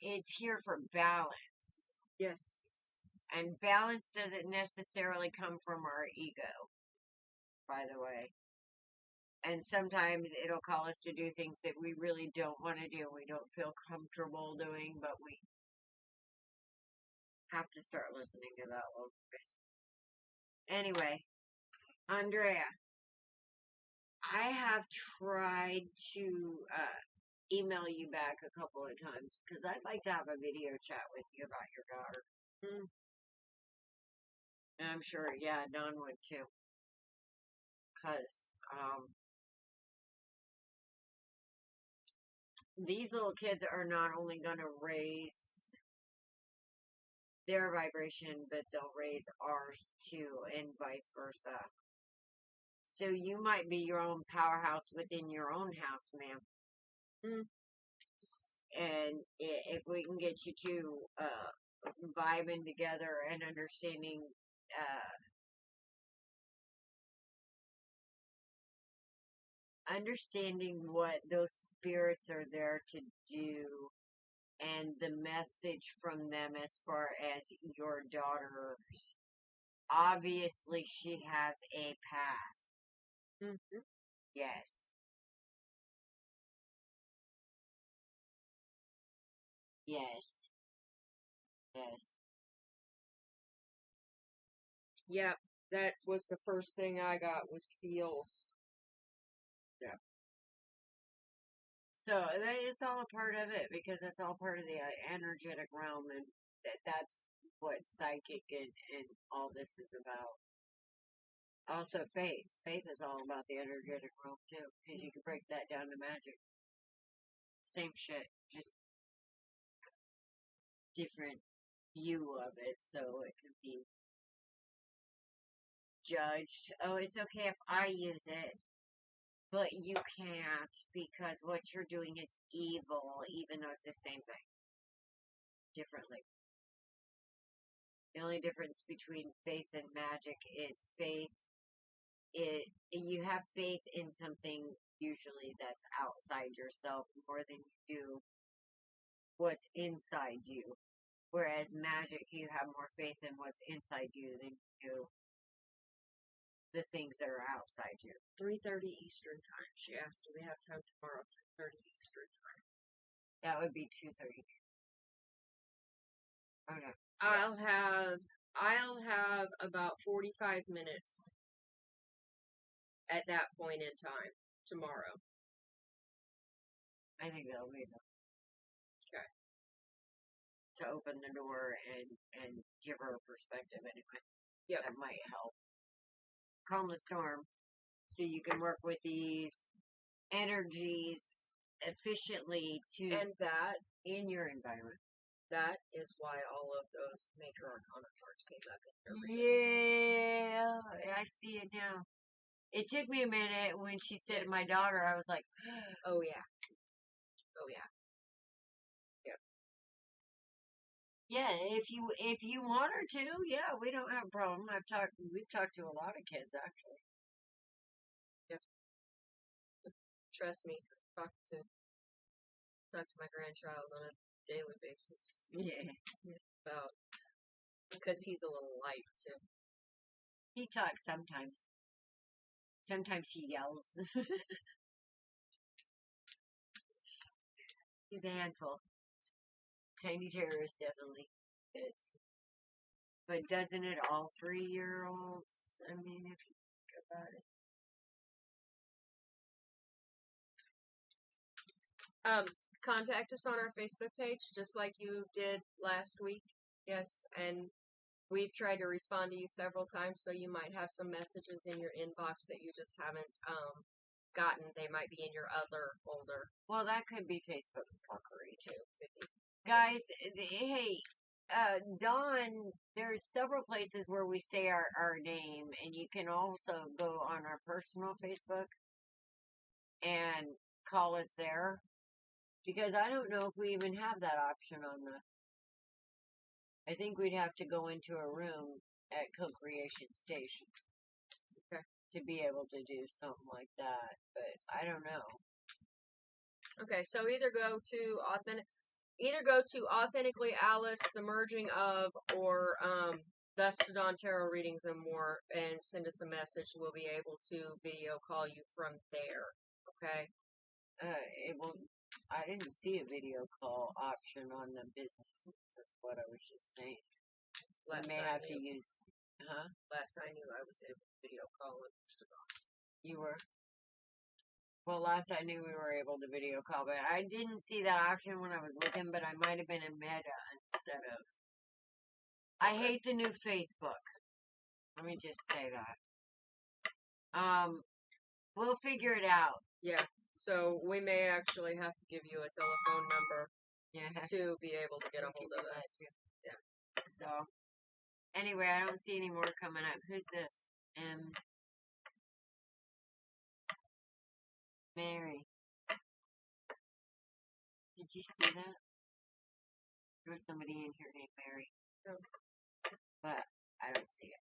it's here for balance. Yes. And balance doesn't necessarily come from our ego, by the way. And sometimes it'll call us to do things that we really don't want to do. We don't feel comfortable doing, but we have to start listening to that little voice. Anyway, Andrea, I have tried to email you back a couple of times because I'd like to have a video chat with you about your daughter. And I'm sure, yeah, Don would too. Because these little kids are not only going to raise their vibration, but they'll raise ours too, and vice versa. So you might be your own powerhouse within your own house, ma'am. And if we can get you two vibing together and understanding what those spirits are there to do, and the message from them as far as your daughter. Obviously, she has a path. Yes. Yes. Yes. Yep. That was the first thing I got was feels. Yeah. So it's all a part of it, because it's all part of the energetic realm, and that's what psychic and all this is about. Also, faith. Faith is all about the energetic realm too, because you can break that down to magic. Same shit, just different view of it, so it can be judged. Oh, it's okay if I use it, but you can't, because what you're doing is evil, even though it's the same thing. Differently. The only difference between faith and magic is faith. You have faith in something usually that's outside yourself more than you do what's inside you. Whereas magic, you have more faith in what's inside you than you do the things that are outside you. 3:30 Eastern time. She asked, do we have time tomorrow? 3:30 Eastern time. That would be 2:30. Okay. I'll have about 45 minutes at that point in time tomorrow. I think that'll be enough. Okay. To open the door and give her a perspective anyway. Yep. That might help. Calm the storm so you can work with these energies efficiently And that in your environment. That is why all of those major arcana cards came up in here. Yeah, I see it now. It took me a minute when she said Yes. my daughter, I was like, Oh yeah. Oh yeah. yeah, if you want her to, yeah, we don't have a problem. We've talked to a lot of kids actually. Trust me, talk to my grandchild on a daily basis Yeah. about, because he's a little light too. He talks sometimes. Sometimes he yells. He's a handful. Tiny terrorist, definitely. But doesn't it all 3-year-olds? I mean, if you think about it. Contact us on our Facebook page, just like you did last week. Yes, and we've tried to respond to you several times, so you might have some messages in your inbox that you just haven't gotten. They might be in your other folder. Well, that could be Facebook fuckery too. Could be. Guys, hey, Dawn, there's several places where we say our name, and you can also go on our personal Facebook and call us there. Because I don't know if we even have that option on I think we'd have to go into a room at Co-Creation Station. Okay. To be able to do something like that, but I don't know. Okay, so either go to Authentically Alice, the merging of, or Thus to Dawn Tarot Readings and More, and send us a message. We'll be able to video call you from there. Okay. It won't. I didn't see a video call option on the business ones. That's what I was just saying. We may have to use. Huh? Last I knew, I was able to video call with Mr. Dawn. You were. Well, last I knew we were able to video call, but I didn't see that option when I was looking. But I might have been in Meta instead of. I hate the new Facebook. Let me just say that. We'll figure it out. Yeah. So we may actually have to give you a telephone number Yeah. to be able to get a hold of us. Yeah. So, anyway, I don't see any more coming up. Who's this? Mary. Did you see that? There was somebody in here named Mary. No. But I don't see it.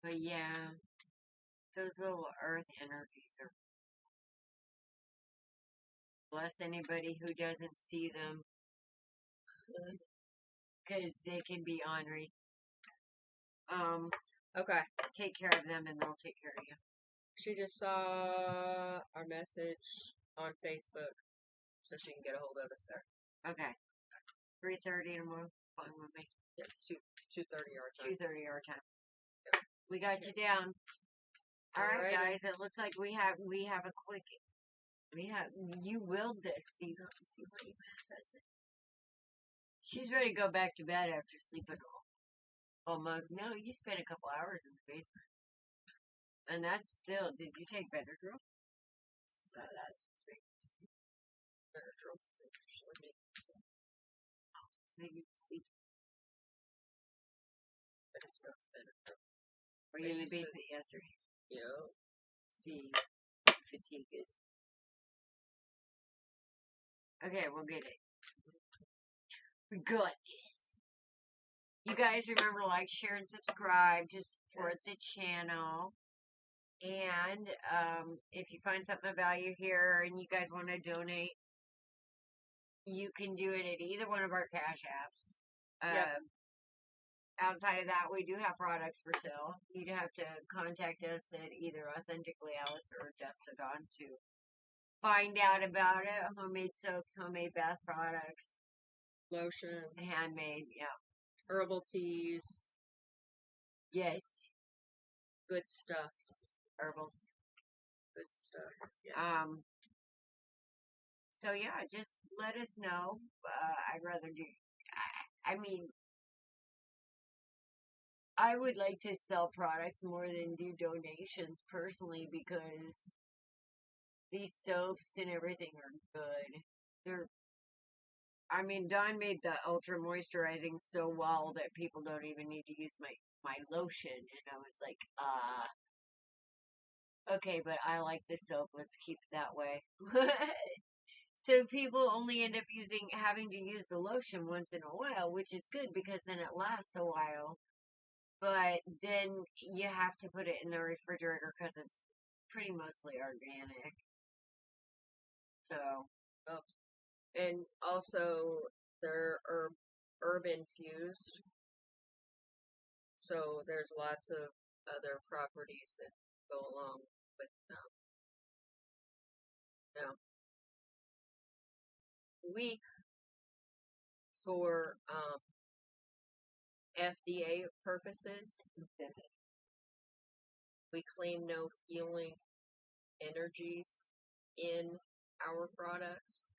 But yeah, those little earth energies are. Bless anybody who doesn't see them. Because they can be ornery. Okay. Take care of them and they'll take care of you. She just saw our message on Facebook, so she can get a hold of us there. Okay. 3:30 tomorrow. Fine with me. Yeah, 2:30 our time. 2:30 our time. We got you down. All right, guys. It looks like we have a quick. You willed this. See what you manifested. She's ready to go back to bed after sleeping almost. No, you spent a couple hours in the basement, and that's still. Did you take Benadryl? That's what's making you sleep. Benadryl usually makes you sleep. But it's rough Benadryl. Were you in the basement yesterday? Yeah. See, fatigue is. Okay, we'll get it. We got this. You guys remember, like, share, and subscribe to support the channel. And if you find something of value here and you guys want to donate, you can do it at either one of our cash apps. outside of that, we do have products for sale. You'd have to contact us at either Authentically Alice or Destagon to find out about it. Homemade soaps, homemade bath products, Lotions, handmade. Yeah. herbal teas, Yes. good stuffs. Herbals. Good stuffs. Yes. So yeah, just let us know. I'd rather do. I mean, I would like to sell products more than do donations personally because these soaps and everything are good. They're. I mean, Dawn made the ultra moisturizing so well that people don't even need to use my lotion. And I was like, okay, but I like the soap. Let's keep it that way. So people only end up having to use the lotion once in a while, which is good because then it lasts a while. But then you have to put it in the refrigerator because it's pretty mostly organic. So, Oh, and also they're herb infused, so there's lots of other properties that go along with them. Now, we for FDA purposes, we claim no healing energies in our products.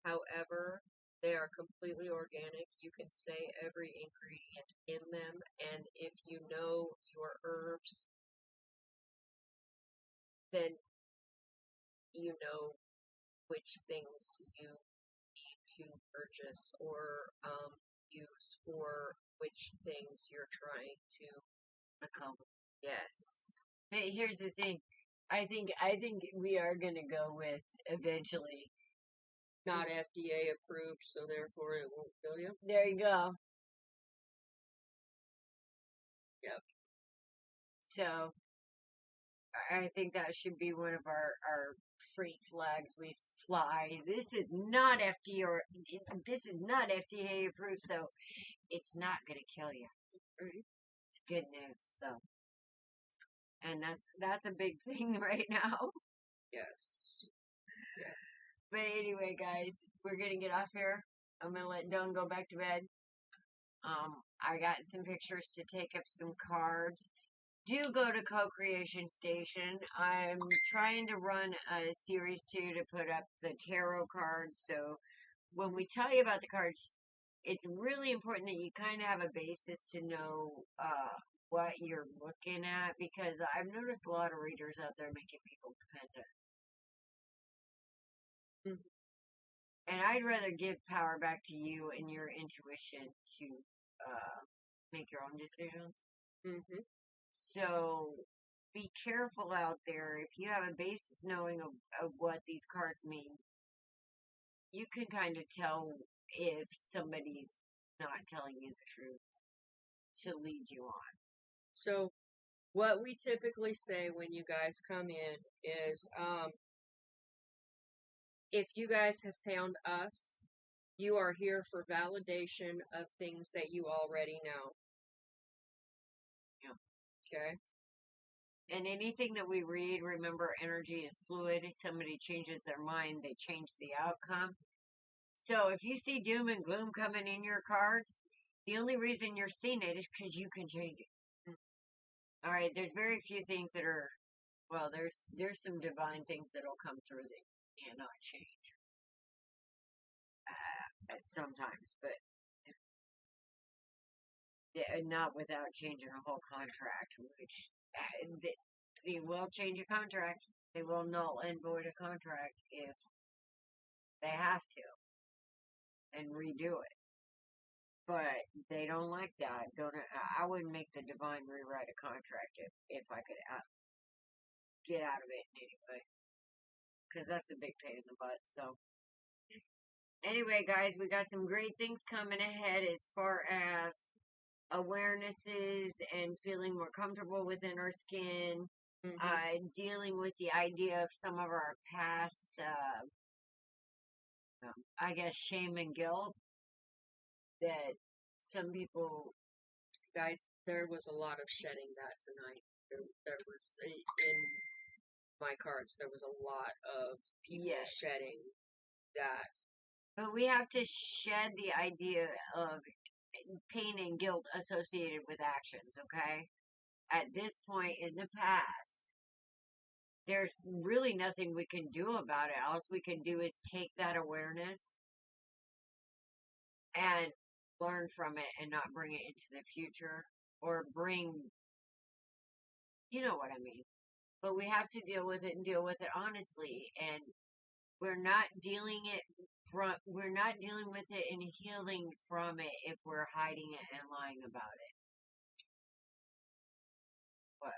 However, they are completely organic. You can say every ingredient in them, and if you know your herbs, then you know which things you need to purchase or use for which things you're trying to accomplish. Yes. But here's the thing. I think we are gonna go with eventually. Not FDA approved, so therefore it won't kill you. There you go. Yep. So I think that should be one of our free flags we fly. This is not FDA approved, so it's not gonna kill you. It's good news. So, and that's a big thing right now. Yes. Yes. But anyway, guys, we're gonna get off here. I'm gonna let Dawn go back to bed. I got some pictures to take up some cards. Do go to Co-Creation Station. I'm trying to run a series 2 to put up the tarot cards. So when we tell you about the cards, it's really important that you kind of have a basis to know what you're looking at because I've noticed a lot of readers out there making people dependent. Mm-hmm. And I'd rather give power back to you and your intuition to make your own decisions. Mm-hmm. So be careful out there. If you have a basis knowing of what these cards mean, you can kind of tell if somebody's not telling you the truth to lead you on. So what we typically say when you guys come in is if you guys have found us, you are here for validation of things that you already know. Yeah. Okay? And anything that we read, remember, energy is fluid. If somebody changes their mind, they change the outcome. So if you see doom and gloom coming in your cards, the only reason you're seeing it is because you can change it. All right, there's very few things that are, well, there's some divine things that'll come through that you cannot change. Sometimes, but not without changing a whole contract, which they will change a contract. They will null and void a contract if they have to and redo it. But they don't like that. I wouldn't make the divine rewrite a contract if I could get out of it in any way. Because that's a big pain in the butt. So, anyway, guys, we got some great things coming ahead as far as awarenesses and feeling more comfortable within our skin. Dealing with the idea of some of our past, I guess, shame and guilt that some people There was a lot of shedding that tonight. There was in my cards. There was a lot of people Yes. shedding that. But we have to shed the idea of pain and guilt associated with actions, okay? At this point in the past, there's really nothing we can do about it. All we can do is take that awareness and learn from it and not bring it into the future or bring, you know what I mean. But we have to deal with it and deal with it honestly. And we're not dealing with it and healing from it if we're hiding it and lying about it. What?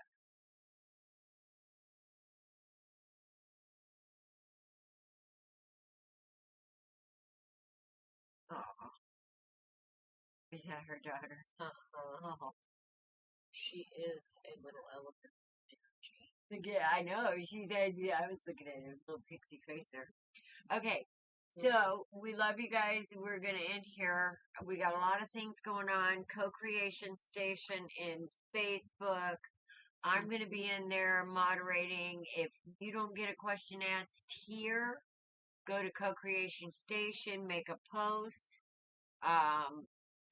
Oh, is that her daughter? Oh, She is a little elephant energy. yeah, I know. She says, yeah, I was looking at her little pixie face there. Okay, so we love you guys. We're going to end here. We got a lot of things going on. Co-creation station in Facebook. I'm going to be in there moderating. If you don't get a question asked here, go to Co-creation station, make a post.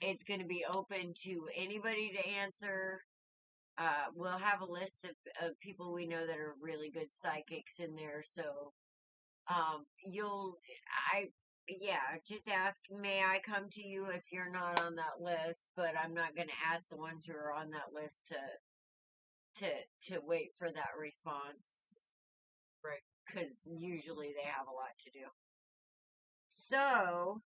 It's going to be open to anybody to answer. We'll have a list of people we know that are really good psychics in there. So, just ask, may I come to you if you're not on that list? But I'm not going to ask the ones who are on that list to wait for that response. Right. Because usually they have a lot to do. So,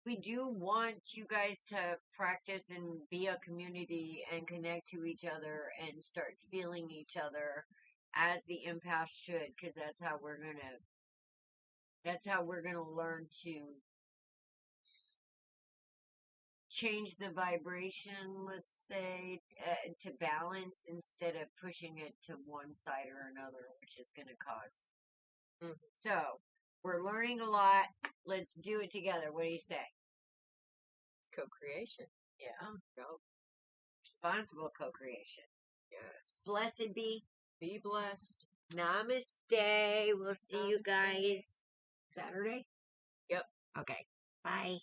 we do want you guys to practice and be a community and connect to each other and start feeling each other as the empath should, because that's how we're gonna learn to change the vibration, let's say, to balance instead of pushing it to one side or another, which is gonna cause. So we're learning a lot. Let's do it together. What do you say? Co-creation. Yeah. Go. Responsible co-creation. Yes. Blessed be. Be blessed. Namaste. We'll see you Namaste. guys Saturday. Yep. Okay. Bye.